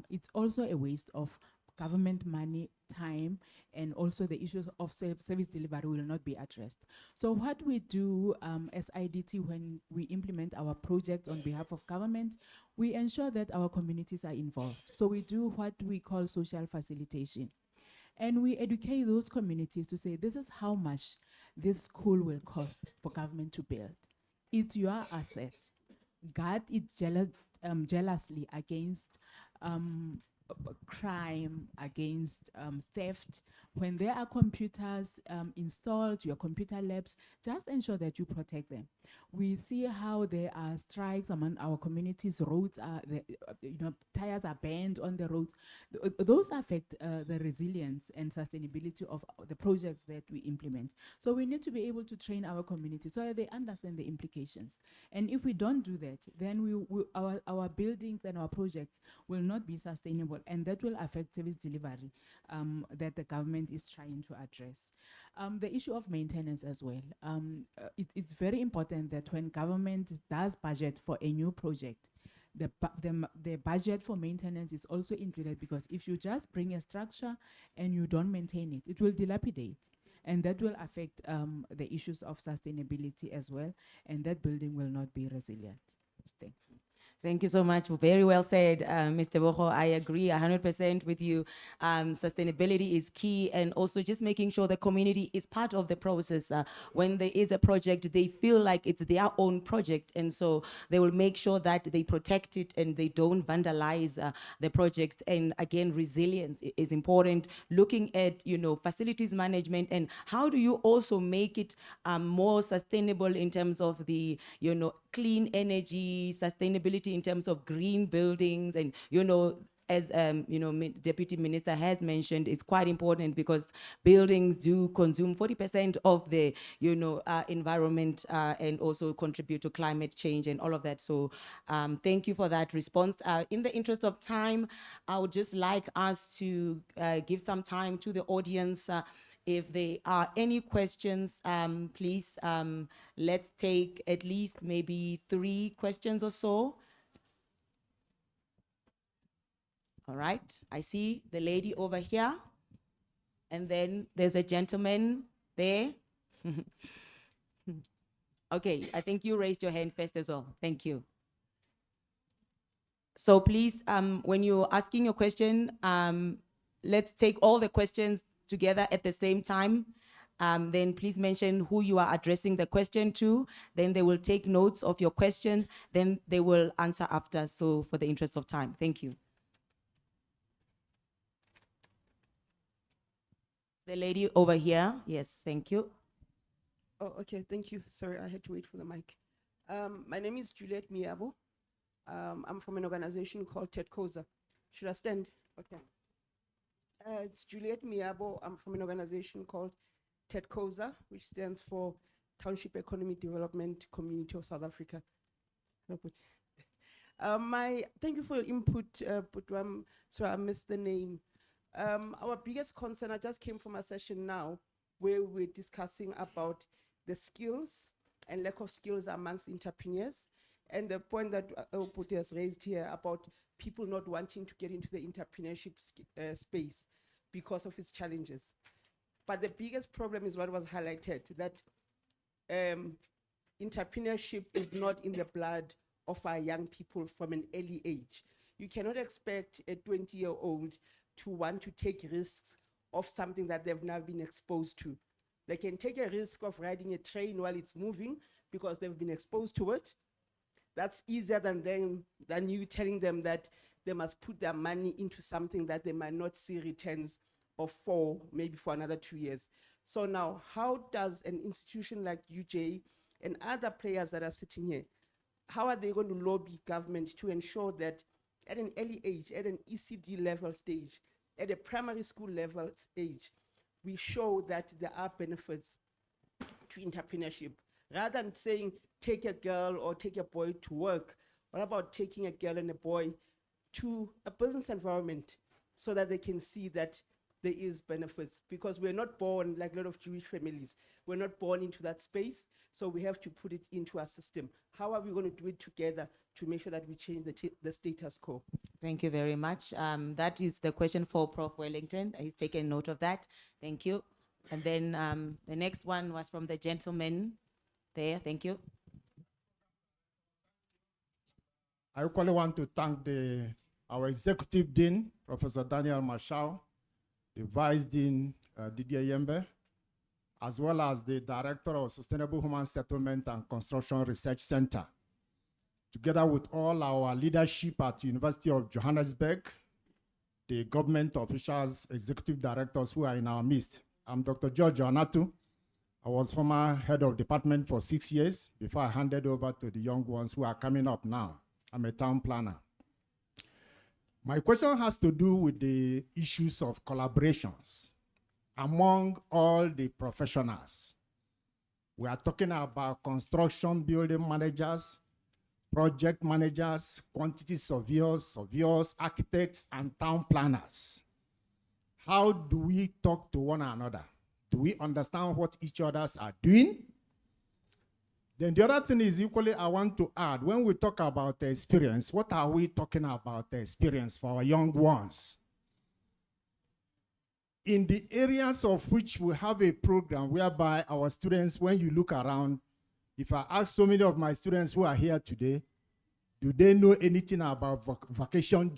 it's also a waste of government money, time, and also the issues of service delivery will not be addressed. So what we do as IDT when we implement our projects on behalf of government, we ensure that our communities are involved. So we do what we call social facilitation. And we educate those communities to say, this is how much this school will cost for government to build. It's your asset. Guard it jealously against crime, against theft. When there are computers installed, your computer labs, just ensure that you protect them. We see how there are strikes among our communities, roads are, tires are banned on the roads. Those affect the resilience and sustainability of the projects that we implement. So we need to be able to train our community so that they understand the implications. And if we don't do that, then our buildings and our projects will not be sustainable, and that will affect service delivery that the government is trying to address. The issue of maintenance as well. It's very important that when government does budget for a new project, the budget for maintenance is also included, because if you just bring a structure and you don't maintain it, it will dilapidate. And that will affect the issues of sustainability as well, and that building will not be resilient. Thanks. Thank you so much. Very well said, Mr. Boho. I agree 100% with you. Sustainability is key, and also just making sure the community is part of the process. When there is a project, they feel like it's their own project, and so they will make sure that they protect it and they don't vandalize the project. And again, resilience is important. Looking at facilities management and how do you also make it more sustainable in terms of the clean energy, sustainability in terms of green buildings, and as Deputy Minister has mentioned, it's quite important because buildings do consume 40% of the environment and also contribute to climate change and all of that. So thank you for that response. In the interest of time, I would just like us to give some time to the audience. If there are any questions, please, let's take at least maybe 3 questions or so. All right, I see the lady over here, and then there's a gentleman there. Okay, I think you raised your hand first as well. Thank you. So please, when you're asking your question, let's take all the questions together at the same time. Then please mention who you are addressing the question to. Then they will take notes of your questions. Then they will answer after. So for the interest of time, thank you. The lady over here. Yes, thank you. Oh, okay, thank you. Sorry, I had to wait for the mic. My name is Juliet Miabo. I'm from an organization called TEDCOSA. Should I stand? Okay. It's Juliet Miabo. I'm from an organization called TEDCOSA, which stands for Township Economy Development Community of South Africa. Thank you for your input, Putwam. Sorry, I missed the name. Our biggest concern, I just came from a session now where we're discussing about the skills and lack of skills amongst entrepreneurs. And the point that Puti has raised here about people not wanting to get into the entrepreneurship space because of its challenges. But the biggest problem is what was highlighted, that entrepreneurship is not in the blood of our young people from an early age. You cannot expect a 20-year-old to want to take risks of something that they've never been exposed to. They can take a risk of riding a train while it's moving because they've been exposed to it. That's easier than you telling them that they must put their money into something that they might not see returns of maybe for another 2 years. So now, how does an institution like UJ and other players that are sitting here, how are they going to lobby government to ensure that at an early age, at an ECD level stage, at a primary school level stage, we show that there are benefits to entrepreneurship? Rather than saying, take a girl or take a boy to work, what about taking a girl and a boy to a business environment so that they can see that there is benefits? Because we're not born like a lot of Jewish families. We're not born into that space, so we have to put it into our system. How are we going to do it together to make sure that we change the status quo? Thank you very much. That is the question for Prof. Wellington. He's taken note of that. Thank you. And then the next one was from the gentleman there. Thank you. I equally want to thank our Executive Dean, Professor Daniel Mashao, the Vice Dean, Didier Yembe, as well as the Director of Sustainable Human Settlement and Construction Research Center, together with all our leadership at University of Johannesburg, the government officials, executive directors who are in our midst. I'm Dr. George Anatu. I was former head of department for 6 years before I handed over to the young ones who are coming up now. I'm a town planner. My question has to do with the issues of collaborations among all the professionals. We are talking about construction building managers, project managers, quantity surveyors, architects, and town planners. How do we talk to one another? Do we understand what each others are doing? Then the other thing is equally I want to add, when we talk about the experience, what are we talking about the experience for our young ones? In the areas of which we have a program whereby our students, when you look around, if I ask so many of my students who are here today, Do they know anything about vacation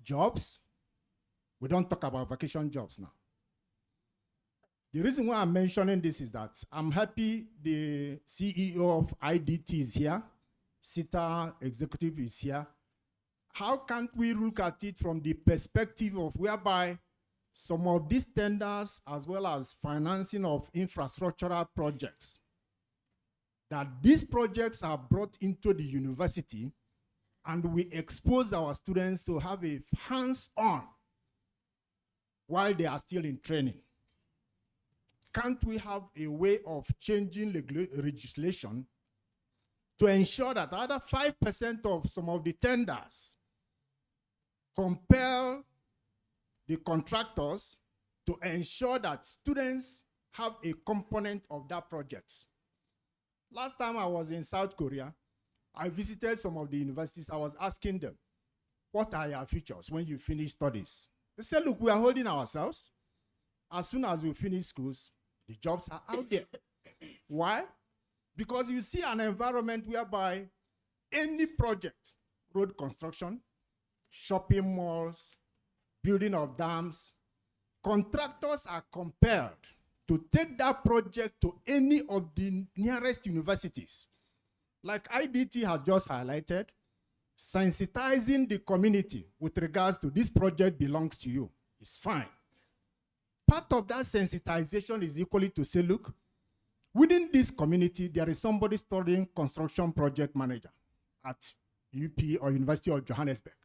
jobs? We don't talk about vacation jobs now. The reason why I'm mentioning this is that I'm happy the CEO of IDT is here, CITA executive is here. How can't we look at it from the perspective of whereby some of these tenders, as well as financing of infrastructural projects, that these projects are brought into the university and we expose our students to have a hands-on while they are still in training? Can't we have a way of changing legislation to ensure that either 5% of some of the tenders compel the contractors to ensure that students have a component of that project? Last time I was in South Korea, I visited some of the universities. I was asking them, what are your futures when you finish studies? They said, look, we are holding ourselves. As soon as we finish schools, the jobs are out there. Why? Because you see an environment whereby any project, road construction, shopping malls, building of dams, contractors are compelled to take that project to any of the nearest universities. Like IDT has just highlighted, sensitizing the community with regards to this project belongs to you is fine. Part of that sensitization is equally to say, look, within this community, there is somebody studying construction project manager at UP or University of Johannesburg.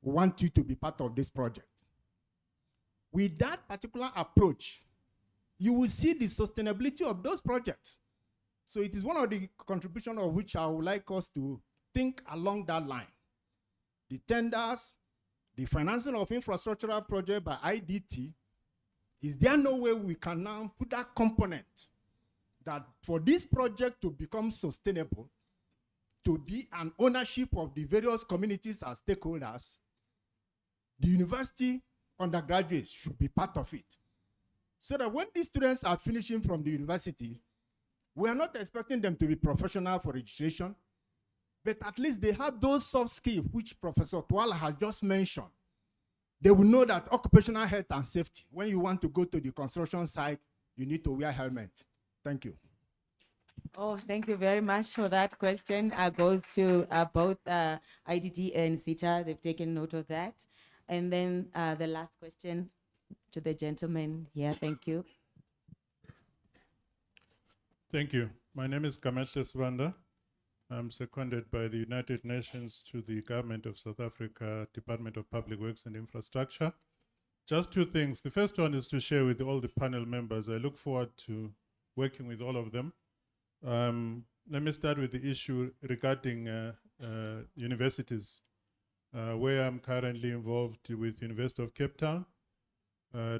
We want you to be part of this project. With that particular approach, you will see the sustainability of those projects. So it is one of the contributions of which I would like us to think along that line. The tenders, the financing of infrastructural project by IDT, is there no way we can now put that component that for this project to become sustainable, to be an ownership of the various communities as stakeholders, the university undergraduates should be part of it. So that when these students are finishing from the university, we are not expecting them to be professional for registration, but at least they have those soft skills which Professor Twala has just mentioned. They will know that occupational health and safety, when you want to go to the construction site, you need to wear a helmet. Thank you. Oh, thank you very much for that question. Goes to both IDT and CITA. They've taken note of that. And then the last question to the gentleman here. Thank you. Thank you. My name is Bernice Swarts. I'm seconded by the United Nations to the Government of South Africa, Department of Public Works and Infrastructure. Just two things. The first one is to share with all the panel members. I look forward to working with all of them. Let me start with the issue regarding universities, where I'm currently involved with University of Cape Town,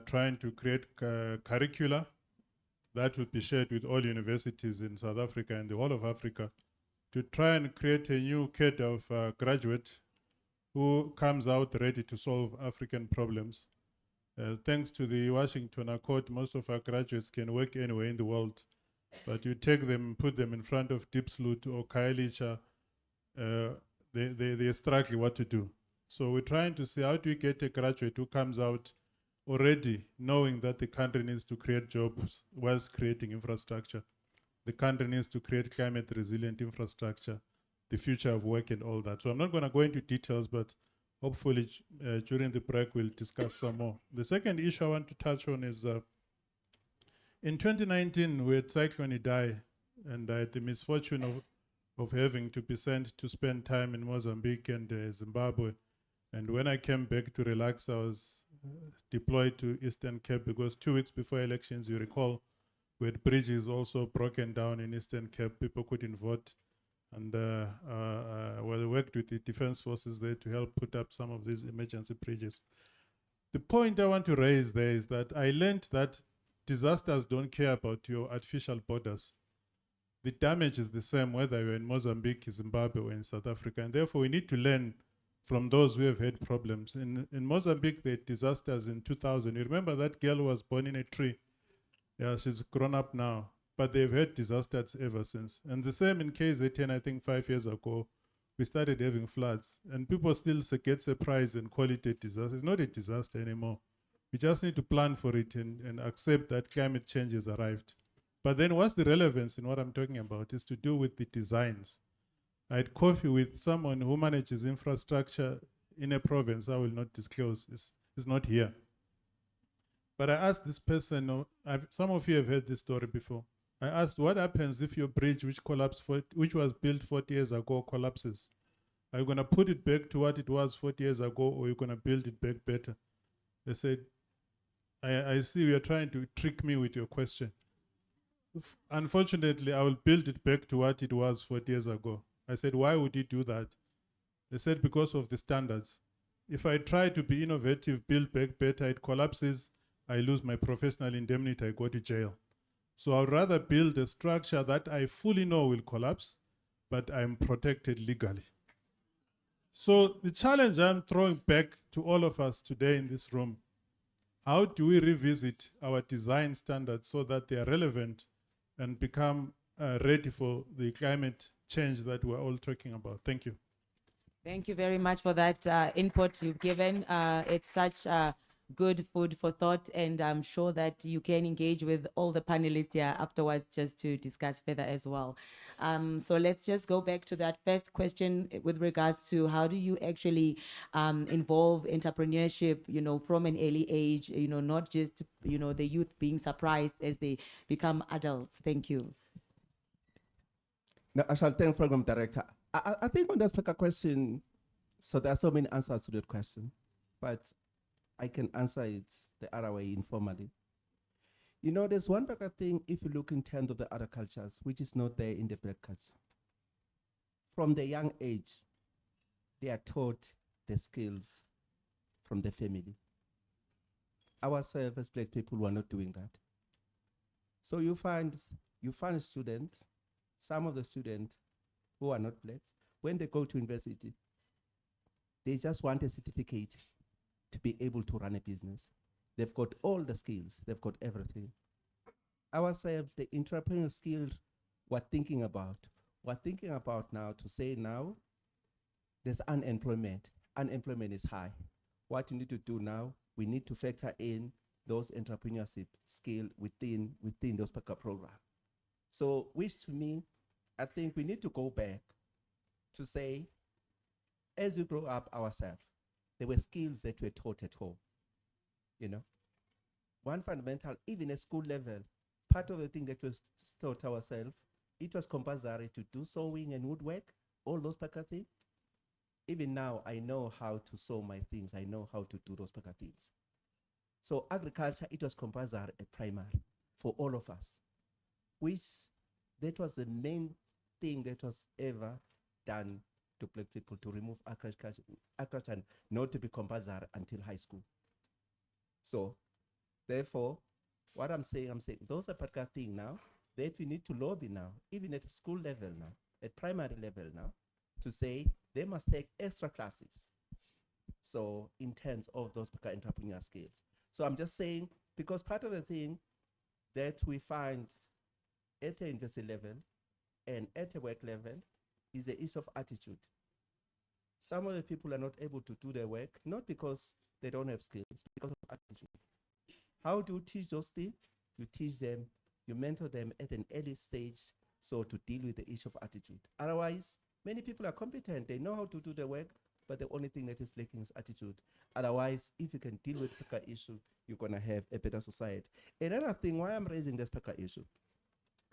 trying to create curricula that would be shared with all universities in South Africa and the whole of Africa, to try and create a new cadre of graduate who comes out ready to solve African problems. Thanks to the Washington Accord, most of our graduates can work anywhere in the world, but you take them, put them in front of Diepsloot or Khayelitsha, they're struggling what to do. So we're trying to see how do we get a graduate who comes out already knowing that the country needs to create jobs whilst creating infrastructure. The country needs to create climate resilient infrastructure, the future of work and all that. So I'm not going to go into details, but hopefully during the break we'll discuss some more. The second issue I want to touch on is in 2019 we had Cyclone Idai, and I had the misfortune of having to be sent to spend time in Mozambique and Zimbabwe. And when I came back to relax, I was deployed to Eastern Cape because 2 weeks before elections, you recall, we had bridges also broken down in Eastern Cape. People couldn't vote. And we worked with the defense forces there to help put up some of these emergency bridges. The point I want to raise there is that I learned that disasters don't care about your artificial borders. The damage is the same whether you're in Mozambique, Zimbabwe, or in South Africa. And therefore, we need to learn from those who have had problems. In Mozambique, they had disasters in 2000. You remember that girl who was born in a tree? Yeah, she's grown up now. But they've had disasters ever since. And the same in KZN, I think 5 years ago, we started having floods, and people still get surprised and call it a disaster. It's not a disaster anymore. We just need to plan for it and accept that climate change has arrived. But then what's the relevance in what I'm talking about is to do with the designs. I had coffee with someone who manages infrastructure in a province I will not disclose. It's not here. But I asked this person, some of you have heard this story before. I asked, what happens if your bridge, which was built 40 years ago, collapses? Are you going to put it back to what it was 40 years ago, or are you going to build it back better? They said, I see you're trying to trick me with your question. Unfortunately, I will build it back to what it was 40 years ago. I said, why would you do that? They said, because of the standards. If I try to be innovative, build back better, it collapses, I lose my professional indemnity, I go to jail. So I'd rather build a structure that I fully know will collapse, but I'm protected legally. So the challenge I'm throwing back to all of us today in this room, how do we revisit our design standards so that they are relevant and become ready for the climate change that we're all talking about? Thank you. Thank you very much for that input you've given. It's such good food for thought, and I'm sure that you can engage with all the panelists here afterwards just to discuss further as well. So let's just go back to that first question with regards to how do you actually involve entrepreneurship, from an early age, not just, the youth being surprised as they become adults. Thank you. No, I shall thank Program Director. I think on that particular question, so there are so many answers to that question, but I can answer it the other way informally. There's one particular thing if you look in terms of the other cultures, which is not there in the black culture. From the young age, they are taught the skills from the family. Ourselves as black people, we are not doing that. So you find students, some of the students who are not black, when they go to university, they just want a certificate to be able to run a business. They've got all the skills, they've got everything. Ourselves, the entrepreneurial skills we're thinking about now to say now, there's unemployment. Unemployment is high. What you need to do now, we need to factor in those entrepreneurship skills within those programs. So, which to me, I think we need to go back to say, as we grow up ourselves, there were skills that were taught at home. One fundamental, even at school level, part of the thing that was taught ourselves, it was compulsory to do sewing and woodwork, all those type of things. Even now, I know how to sew my things. I know how to do those type of things. So agriculture, it was compulsory at primary for all of us, which that was the main thing that was ever done to black people, to remove agriculture not to be compulsory until high school. So therefore, what I'm saying those are particular things now that we need to lobby now, even at school level now, at primary level now, to say they must take extra classes. So in terms of those particular entrepreneurial skills. So I'm just saying, because part of the thing that we find at a university level and at a work level is the issue of attitude. Some of the people are not able to do their work, not because they don't have skills, because of attitude. How do you teach those things? You teach them, you mentor them at an early stage, so to deal with the issue of attitude. Otherwise, many people are competent, they know how to do their work, but the only thing that is lacking is attitude. Otherwise, if you can deal with the issue, you're gonna have a better society. Another thing, why I'm raising this issue,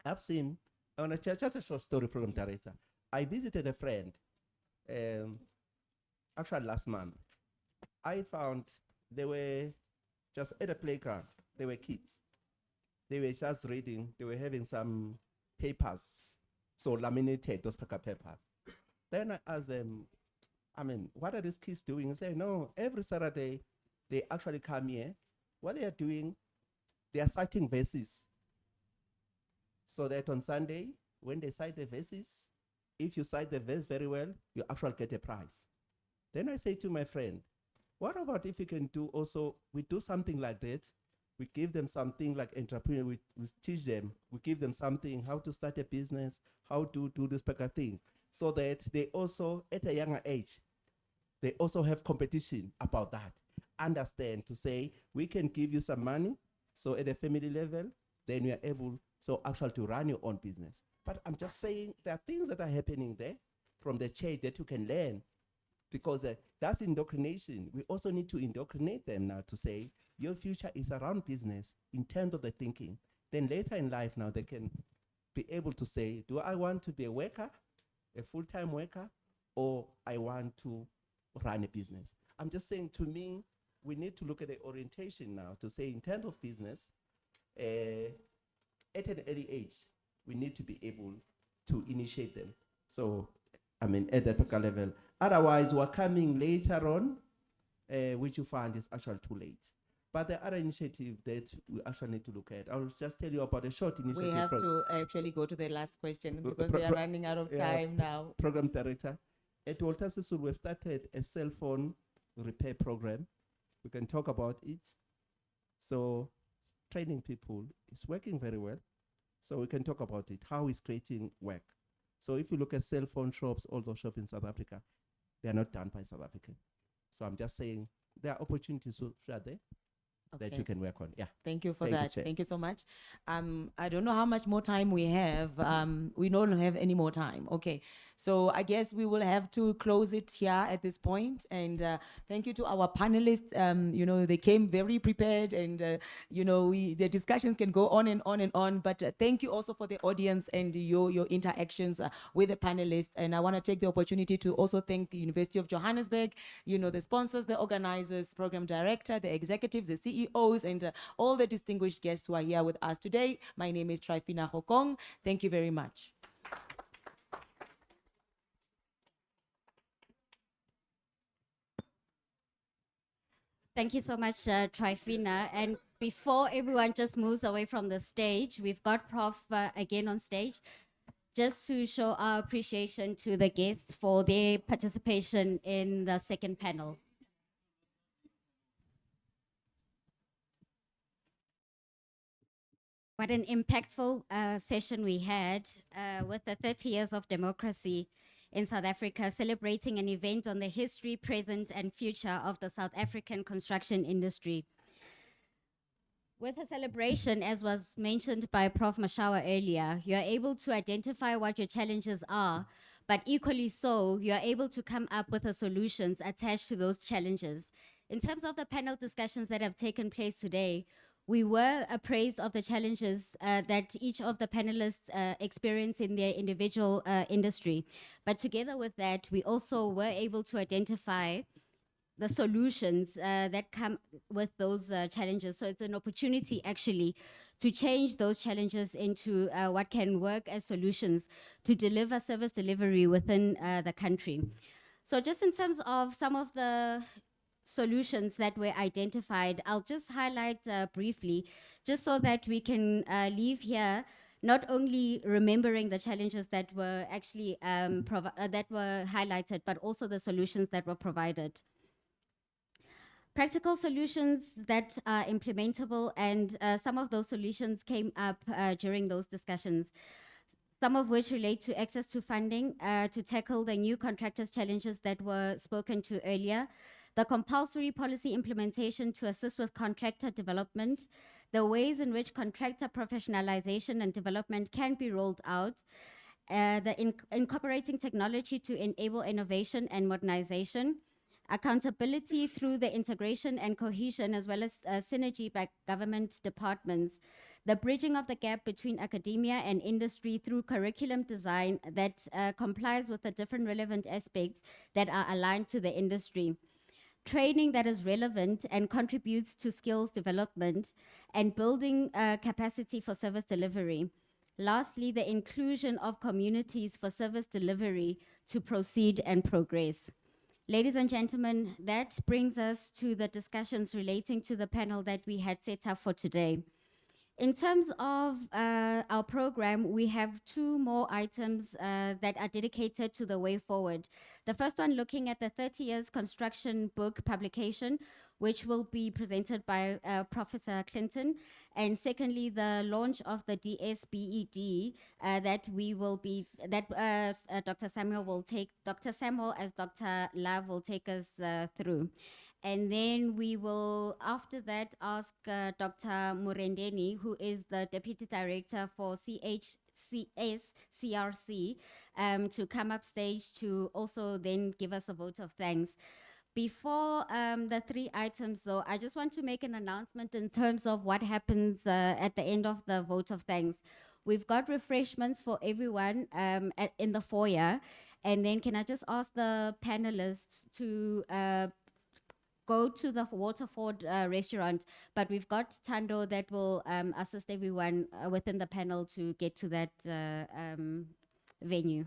I've seen, on a just a short story program director, I visited a friend, actually last month. I found they were just at a playground. They were kids. They were just reading. They were having some papers, so laminated, those papers. Then I asked them, what are these kids doing? They say, no, every Saturday, they actually come here. What they are doing, they are citing verses. So that on Sunday, when they cite the verses, if you cite the verse very well, you actually get a prize. Then I say to my friend, what about if we can do also, we do something like that, we give them something like entrepreneur, we teach them, we give them something, how to start a business, how to do this type of thing. so that they also, at a younger age, they also have competition about that. Understand to say, we can give you some money, so at a family level, then you are able, so actually to run your own business. But I'm just saying there are things that are happening there from the church that you can learn, because that's indoctrination. We also need to indoctrinate them now to say, your future is around business in terms of the thinking. Then later in life now, they can be able to say, do I want to be a worker, a full-time worker, or I want to run a business? I'm just saying, to me, we need to look at the orientation now to say, in terms of business, at an early age, we need to be able to initiate them. So, I mean, at the local level. Otherwise, we're coming later on, which you find is actually too late. But the other initiative that we actually need to look at, I'll just tell you about a short initiative. We have to actually go to the last question because we are running out of time now. Program director. At Walter Sisulu, we've started a cell phone repair program. We can talk about it. So training people is working very well. So we can talk about it, how it's creating work. So if you look at cell phone shops, all those shops in South Africa, they are not done by South African. So I'm just saying there are opportunities there that you can work on. Yeah. Thank you for Thank you, that. Chair. Thank you so much. I don't know how much more time we have. We don't have any more time. Okay. So I guess we will have to close it here at this point. And thank you to our panelists. You know, they came very prepared, and you know, the discussions can go on and on and on. But thank you also for the audience and your interactions with the panelists. And I want to take the opportunity to also thank the University of Johannesburg, you know, the sponsors, the organizers, program director, the executives, the CEOs, and all the distinguished guests who are here with us today. My name is Trifina Hokong. Thank you very much. Thank you so much, Trifina. And before everyone just moves away from the stage, we've got Prof again on stage, just to show our appreciation to the guests for their participation in the second panel. What an impactful session we had with the 30 years of democracy in South Africa, celebrating an event on the history, present, and future of the South African construction industry. With a celebration, as was mentioned by Prof. Mashawa earlier, you are able to identify what your challenges are, but equally so, you are able to come up with the solutions attached to those challenges. In terms of the panel discussions that have taken place today, we were appraised of the challenges that each of the panelists experience in their individual industry. But together with that, we also were able to identify the solutions that come with those challenges. So it's an opportunity actually to change those challenges into what can work as solutions to deliver service delivery within the country. So just in terms of some of the solutions that were identified, I'll just highlight briefly, just so that we can leave here not only remembering the challenges that were actually that were highlighted, but also the solutions that were provided. Practical solutions that are implementable, and some of those solutions came up during those discussions, some of which relate to access to funding to tackle the new contractors' challenges that were spoken to earlier, the compulsory policy implementation to assist with contractor development, the ways in which contractor professionalization and development can be rolled out, incorporating technology to enable innovation and modernization, accountability through the integration and cohesion as well as synergy by government departments, the bridging of the gap between academia and industry through curriculum design that complies with the different relevant aspects that are aligned to the industry, training that is relevant and contributes to skills development, and building capacity for service delivery. Lastly, the inclusion of communities for service delivery to proceed and progress. Ladies and gentlemen, that brings us to the discussions relating to the panel that we had set up for today. In terms of our program, we have two more items that are dedicated to the way forward. The first one looking at the 30 years construction book publication, which will be presented by Professor Clinton. And secondly, the launch of the DSBED that Dr. Samuel will take, Dr. Samuel as Dr. Love will take us through. And then we will, after that, ask Dr. Murendeni, who is the Deputy Director for SHSCRC, to come up stage to also then give us a vote of thanks. Before the three items, though, I just want to make an announcement in terms of what happens at the end of the vote of thanks. We've got refreshments for everyone in the foyer. And then can I just ask the panelists to go to the Waterford restaurant, but we've got Tando that will assist everyone within the panel to get to that venue.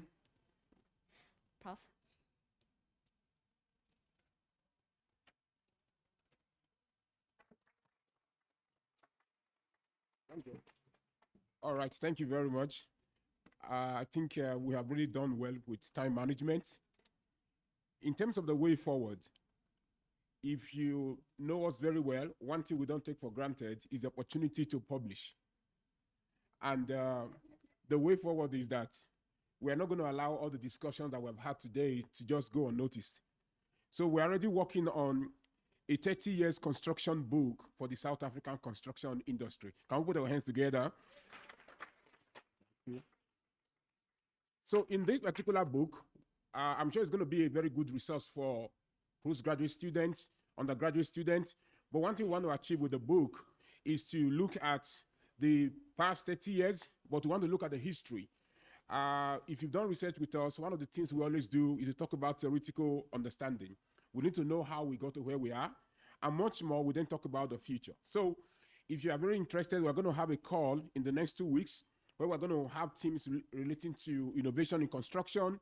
Prof? Okay. All right, thank you very much. I think we have really done well with time management. In terms of the way forward, if you know us very well, one thing we don't take for granted is the opportunity to publish. And the way forward is that we are not going to allow all the discussions that we've had today to just go unnoticed. So we're already working on a 30 years construction book for the South African construction industry. Can we put our hands together? So in this particular book, I'm sure it's going to be a very good resource for postgraduate students, undergraduate students. But one thing we want to achieve with the book is to look at the past 30 years, but we want to look at the history. If you've done research with us, one of the things we always do is to talk about theoretical understanding. We need to know how we got to where we are, and much more, we then talk about the future. So if you are very interested, we're going to have a call in the next 2 weeks where we're going to have teams relating to innovation in construction,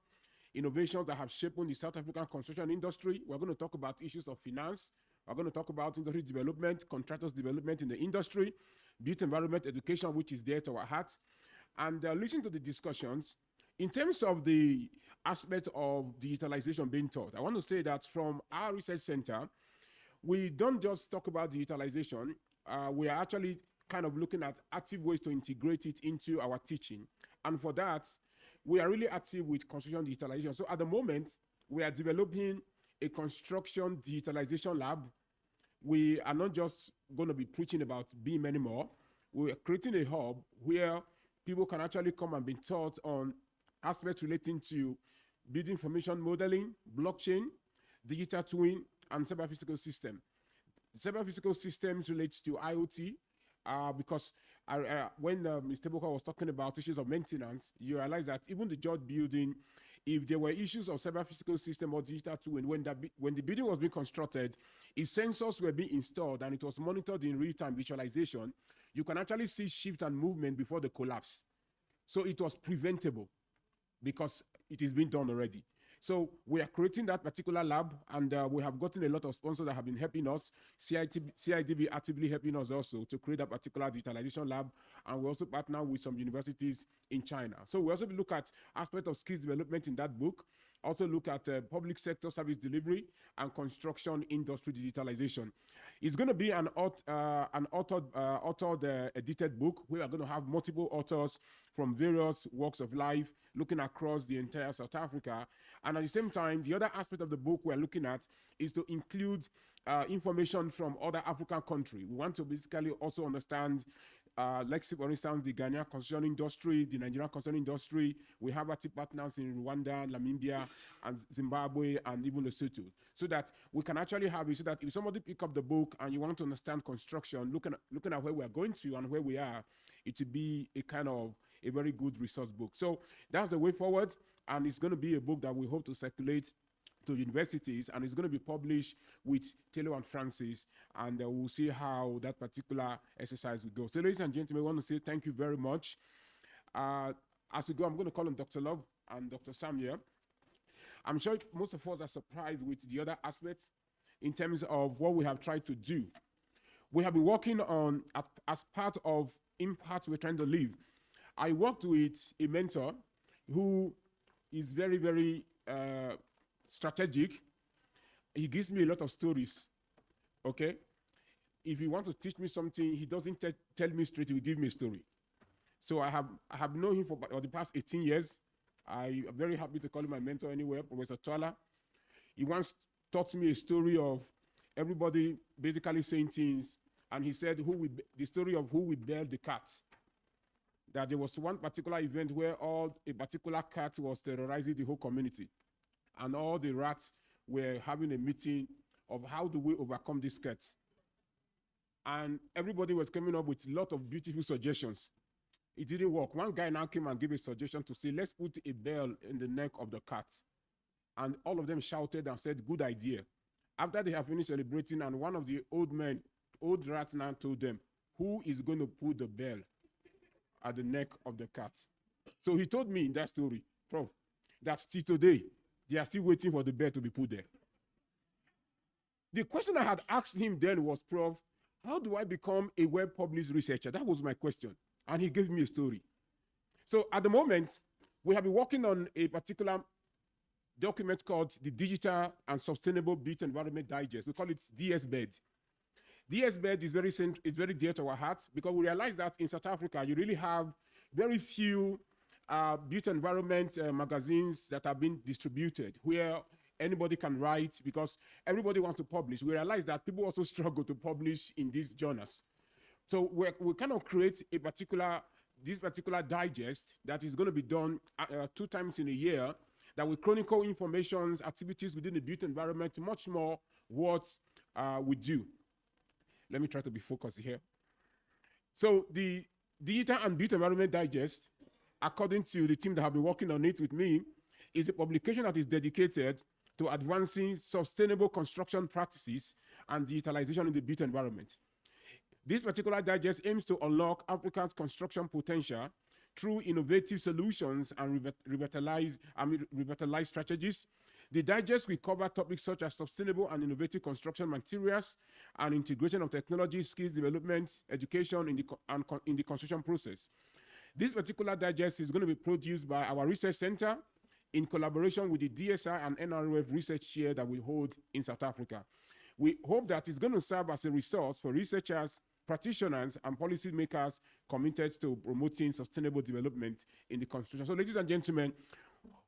innovations that have shaped the South African construction industry. We're going to talk about issues of finance. We're going to talk about industry development, contractors development in the industry, built environment education, which is dear to our hearts. And listen to the discussions. In terms of the aspect of digitalization being taught, I want to say that from our research center, we don't just talk about digitalization. We are actually kind of looking at active ways to integrate it into our teaching. And for that, we are really active with construction digitalization. So at the moment, we are developing a construction digitalization lab. We are not just going to be preaching about BIM anymore. We are creating a hub where people can actually come and be taught on aspects relating to building information modeling, blockchain, digital twin, and cyber-physical system. Cyber-physical systems relates to IoT, because when Mr. Boka was talking about issues of maintenance, you realize that even the George building, if there were issues of cyber-physical system or digital twin, when the building was being constructed, if sensors were being installed and it was monitored in real-time visualization, you can actually see shift and movement before the collapse. So it was preventable because it is being done already. So we are creating that particular lab, and we have gotten a lot of sponsors that have been helping us. CIDB actively helping us also to create that particular digitalization lab, and we also partner with some universities in China. So we also look at aspects of skills development in that book, also look at public sector service delivery and construction industry digitalization. It's going to be an authored edited book where we're going to have multiple authors from various walks of life looking across the entire South Africa. And at the same time, the other aspect of the book we're looking at is to include information from other African countries. We want to basically also understand, like for instance, the Ghanaian construction industry, the Nigerian construction industry. We have active partners in Rwanda, Namibia, and Zimbabwe, and even Lesotho, so that we can actually have it so that if somebody pick up the book and you want to understand construction, looking at where we are going to and where we are, it would be a kind of a very good resource book. So that's the way forward, and it's going to be a book that we hope to circulate to universities, and it's going to be published with Taylor and Francis, and we'll see how that particular exercise will go. So ladies and gentlemen, I want to say thank you very much. As we go, I'm going to call on Dr. Love and Dr. Samuel. I'm sure most of us are surprised with the other aspects in terms of what we have tried to do. we have been working on, as part of impact we're trying to leave. I worked with a mentor who is very, very strategic. He gives me a lot of stories, okay? If he wants to teach me something, he doesn't tell me straight, he will give me a story. So I have known him for the past 18 years. I am very happy to call him my mentor anywhere, Professor Twala. He once taught me a story of everybody basically saying things, and he said the story of who would bear the cat. That there was one particular event where a particular cat was terrorizing the whole community, and all the rats were having a meeting of how do we overcome this cat. And everybody was coming up with a lot of beautiful suggestions. It didn't work. One guy now came and gave a suggestion to say, let's put a bell in the neck of the cat. And all of them shouted and said, good idea. After they have finished celebrating, and one of the old rats now told them, who is going to put the bell at the neck of the cat? So he told me in that story, Prof, that still today, they are still waiting for the bell to be put there. The question I had asked him then was, Prof, how do I become a well-published researcher? That was my question. And he gave me a story. So at the moment, we have been working on a particular document called the Digital and Sustainable Built Environment Digest. We call it DSBED. DSBED is very dear to our hearts because we realize that in South Africa, you really have very few built environment magazines that have been distributed where anybody can write because everybody wants to publish. We realize that people also struggle to publish in these journals. So we kind of create this particular digest that is going to be done 2 times in a year that will chronicle information, activities within the built environment, much more what we do. Let me try to be focused here. So the Digital and Built Environment Digest, according to the team that have been working on it with me, is a publication that is dedicated to advancing sustainable construction practices and digitalization in the built environment. This particular digest aims to unlock Africa's construction potential through innovative solutions and revitalized strategies. The digest will cover topics such as sustainable and innovative construction materials and integration of technology, skills development, education in the construction process. This particular digest is going to be produced by our research center in collaboration with the DSI and NRF research chair that we hold in South Africa. We hope that it's going to serve as a resource for researchers, practitioners, and policymakers committed to promoting sustainable development in the construction. So, ladies and gentlemen,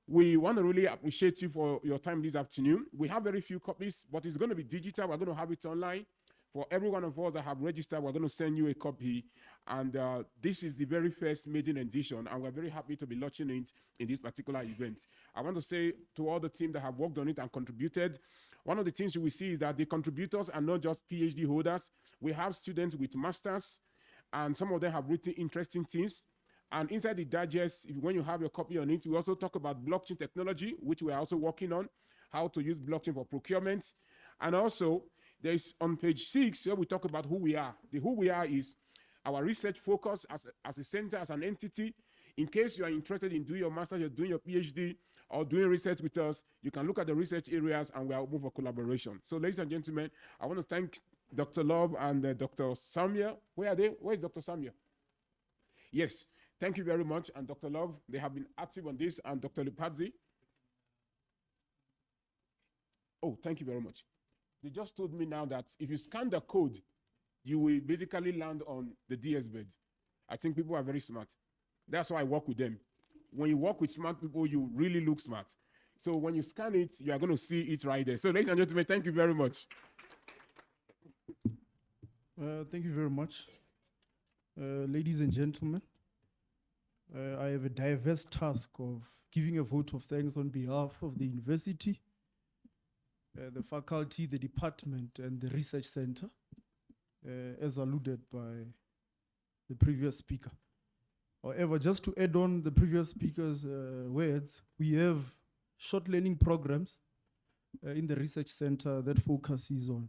we want to really appreciate you for your time this afternoon. We have very few copies, but it's going to be digital. We're going to have it online. For every one of us that have registered, we're going to send you a copy. And this is the very first maiden edition, and we're very happy to be launching it in this particular event. I want to say to all the team that have worked on it and contributed, one of the things you will see is that the contributors are not just PhD holders. We have students with masters, and some of them have written interesting things. And inside the digest, when you have your copy on it, we also talk about blockchain technology, which we are also working on, how to use blockchain for procurement. And also, there's on page 6 where we talk about who we are. The who we are is our research focus as a center, as an entity. In case you are interested in doing your master's, you're doing your PhD, or doing research with us, you can look at the research areas and we are open for collaboration. So, ladies and gentlemen, I want to thank Dr. Love and Dr. Samia. Where are they? Where is Dr. Samia? Yes, thank you very much. And Dr. Love, they have been active on this, and Dr. Lupadzi. Oh, thank you very much. They just told me now that if you scan the code, you will basically land on the DSBED. I think people are very smart. That's why I work with them. When you work with smart people, you really look smart. So when you scan it, you are going to see it right there. So, ladies and gentlemen, thank you very much. Thank you very much. Ladies and gentlemen, I have a diverse task of giving a vote of thanks on behalf of the university, the faculty, the department, and the research center, as alluded by the previous speaker. However, just to add on the previous speaker's words, we have short learning programs in the research center that focuses on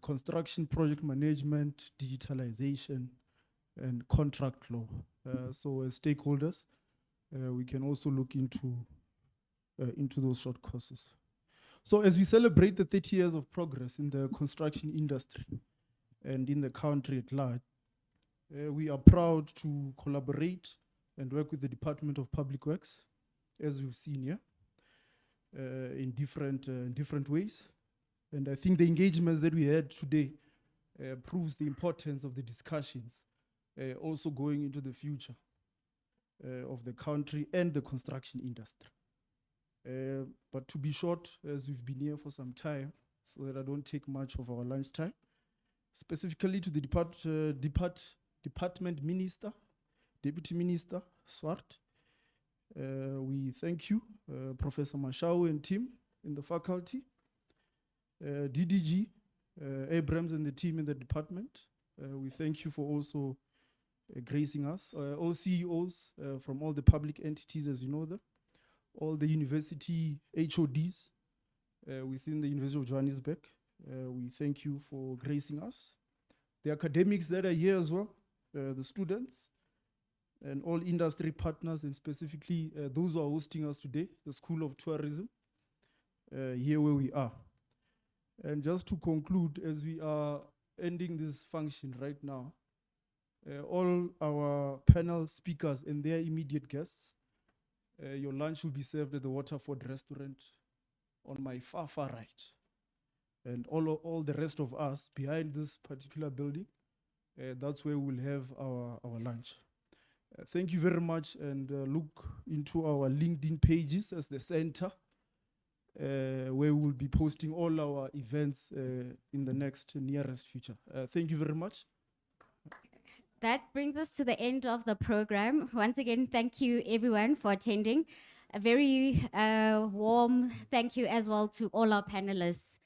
construction project management, digitalization, and contract law. So as stakeholders, we can also look into those short courses. So as we celebrate the 30 years of progress in the construction industry, and in the country at large. We are proud to collaborate and work with the Department of Public Works, as we've seen here, in different ways. And I think the engagements that we had today proves the importance of the discussions also going into the future of the country and the construction industry. But to be short, as we've been here for some time, so that I don't take much of our lunch time, specifically to the Department Minister, Deputy Minister Swart, we thank you, Professor Mashau and team in the faculty, DDG, Abrams and the team in the department. We thank you for also gracing us, all CEOs from all the public entities, as you know them, all the university HODs within the University of Johannesburg. We thank you for gracing us. The academics that are here as well, the students, and all industry partners, and specifically those who are hosting us today, the School of Tourism, here where we are. And just to conclude, as we are ending this function right now, all our panel speakers and their immediate guests, your lunch will be served at the Waterford restaurant on my far right. And all the rest of us behind this particular building, that's where we'll have our lunch. Thank you very much, and look into our LinkedIn pages as the center, where we'll be posting all our events in the next nearest future. Thank you very much. That brings us to the end of the program. Once again, thank you everyone for attending. A very warm thank you as well to all our panelists.